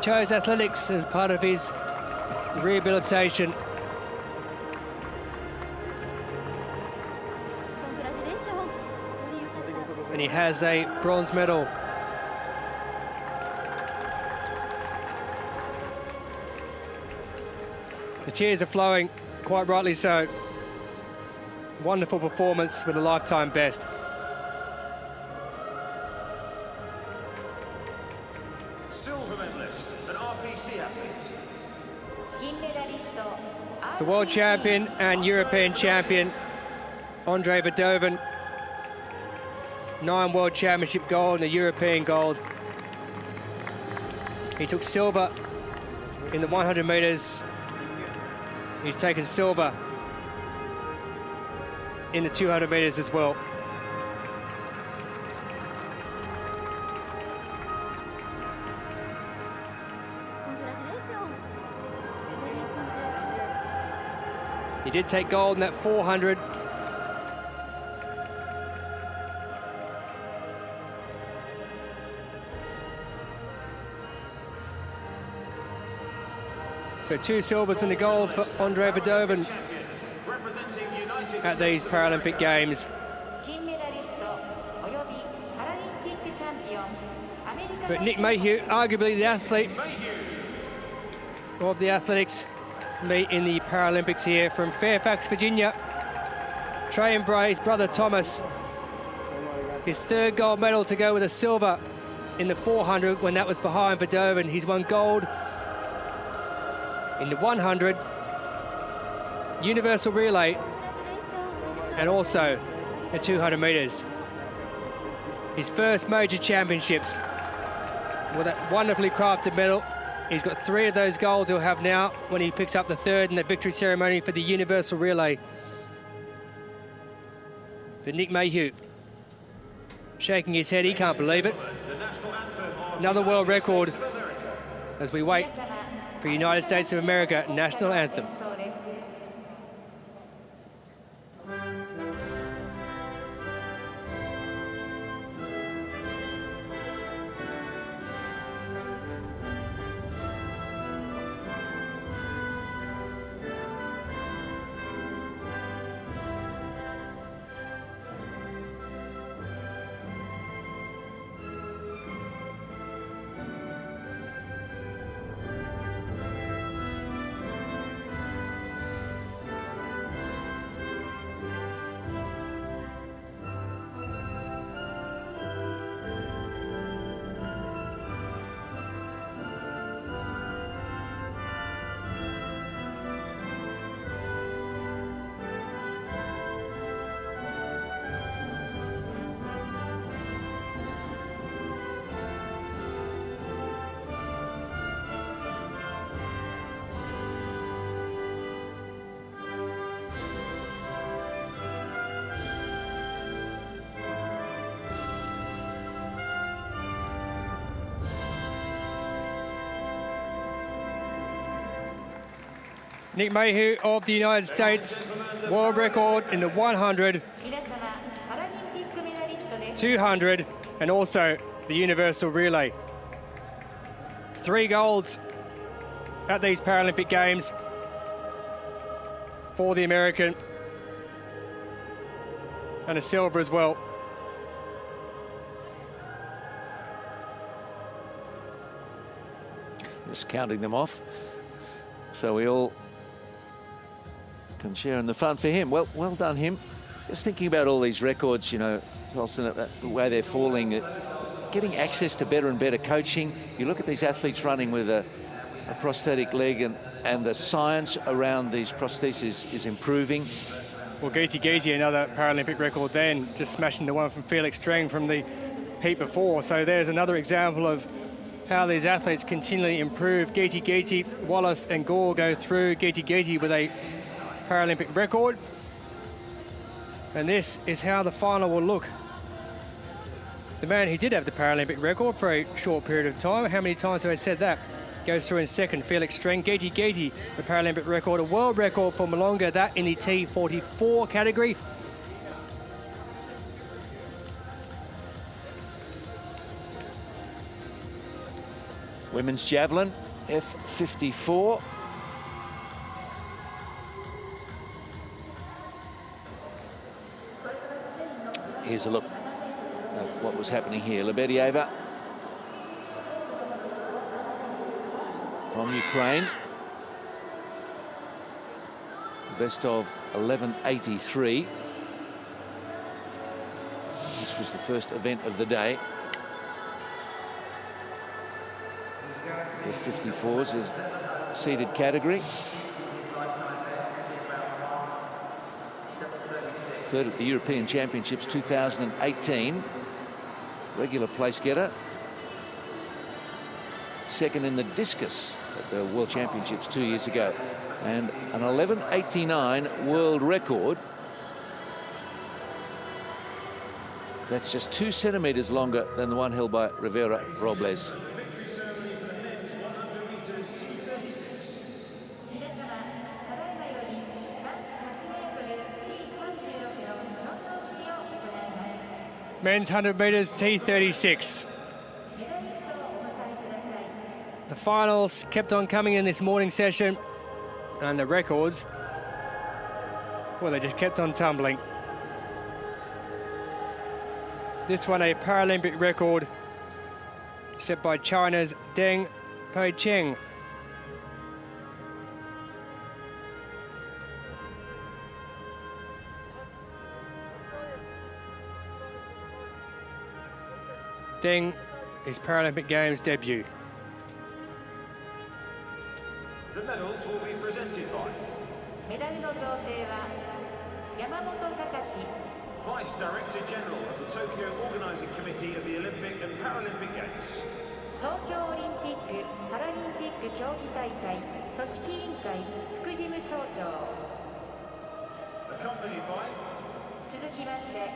Chose athletics as part of his rehabilitation. and he has a bronze medal. The tears are flowing, quite rightly so. Wonderful performance with a lifetime best. Silver medalist and Rpc athlete. The world champion and European champion, Andre Bedovan. 9 world championship gold and a European gold. He took silver in the 100 meters. He's taken silver in the 200 meters as well. He did take gold in that 400. So 2 silvers and a gold for Andre Bedovan at these Paralympic Games. But Nick Mayhew, arguably the athlete of the athletics meet in the Paralympics here, from Fairfax, Virginia. Trey and Bray's brother Thomas, his 3rd gold medal to go with a silver in the 400 when that was behind Bedovan. He's won gold in the 100, universal relay, and also the 200 meters. His first major championships with that wonderfully crafted medal. He's got 3 of those golds he'll have now when he picks up the 3rd in the victory ceremony for the universal relay. But Nick Mayhew shaking his head, he can't believe it. Another world record as we wait for United States of America national anthem. Nick Mayhew of the United States, world record in the 100, 200, and also the universal relay. 3 golds at these Paralympic Games for the American, and a silver as well. Just counting them off, so we all can share in the fun for him. Well done him. Just thinking about all these records, you know, Tolson, the way they're falling, getting access to better and better coaching. You look at these athletes running with a prosthetic leg, and the science around these prostheses is improving. Well, Giti, another Paralympic record then, just smashing the one from Felix Streng from the heat before. So there's another example of how these athletes continually improve. Giti, Wallace and Gore go through. Giti with a Paralympic record. And this is how the final will look. The man who did have the Paralympic record for a short period of time, how many times have I said that? Goes through in second, Felix Streng. Giti, the Paralympic record, a world record for Malonga, that in the T44 category. Women's javelin, F54. Here's a look. what was happening here. Lebedieva from Ukraine. Best of 11.83. This was the first event of the day. The 54s is seeded category. Third at the European Championships 2018. Regular place getter. Second in the discus at the World Championships 2 years ago. And an 11.89 world record. That's just 2 centimetres longer than the one held by Rivera Robles. Men's 100 metres T36. The finals kept on coming in this morning session, and the records, well, they just kept on tumbling. This one a Paralympic record set by China's Deng Peicheng. Deng, his Paralympic Games debut. The medals will be presented by メダルの贈呈は山本隆 Vice Director General of the Tokyo Organising Committee of the Olympic and Paralympic Games. 東京オリンピック・パラリンピック競技大会組織委員会副事務総長 Accompanied by 続きまして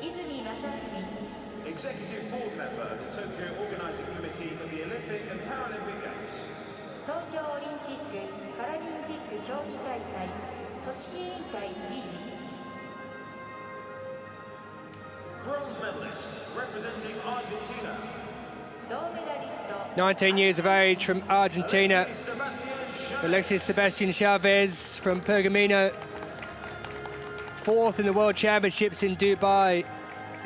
泉正文 Executive Board Member of the Tokyo Organising Committee of the Olympic and Paralympic Games. 東京オリンピック・パラリンピック競技大会組織委員会理事 Bronze medalist representing Argentina. 銅メダリスト 19 years of age from Argentina, Alexis Sebastian Chavez from Pergamino. 4th in the World Championships in Dubai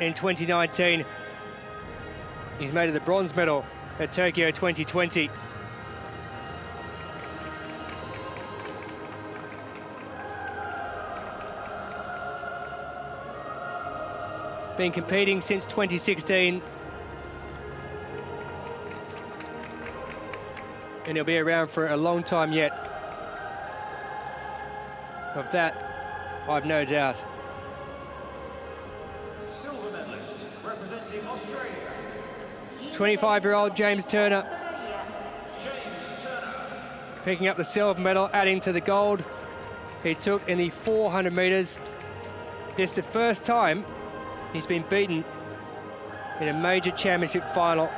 in 2019. He's made it the bronze medal at Tokyo 2020. Been competing since 2016. And he'll be around for a long time yet. Of that, I've no doubt. Silver medalist representing Australia. 25-year-old James Turner James Turner. picking up the silver medal, adding to the gold he took in the 400 metres. This is the first time he's been beaten in a major championship final.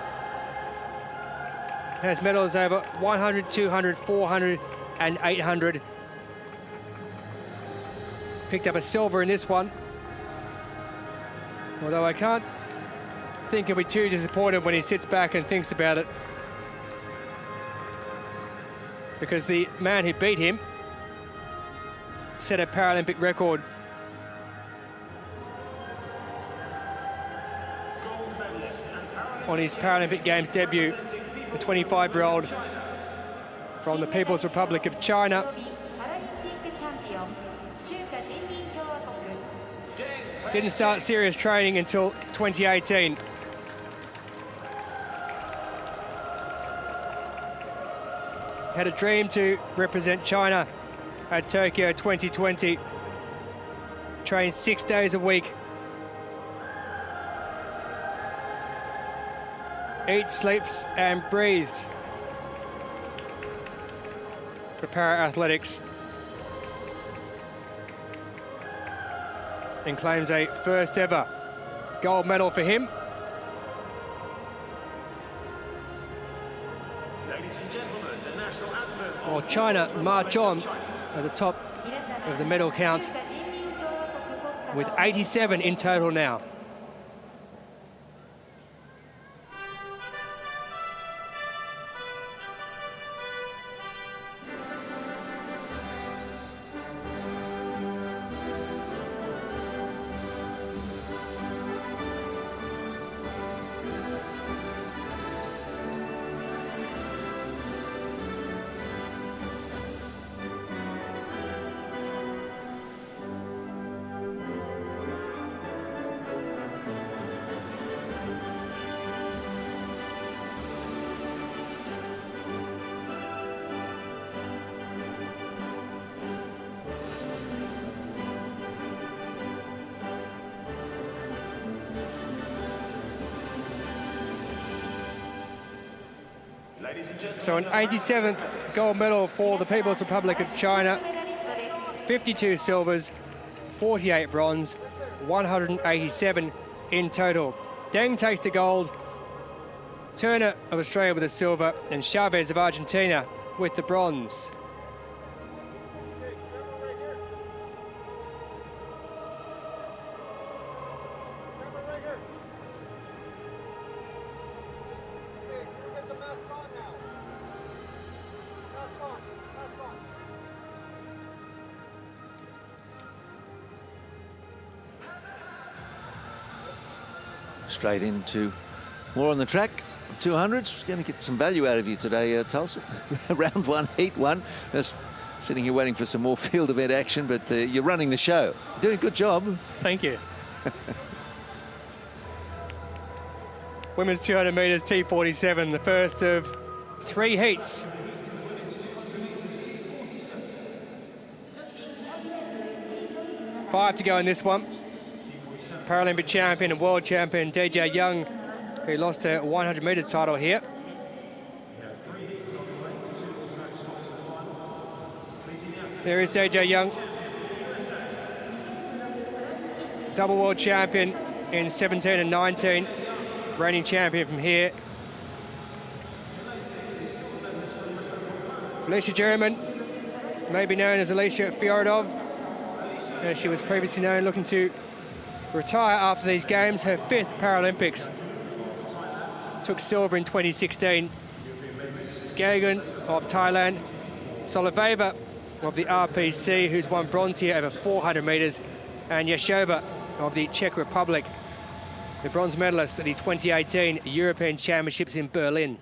Has medals over 100, 200, 400 and 800. Picked up a silver in this one. Although I can't think he'll be too disappointed when he sits back and thinks about it. Because the man who beat him set a Paralympic record. Gold medalist and Paralympic On his Paralympic Games debut, the 25-year-old from the People's Republic of China. パラリンピックチャンピオン中華人民共和国 Didn't start serious training until 2018. Had a dream to represent China at Tokyo 2020. Trained 6 days a week. Eats, sleeps and breathes for para-athletics. And claims a first ever gold medal for him. Ladies and gentlemen, the national anthem. While China march on at the top of the medal count with 87 in total now. So an 87th gold medal for the People's Republic of China, 52 silvers, 48 bronze, 187 in total. Deng takes the gold, Turner of Australia with the silver, and Chavez of Argentina with the bronze. Straight into more on the track. 200s, going to get some value out of you today, Tulsa. Round one, heat one. Just sitting here waiting for some more field event action, but you're running the show. Doing a good job. Thank you. Women's 200 metres T47, the first of 3 heats. Five to go in this one. Paralympic champion and world champion DJ Young, who lost her 100 metre title here. There is DJ Young, double world champion in 17 and 19, reigning champion from here. Alicia German, maybe known as Alicia Fyorodov, as she was previously known, looking to retire after these games, her 5th Paralympics. Took silver in 2016. Gagan of Thailand, Soloveva of the RPC, who's won bronze here over 400 metres, and Yashova of the Czech Republic, the bronze medalist at the 2018 European Championships in Berlin.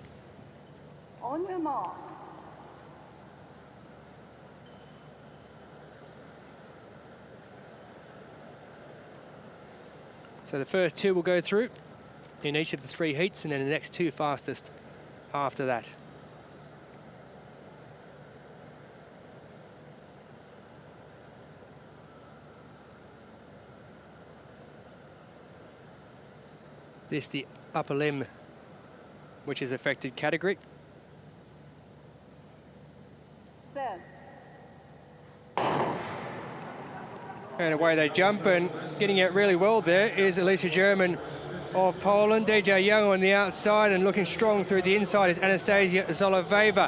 On your mark. So the first 2 will go through in each of the 3 heats, and then the next 2 fastest after that. This the upper limb, which is affected category. Set. And away they jump, and getting it really well there is Alicia German of Poland. DJ Young on the outside, and looking strong through the inside is Anastasia Zoloveva.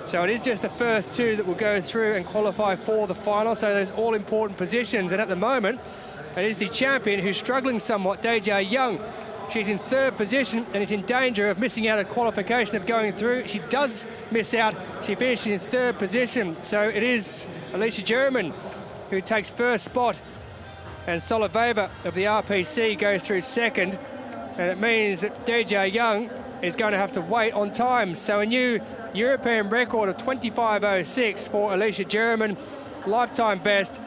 So it is just the first 2 that will go through and qualify for the final. So there's all important positions, and at the moment it is the champion who's struggling somewhat, DJ Young. She's in 3rd position and is in danger of missing out a qualification of going through. She does miss out. She finishes in 3rd position. So it is Alicia German who takes 1st spot, and Soloveva of the RPC goes through 2nd, and it means that DJ Young is going to have to wait on time. So a new European record of 25.06 for Alicia German, lifetime best,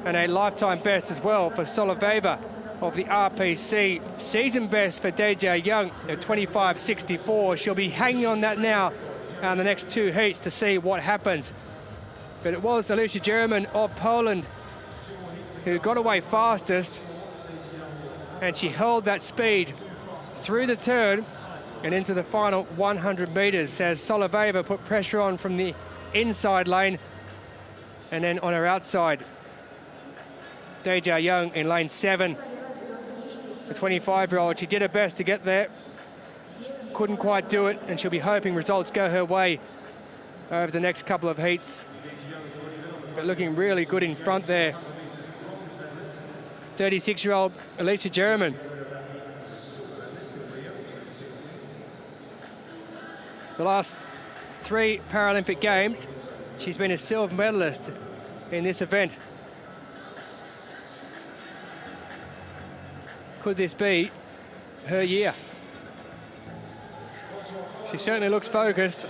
and a lifetime best as well for Soloveva of the RPC. Season best for DJ Young at 25.64. She'll be hanging on that now in the next 2 heats to see what happens. But it was Alicia German of Poland who got away fastest, and she held that speed through the turn and into the final 100 metres as Soloveva put pressure on from the inside lane, and then on her outside, DJ Young in lane 7. The 25-year-old, she did her best to get there, couldn't quite do it, and she'll be hoping results go her way over the next couple of heats. But looking really good in front there. 36-year-old Alicia German. The last 3 Paralympic Games, she's been a silver medalist in this event. Could this be her year? She certainly looks focused.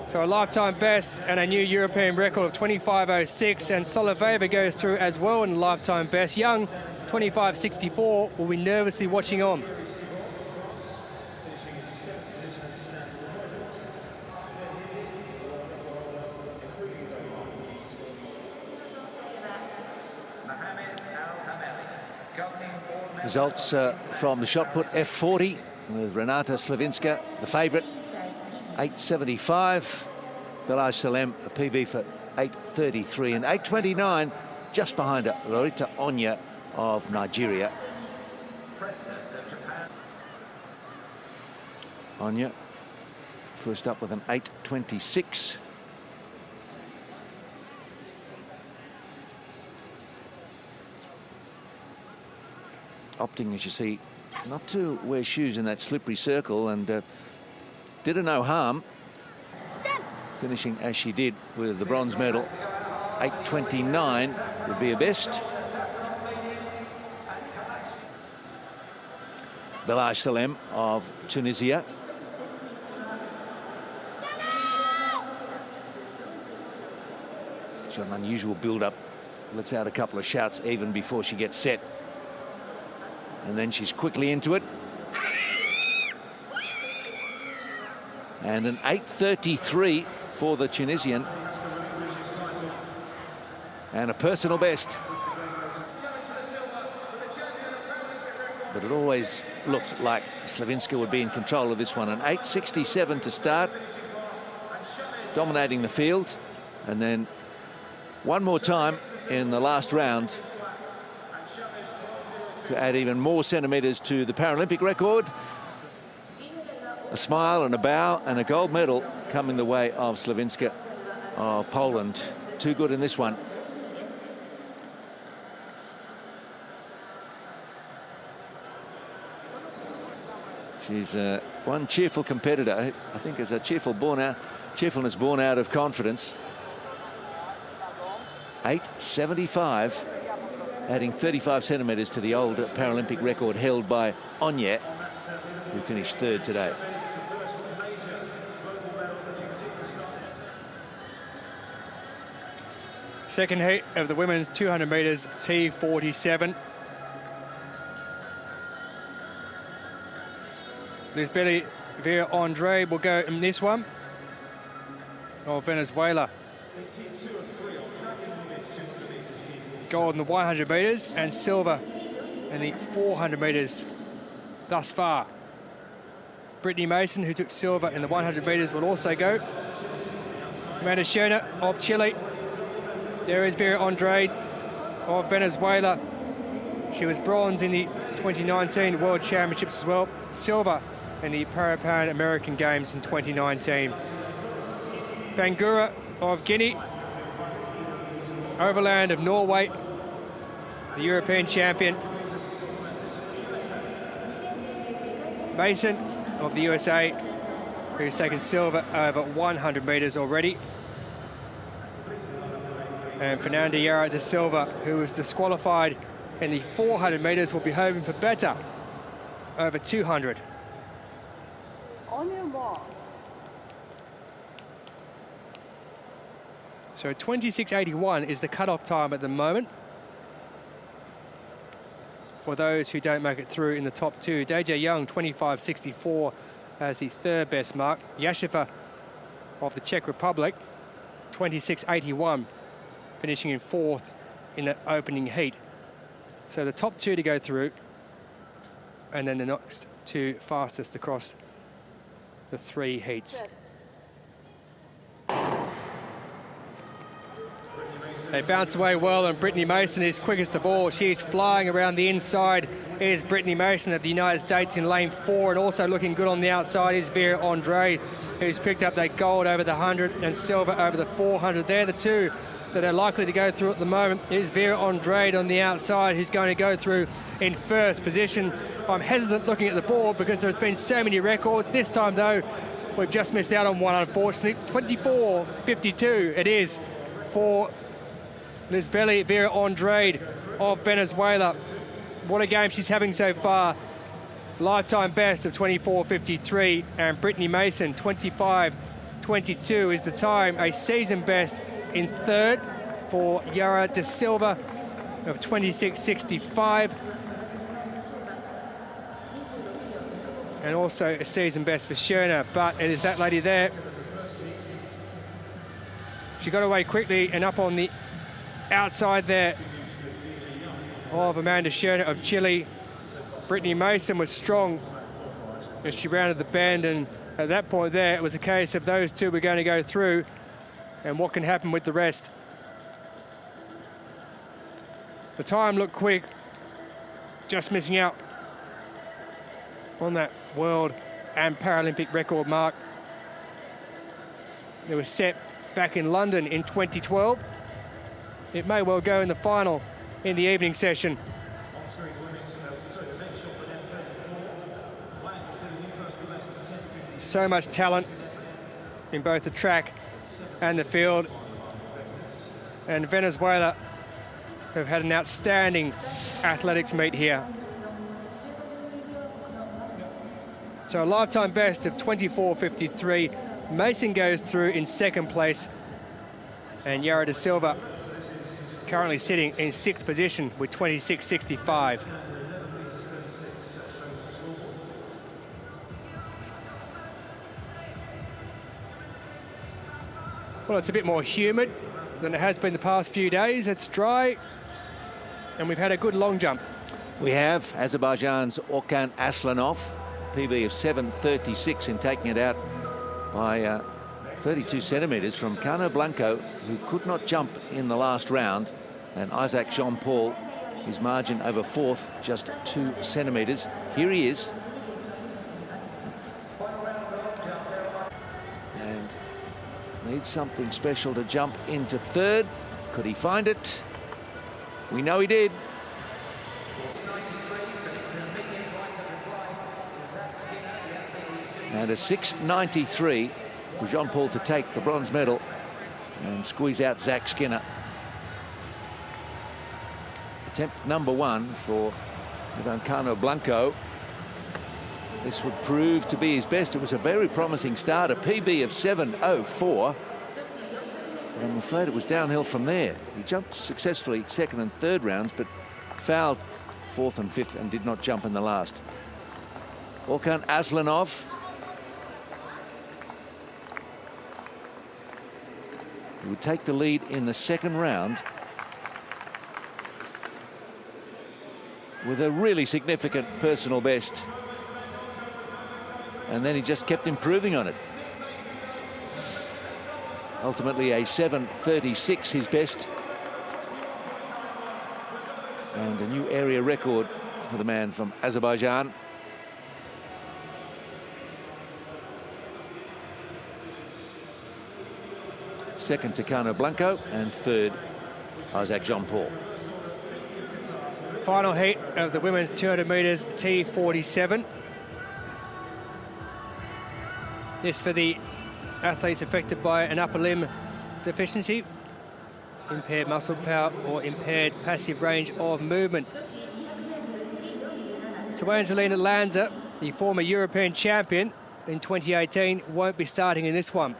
So a lifetime best and a new European record of 25.06, and Soloveva goes through as well in lifetime best. Young, 25.64, will be nervously watching on. Results from the shot put F40 with Renata Slavinska, the favourite, 8.75. Belaj Salem, a PB for 8.33, and 8.29 just behind her, Lorita Onya of Nigeria. Onya first up with an 8.26. Opting, as you see, not to wear shoes in that slippery circle, and did her no harm, finishing as she did with the bronze medal. 8.29 would be her best. Belaj Salem of Tunisia. She's got an unusual build-up. Lets out a couple of shouts even before she gets set. And then she's quickly into it. And an 8.33 for the Tunisian. And a personal best. But it always looked like Slavinska would be in control of this one. An 8.67 to start, dominating the field. And then one more time in the last round to add even more centimetres to the Paralympic record. A smile and a bow and a gold medal coming the way of Slavinska of Poland. Too good in this one. She's one cheerful competitor. I think is a cheerfulness born out of confidence. 8.75, adding 35 centimetres to the old Paralympic record held by Onya, who finished third today. Second heat of the women's 200 metres T37. Lisbeth Vera Andre will go in this one, of Venezuela. Gold in the 100 metres and silver in the 400 metres thus far. Brittany Mason, who took silver in the 100 metres, will also go. Amanda Schöner of Chile. There is Vera Andre of Venezuela. She was bronze in the 2019 World Championships as well. Silver in the Pan American Games in 2019. Bangura of Guinea. Overland of Norway, the European champion. Mason of the USA, who's taken silver over 100 metres already. And Fernanda Yara de Silva, who was disqualified in the 400 metres, will be hoping for better over 200. On your mark. So 26.81 is the cutoff time at the moment for those who don't make it through in the top two. Deja Young, 25.64 as the third best mark. Yasheva of the Czech Republic, 26.81, finishing in fourth in the opening heat. So the top two to go through, and then the next two fastest across the three heats. They bounce away well, and Brittany Mason is quickest of all. She's flying around the inside. Is Brittany Mason of the United States in lane 4, and also looking good on the outside is Vera Andre, who's picked up that gold over the 100 and silver over the 400. They're the two that are likely to go through at the moment. Is Vera Andre on the outside, who's going to go through in first position. I'm hesitant looking at the board because there's been so many records. This time, though, we've just missed out on one, unfortunately. 24.52 it is for Lisbeth Vera Andre of Venezuela. What a game she's having so far. Lifetime best of 24.53, and Brittany Mason, 25.22 is the time. A season best in third for Yara de Silva of 26.65. And also a season best for Schöner, but it is that lady there. She got away quickly and up on the outside there of Amanda Schöner of Chile. Brittany Mason was strong as she rounded the bend, and At that point there, it was a case of those two were going to go through and what can happen with the rest. The time looked quick, just missing out on that world and Paralympic record mark. It was set back in London in 2012. It may well go in the final in the evening session. So much talent in both the track and the field. And Venezuela have had an outstanding athletics meet here. So a lifetime best of 24.53. Mason goes through in second place. And Yara da Silva currently sitting in sixth position with 26.65. Well, it's a bit more humid than it has been the past few days. It's dry, and we've had a good long jump. We have Azerbaijan's Orkan Aslanov, PB of 7.36 in taking it out by 32 centimetres from Cano Blanco, who could not jump in the last round, and Isaac Jean-Paul, his margin over fourth, just 2 centimetres. Here he is. And needs something special to jump into third. Could he find it? We know he did. And a 6.93 for Jean-Paul to take the bronze medal and squeeze out Zach Skinner. Attempt number one for Cano Blanco. This would prove to be his best. It was a very promising start, a PB of 7.04. But I'm afraid it was downhill from there. He jumped successfully second and third rounds, but fouled fourth and fifth and did not jump in the last. Orkan Aslanov. He would take the lead in the second round with a really significant personal best. And then he just kept improving on it. Ultimately a 7.36 his best. And a new area record for the man from Azerbaijan. Second to Cano Blanco, and third, Isaac Jean-Paul. Final heat of the women's 200 metres T37. This for the athletes affected by an upper limb deficiency, impaired muscle power or impaired passive range of movement. So Angelina Lanza, the former European champion in 2018, won't be starting in this one.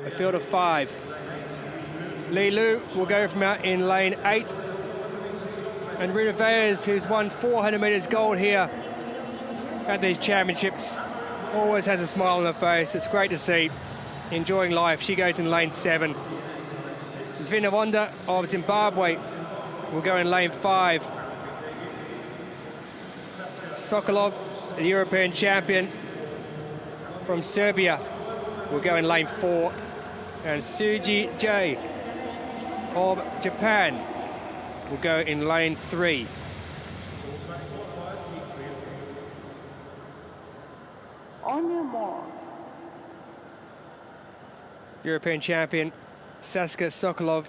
A field of 5. Li Lu will go from out in lane 8. And Runa Veyes, who's won 400 metres gold here at these championships, always has a smile on her face. It's great to see. Enjoying life. She goes in lane 7. Svinavonda of Zimbabwe will go in lane 5. Sokolov, the European champion from Serbia, will go in lane 4. And Suji J of Japan will go in lane 3. On your mark. European champion Saskia Sokolov,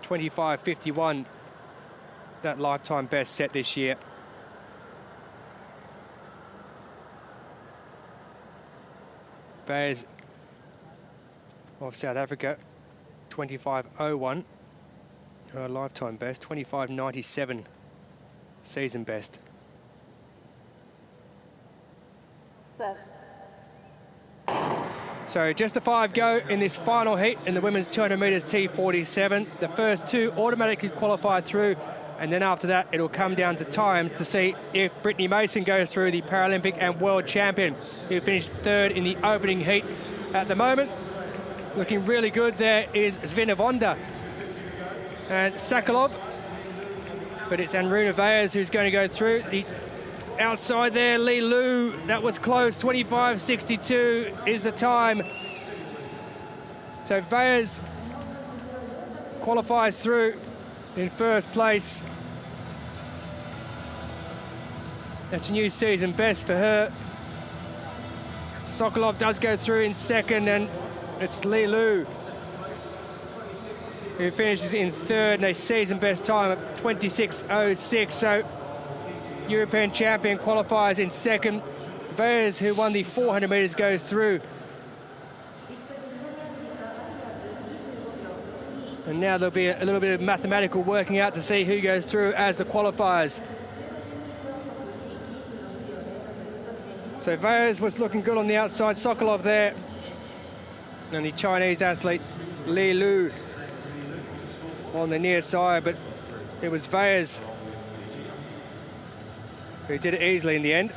25.51, that lifetime best set this year. Veyes of South Africa, 25.01, her lifetime best, 25.97 season best. Set. So just the 5 go in this final heat in the women's 200 metres T47. The first 2 automatically qualify through, and then after that it'll come down to times to see if Brittany Mason goes through, the Paralympic and world champion, who finished 3rd in the opening heat. At the moment, looking really good there is Svinavonda and Sokolov, but it's Runa Veyes who's going to go through. The outside there. Li Lu, that was close. 25.62 is the time. So Veyers qualifies through in first place. That's a new season best for her. Sokolov does go through in second, and it's Li Lu who finishes in third, and a season best time of 26.06. So European champion qualifies in second. Veyers, who won the 400 metres, goes through. And now there'll be a little bit of mathematical working out to see who goes through as the qualifiers. So Veyers was looking good on the outside, Sokolov there, and the Chinese athlete Li Lu on the near side, but it was Veyers who did it easily in the end.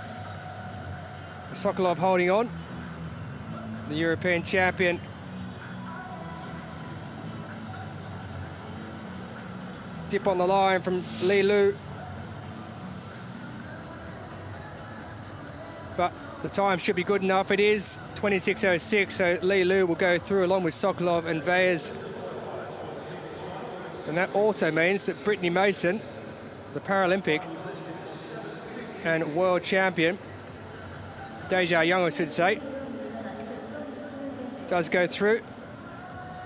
Sokolov holding on, the European champion. Dip on the line from Li Lu. But the time should be good enough. It is 26.06, so Li Lu will go through along with Sokolov and Veyers. And that also means that Brittany Mason, the Paralympic and world champion, Deja Young, I should say, does go through.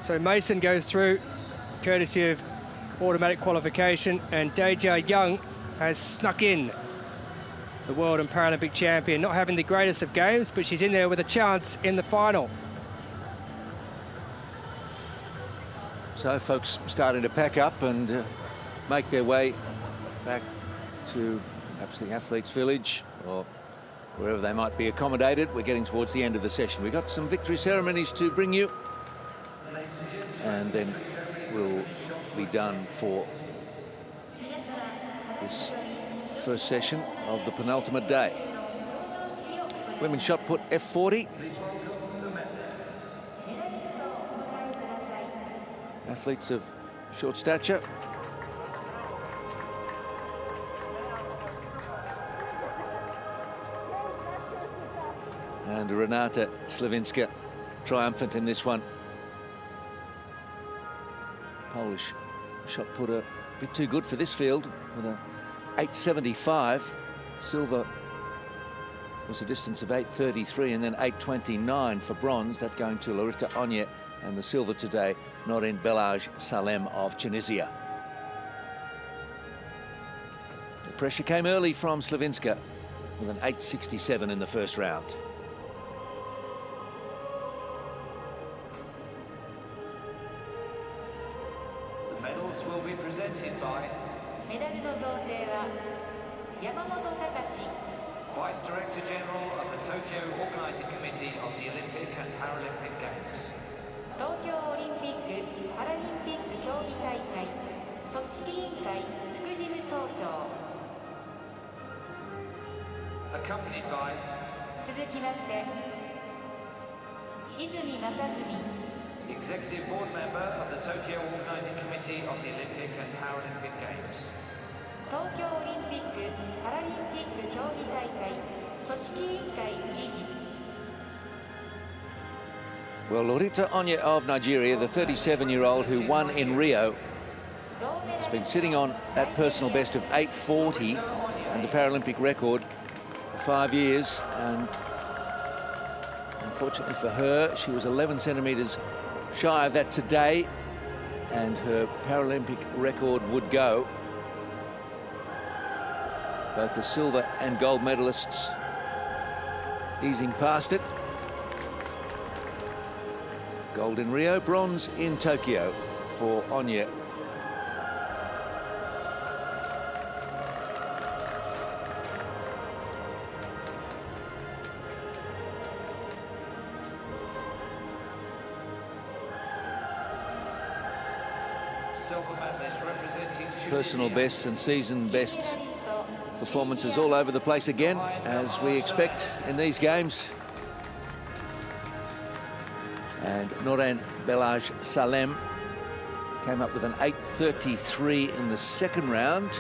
So Mason goes through, courtesy of automatic qualification, and Deja Young has snuck in, the world and Paralympic champion, not having the greatest of games, but she's in there with a chance in the final. So folks starting to pack up and make their way back to perhaps the athletes' village or wherever they might be accommodated. We're getting towards the end of the session. We've got some victory ceremonies to bring you, and then we'll be done for this first session of the penultimate day. Women's shot put F40. Athletes of short stature. And Renata Slavinska triumphant in this one. Polish shot putter, a bit too good for this field with a 8.75. Silver was a distance of 8.33 and then 8.29 for bronze. That going to Lorita Onye, and the silver today, Norin Belaj Salem of Tunisia. The pressure came early from Slavinska with an 8.67 in the first round. The medals will be presented by Vice Director General of the Tokyo Organizing Committee of the Olympic and Paralympic Games. 東京オリンピック・パラリンピック競技大会組織委員会副事務総長 Accompanied by 続きまして泉正文 Executive Board Member of the Tokyo Organizing Committee of the Olympic and Paralympic Games. 東京オリンピック・パラリンピック競技大会組織委員会理事 Well, Lorita Onye of Nigeria, the 37-year-old who won in Rio, has been sitting on that personal best of 8.40 and the Paralympic record for 5 years. And unfortunately for her, she was 11 centimetres shy of that today, and her Paralympic record would go. Both the silver and gold medalists easing past it. Gold in Rio, bronze in Tokyo for Onye. Personal best and season best performances all over the place again, as we expect in these games. And Norin Belaj Salem came up with an 8.33 in the second round.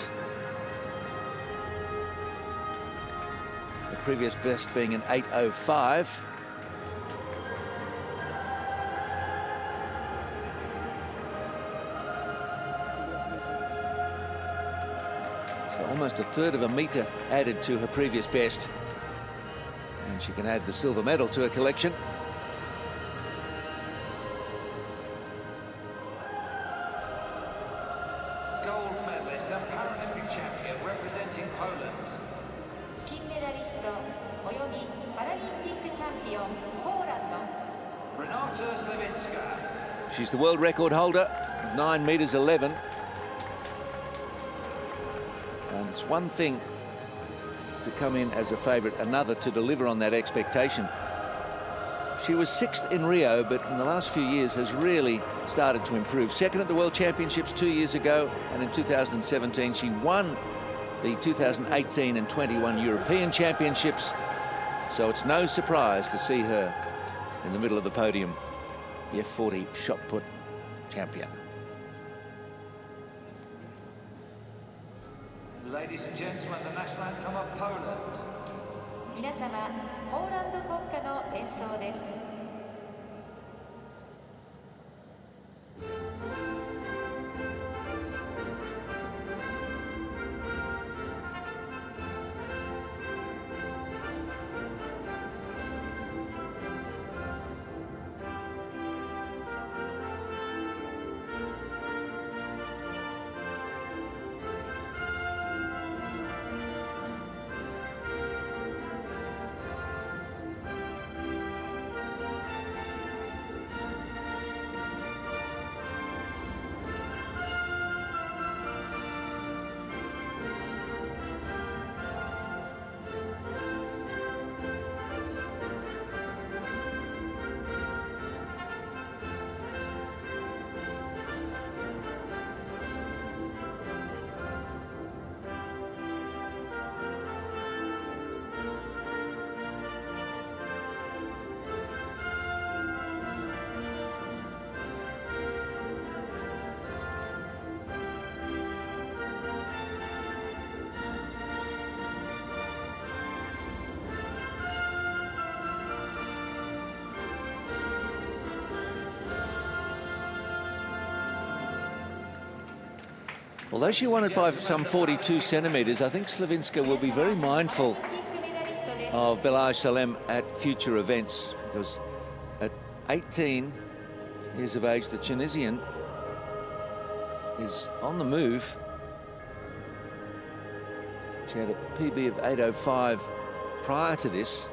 previous best being an 8:05. So almost a third of a metre added to her previous best. And she can add the silver medal to her collection. Gold medalist and Paralympic champion representing Poland. 金メダリストおよびパラリンピックチャンピオンポーランド Renata Slavinska. She's the world record holder, 9 meters 11. And it's one thing to come in as a favourite, another to deliver on that expectation. She was 6th in Rio, but in the last few years has really started to improve. 2nd at the World Championships 2 years ago, and in 2017 she won the 2018 and 21 European Championships. So it's no surprise to see her in the middle of the podium, the F40 Shotput champion. Ladies and gentlemen, the national anthem of Poland. 皆様ポーランド国歌の演奏です。Although she won it by some 42 centimetres, I think Slavinska will be very mindful of Belaj Salem at future events, because at 18 years of age, the Tunisian is on the move. She had a PB of 8:05 prior to this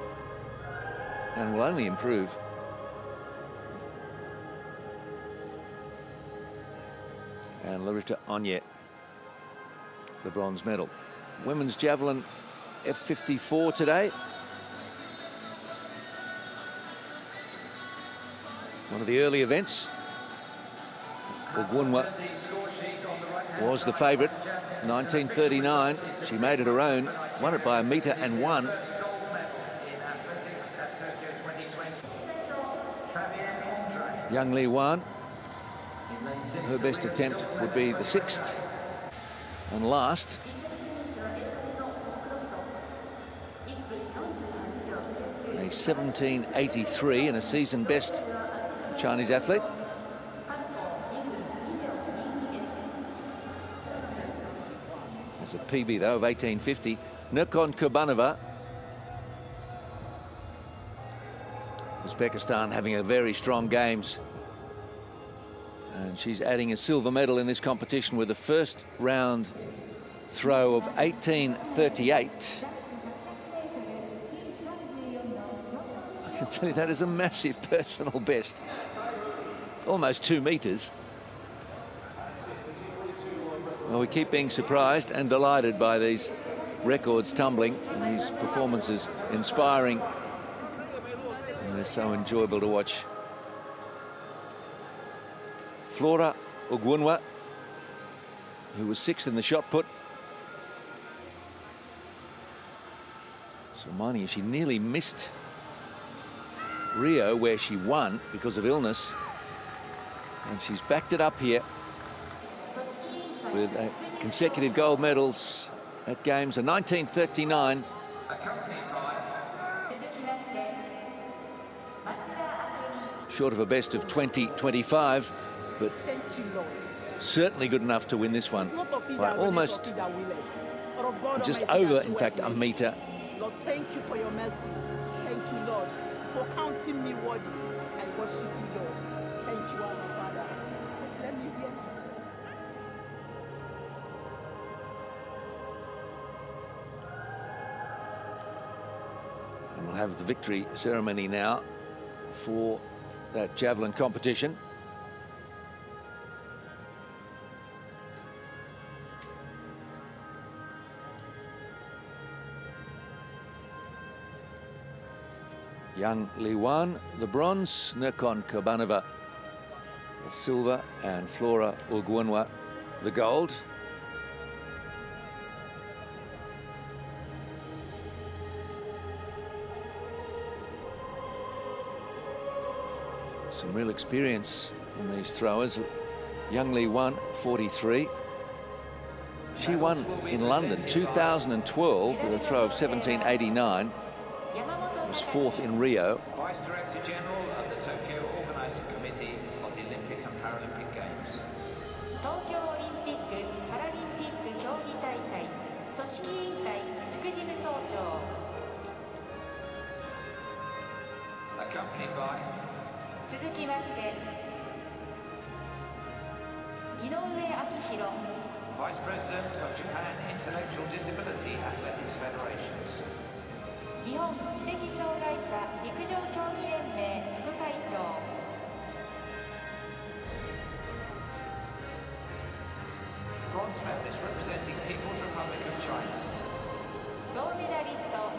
and will only improve. And Larita Onye, the bronze medal. Women's javelin F54 today. One of the early events. Ogunwa was the favourite, 1939. She made it her own, won it by 1.01 meters. Young Li Wan, her best attempt would be the 6th and last. A 17.83 and a season best Chinese athlete. There's a PB though of 18.50. Nurkon Kurbanova, Uzbekistan having a very strong games. And she's adding a silver medal in this competition with the first round throw of 18.38. I can tell you that is a massive personal best. Almost 2 meters. Well, we keep being surprised and delighted by these records tumbling and these performances inspiring. And they're so enjoyable to watch. Flora Ogunwa, who was 6th in the shot put. So reminding you, she nearly missed Rio, where she won because of illness. And she's backed it up here with consecutive gold medals at Games, a 1939. Accompanied by short of a best of 20-25, but Thank you, Lord. certainly good enough to win this one It's not of you by that will almost it, that will it. But of God just Almighty over, that in showeth fact, a mercy. metre. Lord, thank you for your mercy. Thank you, Lord, for counting me worthy. I worship you, Lord. Thank you, our Father. But let me hear my praise. And we'll have the victory ceremony now for that javelin competition. Young Li Wan, the bronze, Nurkon Kurbanova, the silver, and Flora Ugwunwa, the gold. Some real experience in these throwers. Young Li Wan, 43. She won in London 2012 with a throw of 17.89. Was fourth in Rio. Vice Director General of the Tokyo Organizing Committee of the Olympic and Paralympic Games. 東京オリンピック・パラリンピック競技大会組織委員会副事務総長 Accompanied by 続きまして井上明宏 Vice President of Japan Intellectual Disability Athletics Federations. 日本知的障害者陸上競技連盟副会長 Bronze medalist representing People's Republic of China. 銅メダリスト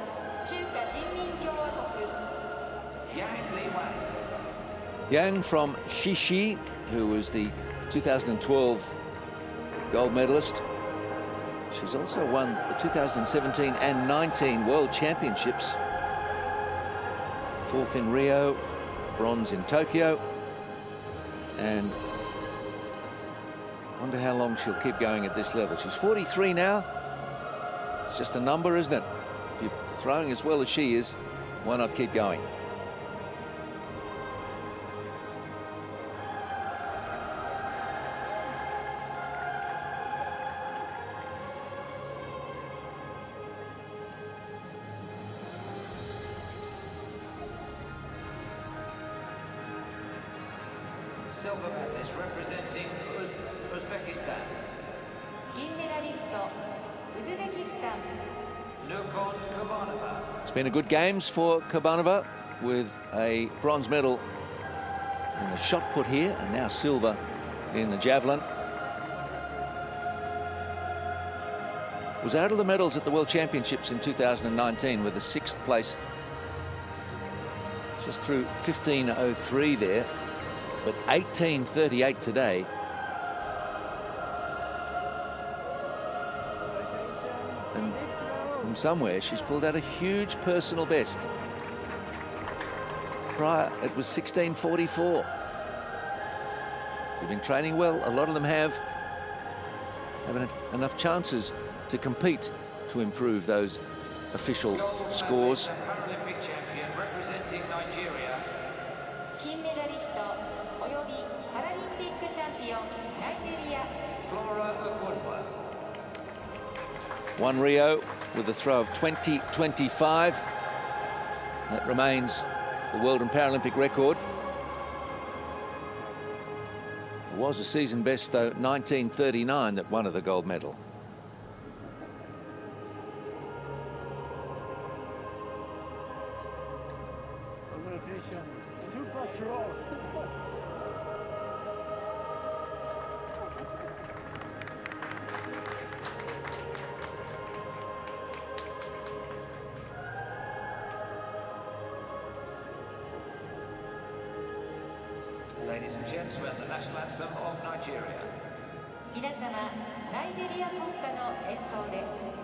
中華人民共和国 Yang Li Wan. Yang from Shishi, who was the 2012 gold medalist. She's also won the 2017 and 19 World Championships. Fourth in Rio, bronze in Tokyo. And I wonder how long she'll keep going at this level. She's 43 now. It's just a number, isn't it? If you're throwing as well as she is, why not keep going? Silver medalist representing Uzbekistan. 銀メダリストウズベキスタン Nurkon Kurbanova. It's been a good games for Kurbanova with a bronze medal in the shot put here and now silver in the javelin. Was out of the medals at the World Championships in 2019 with a 6th place. Just through 15.03 there, but 18.38 today. And from somewhere, she's pulled out a huge personal best. Prior, it was 16.44. They've been training well. A lot of them haven't had enough chances to compete to improve those official Gold scores. medalist and Paralympic champion representing Nigeria. 金メダリストおよびパラリンピックチャンピオンナイジェリア Flora Ugwunwa. Won Rio with a throw of 20.25. That remains the World and Paralympic record. It was a season best, though, 19.39 that won her the gold medal. Congratulations. Super throw. Ladies and gentlemen, the national anthem of Nigeria. 皆様ナイジェリア国歌の演奏です 「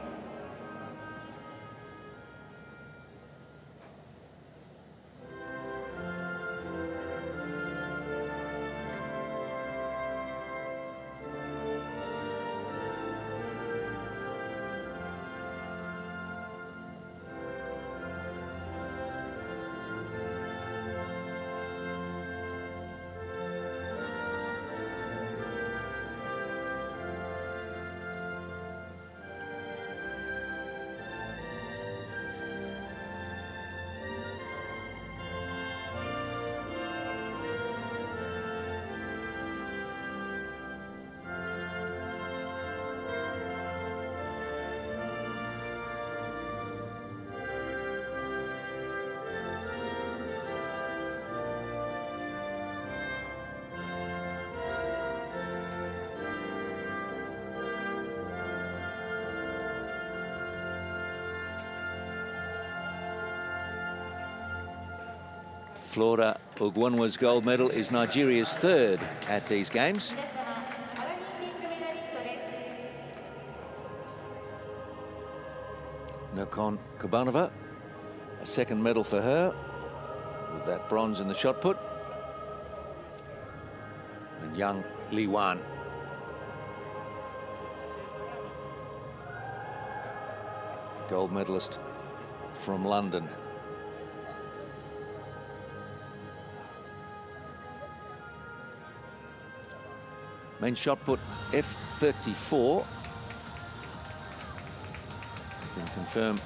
Flora Ogwunwa's gold medal is Nigeria's third at these games. 皆様パラリンピックメダリストです。 Nokon Kabanova, a second medal for her, with that bronze in the shot put. And young Li Wan. Gold medalist from London. Main shot put F34. Can confirm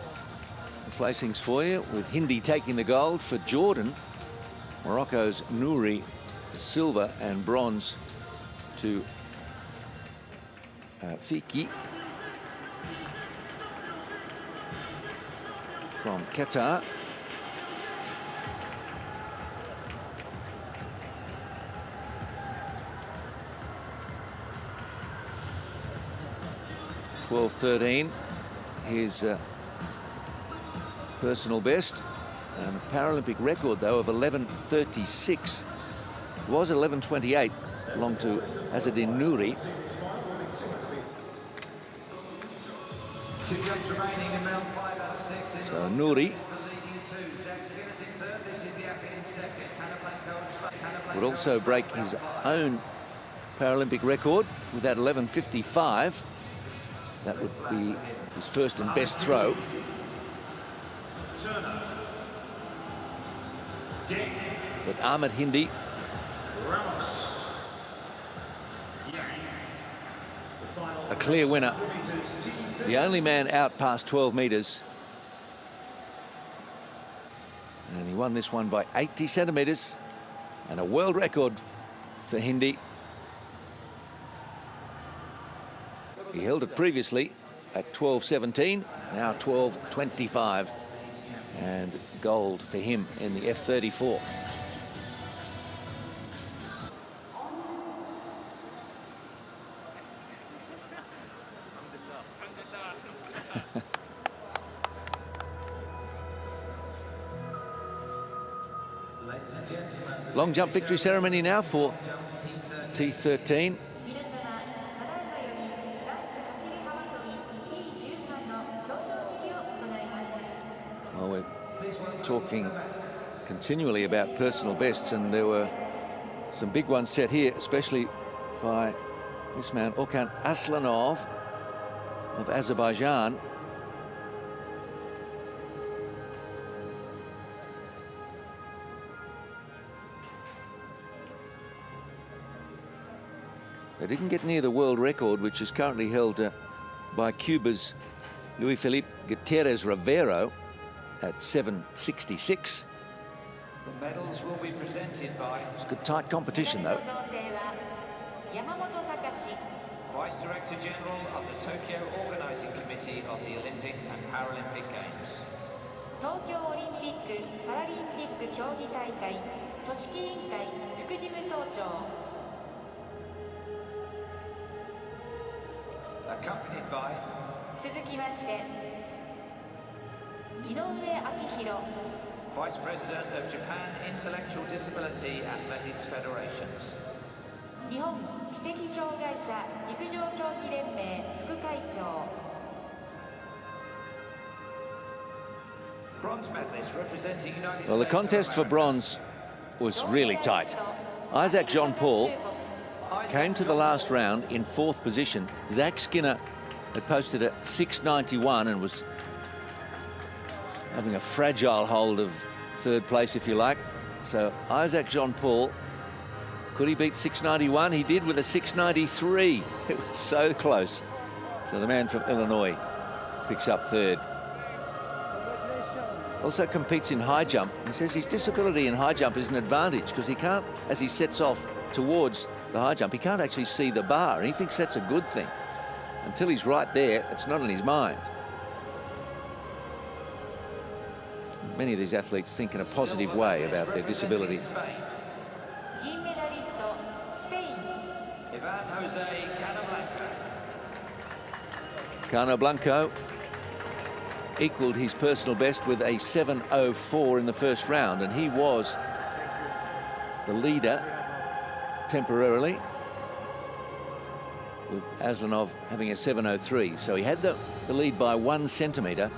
the placings for you, with Hindi taking the gold for Jordan. Morocco's Nouri, the silver, and bronze to Fiki from Qatar. (12:13). His personal best, and a Paralympic record though of 11:36. It was 11:28, belonged to Azzedine Nouri. 2 jumps remaining in round 5 out of 6. So Nouri would also break his own Paralympic record with that 11:55. That would be his first and best throw. But Ahmed Hindi, a clear winner. The only man out past 12 metres. And he won this one by 80 centimetres. And a world record for Hindi. He held it previously at 12:17, now 12:25. And gold for him in the F34. Long jump victory ceremony now for T13. Well, we're talking continually about personal bests, and there were some big ones set here, especially by this man, Okan Aslanov of Azerbaijan. They didn't get near the world record, which is currently held by Cuba's Luis Felipe Gutierrez Rivero at 7:66. The medals will be presented by It's a good tight competition though. Vice Director General of the Tokyo Organizing Committee of the Olympic and Paralympic Games. 東京オリンピック・パラリンピック競技大会組織委員会副事務総長 Accompanied by 続きまして井上明宏 Vice President of Japan Intellectual Disability Athletics Federations. 日本知的障害者陸上競技連盟副会長 Bronze medalist representing United Well, the States contest of for America. bronze was really tight. Isaac Jean-Paul came to the last round in 4th position. Zach Skinner had posted a 6:91 and was having a fragile hold of 3rd place, if you like. So Isaac Jean-Paul, could he beat 6:91? He did with a 6:93. It was so close. So the man from Illinois picks up 3rd. Also competes in high jump. He says his disability in high jump is an advantage because he can't, as he sets off towards the high jump, he can't actually see the bar, and he thinks that's a good thing. Until he's right there, it's not in his mind. Many of these athletes think in a positive way about their disability. 銀メダリストスペイン Ivan Jose Cano Blanco. Cano Blanco equalled his personal best with a 7:04 in the first round, and he was the leader temporarily, with Aslanov having a 7:03. So he had the lead by 1 centimetre.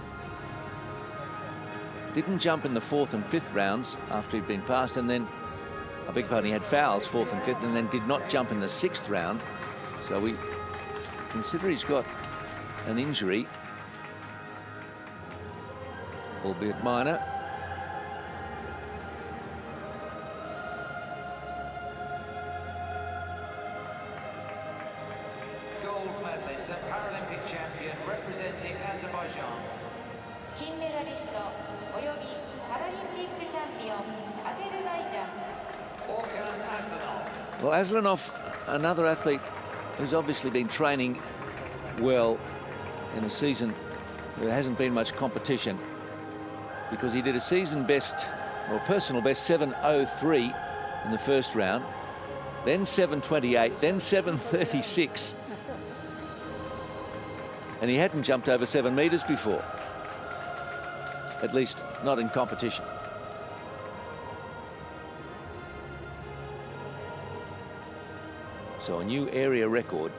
Didn't jump in the 4th and 5th rounds after he'd been passed, and then, I beg your pardon, he had fouls 4th and 5th, and then did not jump in the 6th round. So we consider he's got an injury, albeit minor. Gold medalist and Paralympic champion representing Azerbaijan. 金メダリストおよびパラリンピックチャンピオンアゼルバイジャン Aslanov. Well, Aslanov, another athlete who's obviously been training well in a season where there hasn't been much competition, because he did a season best, or personal best, 7:03 in the first round, then 7:28, then 7:36. And he hadn't jumped over 7 metres before, at least not in competition. So a new area record.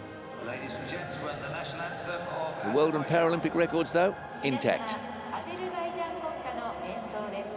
Ladies and gentlemen, the national anthem of The world and Paralympic records, though, 皆様 intact. アゼルバイジャン国歌の演奏です。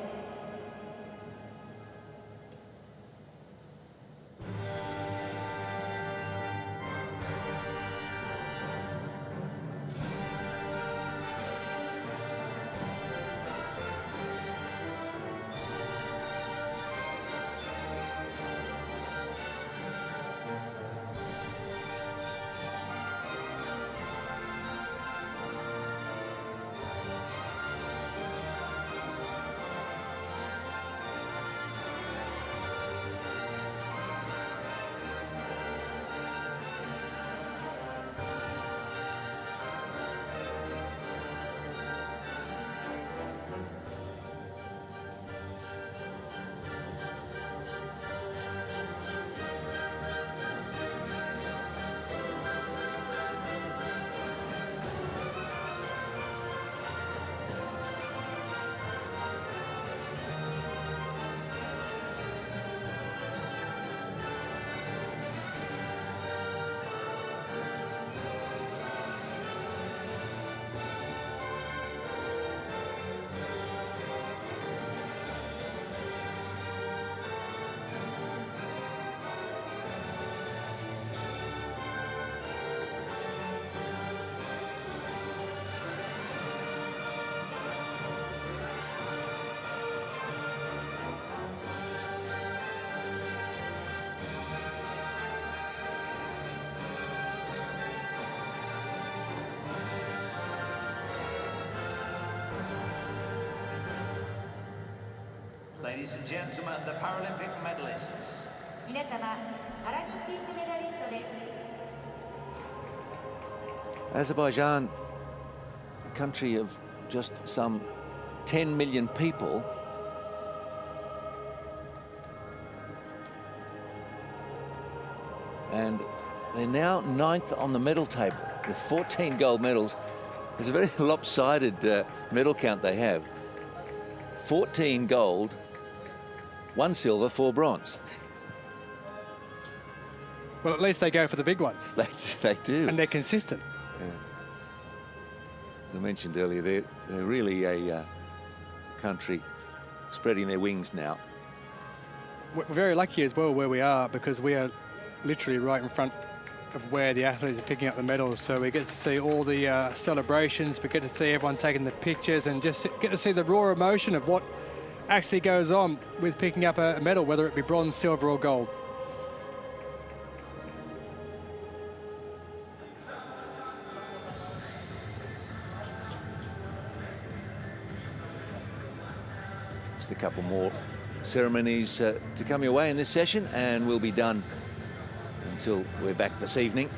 Ladies and gentlemen, the Paralympic medalists. 皆様パラリンピックメダリストです。 Azerbaijan, a country of just some 10 million people, and they're now 9th on the medal table with 14 gold medals. It's a very lopsided medal count they have. 14 gold, 1 silver, 4 bronze. Well, at least they go for the big ones. They do. And they're consistent. As I mentioned earlier, they're really a country spreading their wings now. We're very lucky as well where we are, because we are literally right in front of where the athletes are picking up the medals. So we get to see all the celebrations, we get to see everyone taking the pictures, and just get to see the raw emotion of what actually goes on with picking up a medal, whether it be bronze, silver or gold. Just a couple more ceremonies to come your way in this session, and we'll be done until we're back this evening.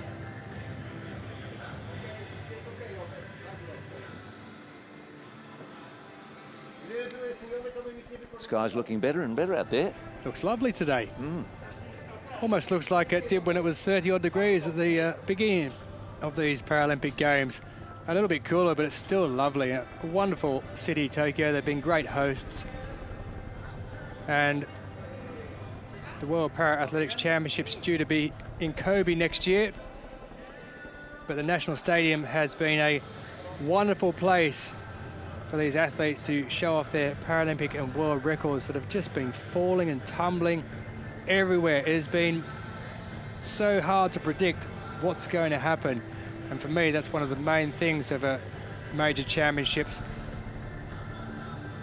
Sky's looking better and better out there. Looks lovely today. Almost looks like it did when it was 30-odd degrees at the beginning of these Paralympic Games. A little bit cooler, but it's still lovely. A wonderful city, Tokyo. They've been great hosts. And the World Para-Athletics Championships due to be in Kobe next year. But the National Stadium has been a wonderful place for these athletes to show off their Paralympic and world records that have just been falling and tumbling everywhere. It has been so hard to predict what's going to happen. And for me, that's one of the main things of a major championships,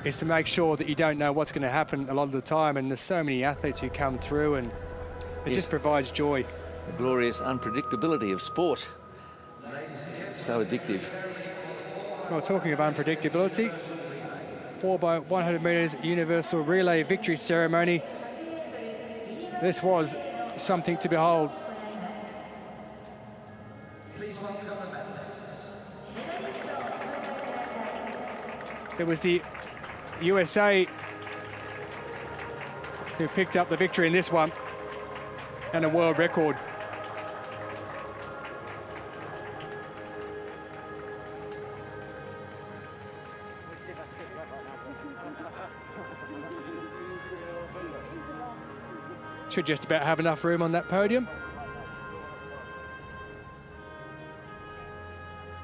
is to make sure that you don't know what's going to happen a lot of the time. And there's so many athletes who come through, and it just provides joy. The glorious unpredictability of sport. So addictive. Well, talking of unpredictability, 4x100 meters universal relay victory ceremony. This was something to behold. It was the USA who picked up the victory in this one, and a world record. Should just about have enough room on that podium.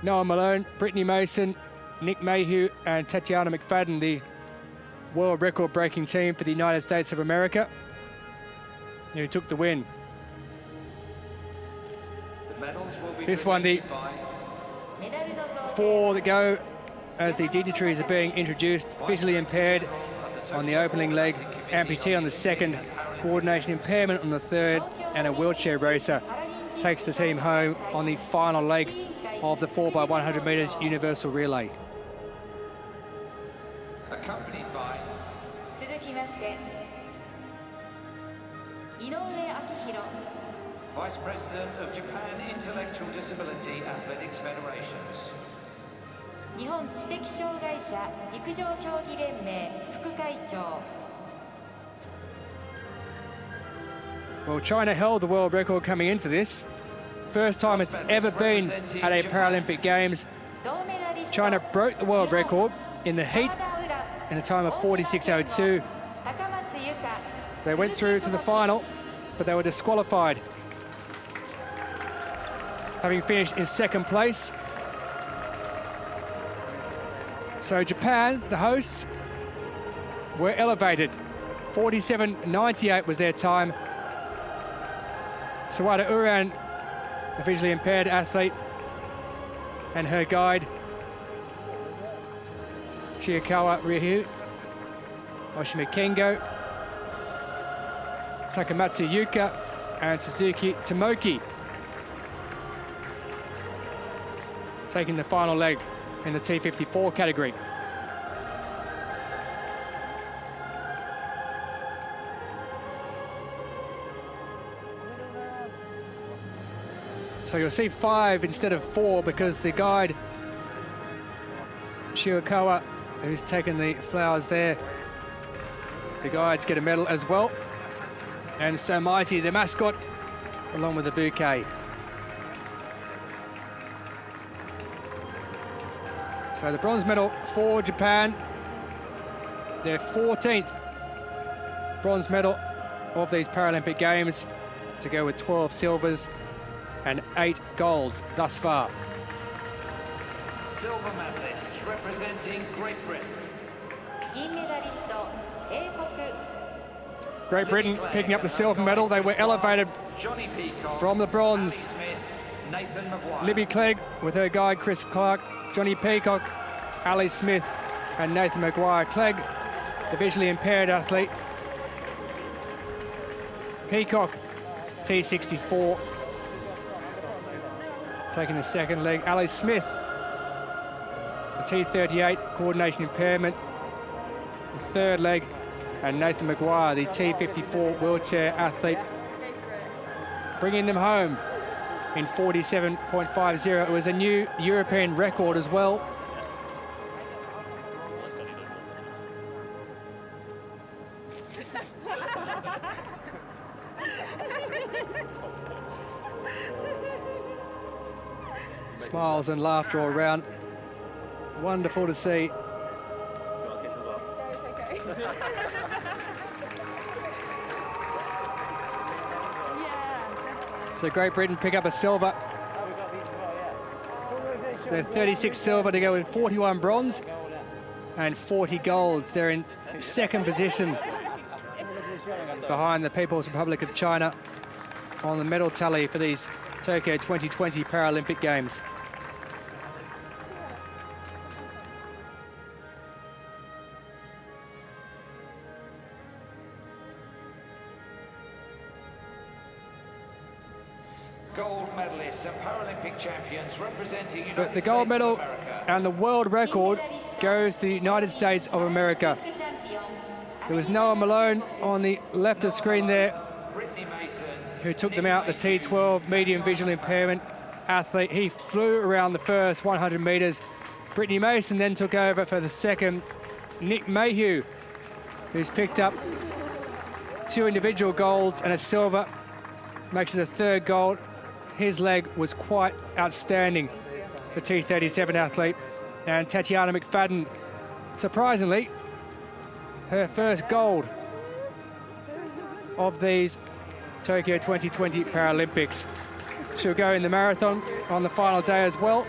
Noah Malone, Brittany Mason, Nick Mayhew and Tatiana McFadden, the world record-breaking team for the United States of America, who took the win. This one, the 4 that go as the dignitaries are being introduced. Visually impaired on the opening leg, amputee on the second, coordination impairment on the third, and a wheelchair racer takes the team home on the final leg of the 4x100 meters universal relay. Accompanied by 続きまして、井上明宏 Vice President of Japan Intellectual Disability Athletics Federations. 日本知的障害者陸上競技連盟副会長 Well, China held the world record coming into this. First time it's ever been at a Paralympic Games. 銅メダリスト China broke the world record in the heat 田浦 in a time of 46.02. 高松由香 They went through to the final, but they were disqualified, having finished in second place. So Japan, the hosts, were elevated. 47.98 was their time. Sawada Uran, the visually impaired athlete, and her guide, Chiyakawa Ryu, Oshima Kengo, Takamatsu Yuka, and Suzuki Tomoki, taking the final leg in the T54 category. So you'll see 5 instead of 4 because the guide, Shiokawa, who's taken the flowers there, the guides get a medal as well. And So Mighty, the mascot, along with the bouquet. So the bronze medal for Japan, their 14th bronze medal of these Paralympic Games, to go with 12 silvers and 8 golds thus far. Silver medalists representing Great Britain. 銀メダリスト英国 Great Britain picking up the silver medal. They were elevated Johnny Peacock, from the bronze. Ali Smith, Nathan Maguire. Libby Clegg with her guide Chris Clark, Johnny Peacock, Ali Smith and Nathan Maguire. Clegg, the visually impaired athlete. Peacock, T64, taking the second leg. Ali Smith, the T38, coordination impairment, the third leg. And Nathan Maguire, the T54 wheelchair athlete, bringing them home in 47.50. It was a new European record as well. Smiles and laughter all around. Wonderful to see. So Great Britain pick up a silver. They're 36 silver to go in 41 bronze and 40 golds. They're in second position behind the People's Republic of China on the medal tally for these Tokyo 2020 Paralympic Games. Gold medalists and Paralympic champions representing United But the gold States of medal America. and the world record goes to the United States of America. There was Noah Malone on the left of screen there, who took them out, the T12 medium visual impairment athlete. He flew around the first 100 meters. Brittany Mason then took over for the second. Nick Mayhew, who's picked up 2 individual golds and a silver, makes it a 3rd gold. His leg was quite outstanding, the T37 athlete. And Tatiana McFadden, surprisingly, her first gold of these Tokyo 2020 Paralympics. She'll go in the marathon on the final day as well.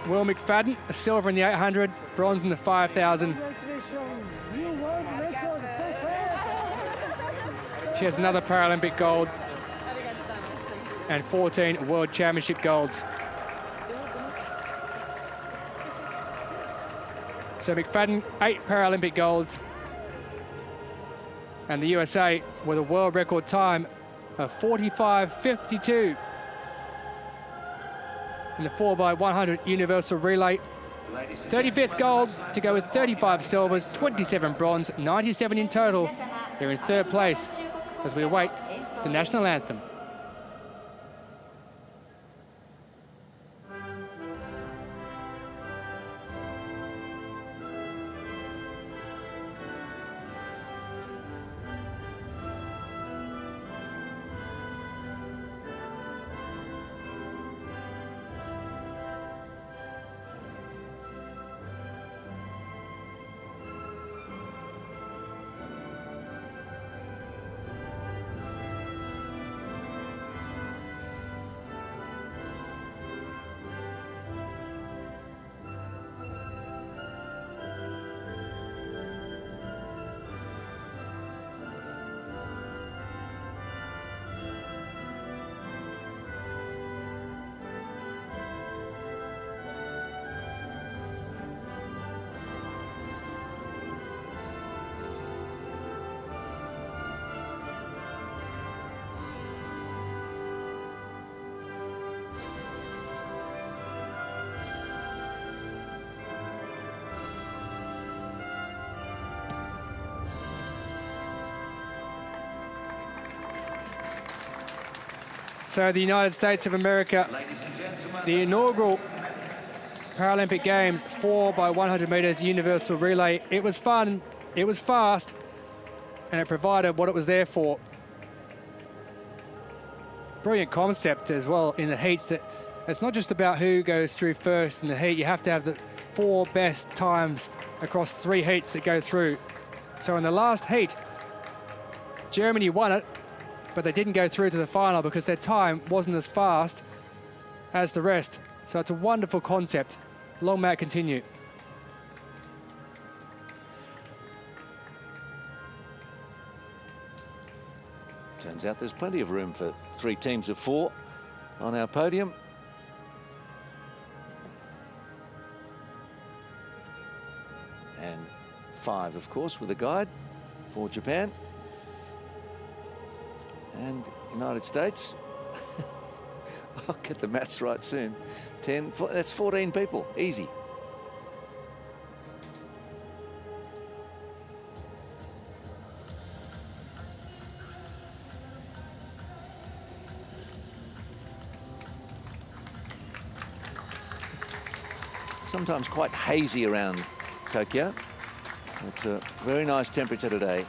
Will McFadden, a silver in the 800, bronze in the 5,000. She has another Paralympic gold and 14 World Championship golds. So McFadden, 8 Paralympic golds, and the USA with a world record time of 45.52 in the 4x100 universal relay. 35th gold to go with 35 silvers, 27 bronze, 97 in total. They're in 3rd place as we await the national anthem. So the United States of America, the inaugural Paralympic Games 4x100 meters universal relay. It was fun, it was fast, and it provided what it was there for. Brilliant concept as well in the heats, that it's not just about who goes through first in the heat. You have to have the 4 best times across 3 heats that go through. So in the last heat, Germany won it, but they didn't go through to the final because their time wasn't as fast as the rest. So it's a wonderful concept. Long may it continue. Turns out there's plenty of room for 3 teams of 4 on our podium. And 5, of course, with a guide for Japan. And United States. I'll get the maths right soon. 10, that's 14 people, easy. Sometimes quite hazy around Tokyo. It's a very nice temperature today.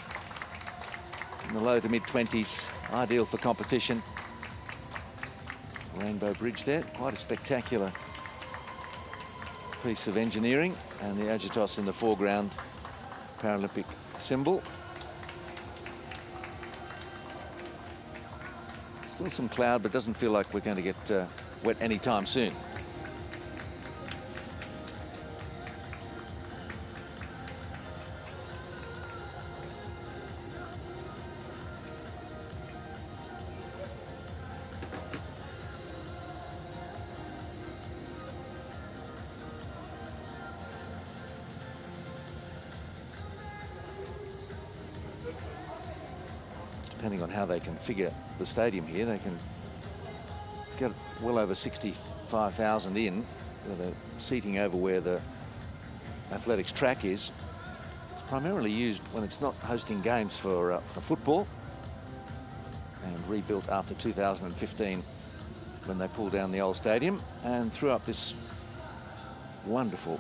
In the low to mid-20s, ideal for competition. Rainbow Bridge there, quite a spectacular piece of engineering, and the Agitos in the foreground, Paralympic symbol. Still some cloud, but doesn't feel like we're going to get wet anytime soon. Depending on how they configure the stadium here, they can get well over 65,000 in with the seating over where the athletics track is. It's primarily used when it's not hosting games for football, and rebuilt after 2015 when they pulled down the old stadium and threw up this wonderful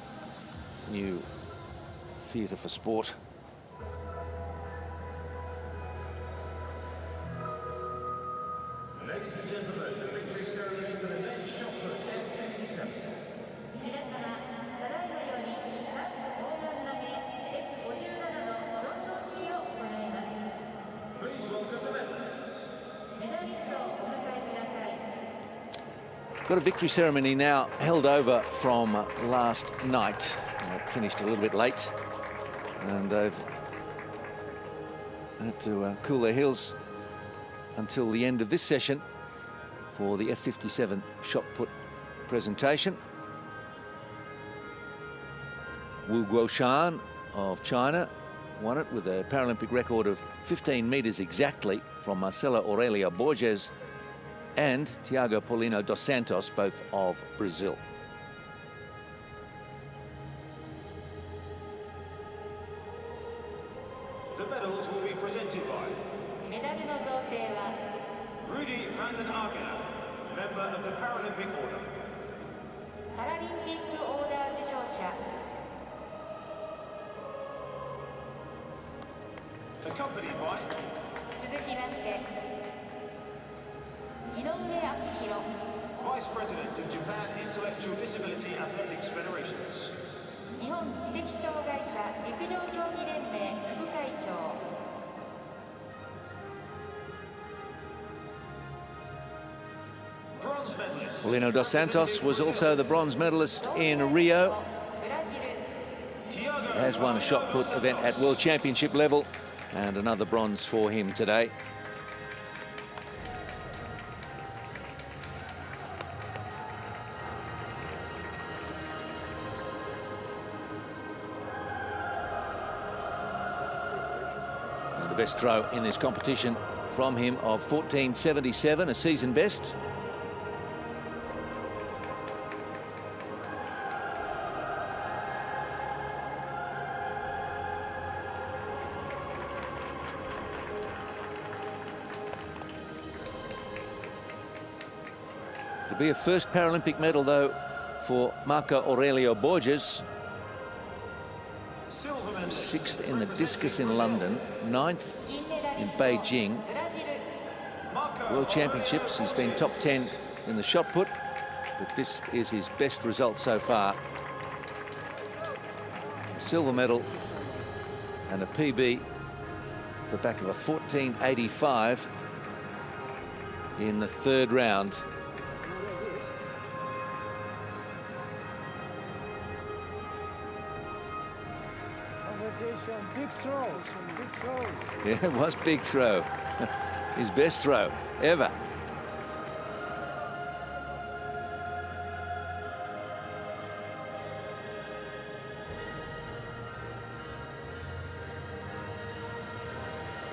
new theatre for sport. Ladies and gentlemen, the victory ceremony for the Meters Shotput F57. 皆様、ただいまより男子砲丸投げ F57 の表彰式を行います。 Please welcome the medalists. メダリストをお迎えください。 Got a victory ceremony now held over from last night. It finished a little bit late, and they've had to cool their heels until the end of this session for the F57 shot put presentation. Wu Guoshan of China won it with a Paralympic record of 15 meters exactly from Marcelo Aurelio Borges and Tiago Paulino dos Santos, both of Brazil. The medals will be presented by メダルの贈呈は Rudy van den Argen, member of the Paralympic Order. パラリンピックオーダー受賞者 Accompanied by 続きまして井上明宏 Vice President of Japan Intellectual Disability Athletics Federations. 日本知的障害者陸上競技連盟副会長 Bronze medalist. Paulino dos Santos was also the bronze medalist in Rio. ブラジル Tiago Has won a shot put event at World Championship level, and another bronze for him today. And the best throw in this competition from him of 14.77, a season best. It'll be a first Paralympic medal, though, for Marco Aurelio Borges. silver medalist. 6th in the discus in London, 9th 銀メダリ in スト Beijing. ブラジル Marco World Championships, he's been top 10 in the shot put, but this is his best result so far. A silver medal and a PB off the back of a 14.85 in the third round. Big throw, big throw. Yeah, it was big throw. His best throw ever.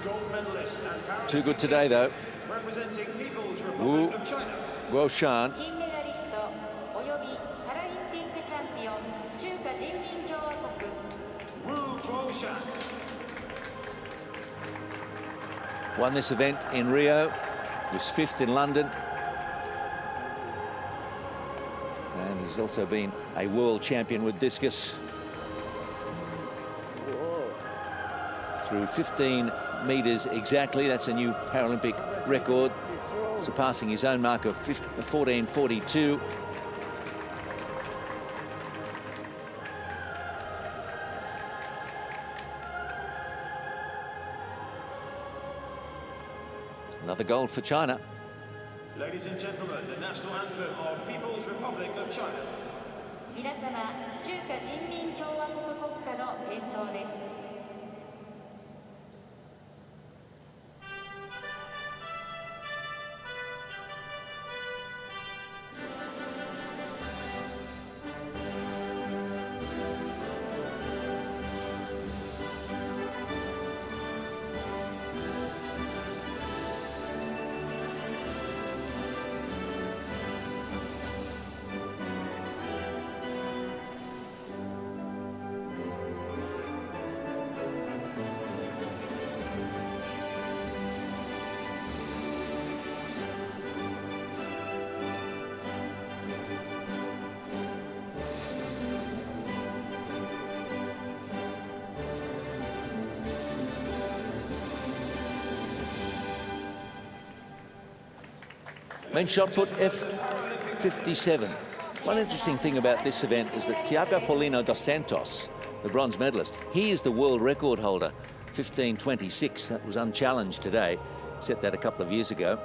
Gold medalist and Paralympic Too good today, though. representing People's Wu Republic of China. Guoshan. 金メダリストおよびパラリンピックチャンピオン中華人民共和国 Wu Guoshan. Won this event in Rio, was 5th in London, and has also been a world champion with discus. Through 15 meters exactly, that's a new Paralympic record, surpassing his own mark of 14.42. Another gold for China. Ladies and gentlemen, the national anthem of People's Republic of China. 皆様、中華人民共和国国歌の演奏です。Men's shot put F57. One interesting thing about this event is that Tiago Paulino dos Santos, the bronze medalist, he is the world record holder, 15:26. That was unchallenged today. Set that a couple of years ago.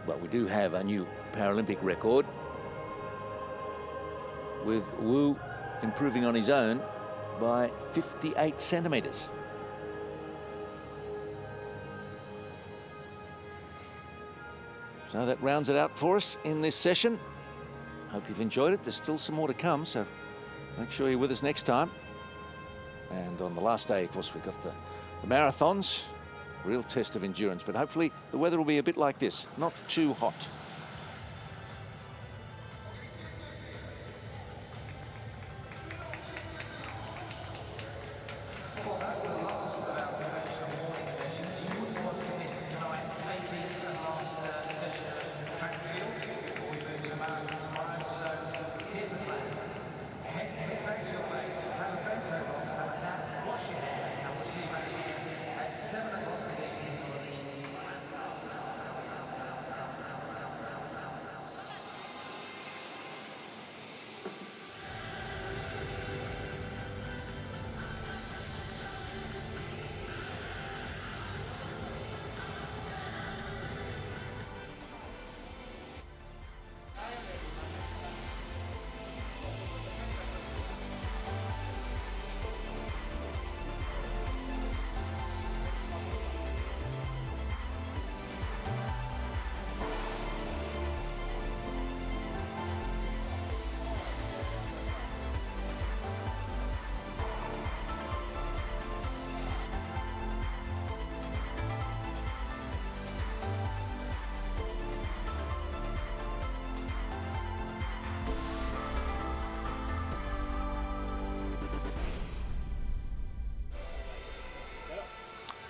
Well, we do have a new Paralympic record with Wu improving on his own by 58 centimetres. So that rounds it out for us in this session. Hope you've enjoyed it. There's still some more to come, so make sure you're with us next time. And on the last day, of course, we've got the marathons, real test of endurance, but hopefully the weather will be a bit like this, not too hot.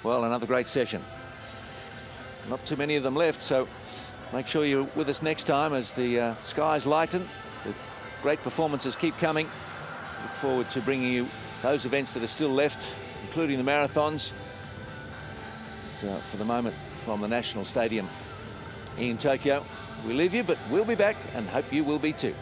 Well, another great session. Not too many of them left, so make sure you're with us next time as the skies lighten. The great performances keep coming. Look forward to bringing you those events that are still left, including the marathons. But, for the moment, from the National Stadium in Tokyo, we leave you, but we'll be back and hope you will be too.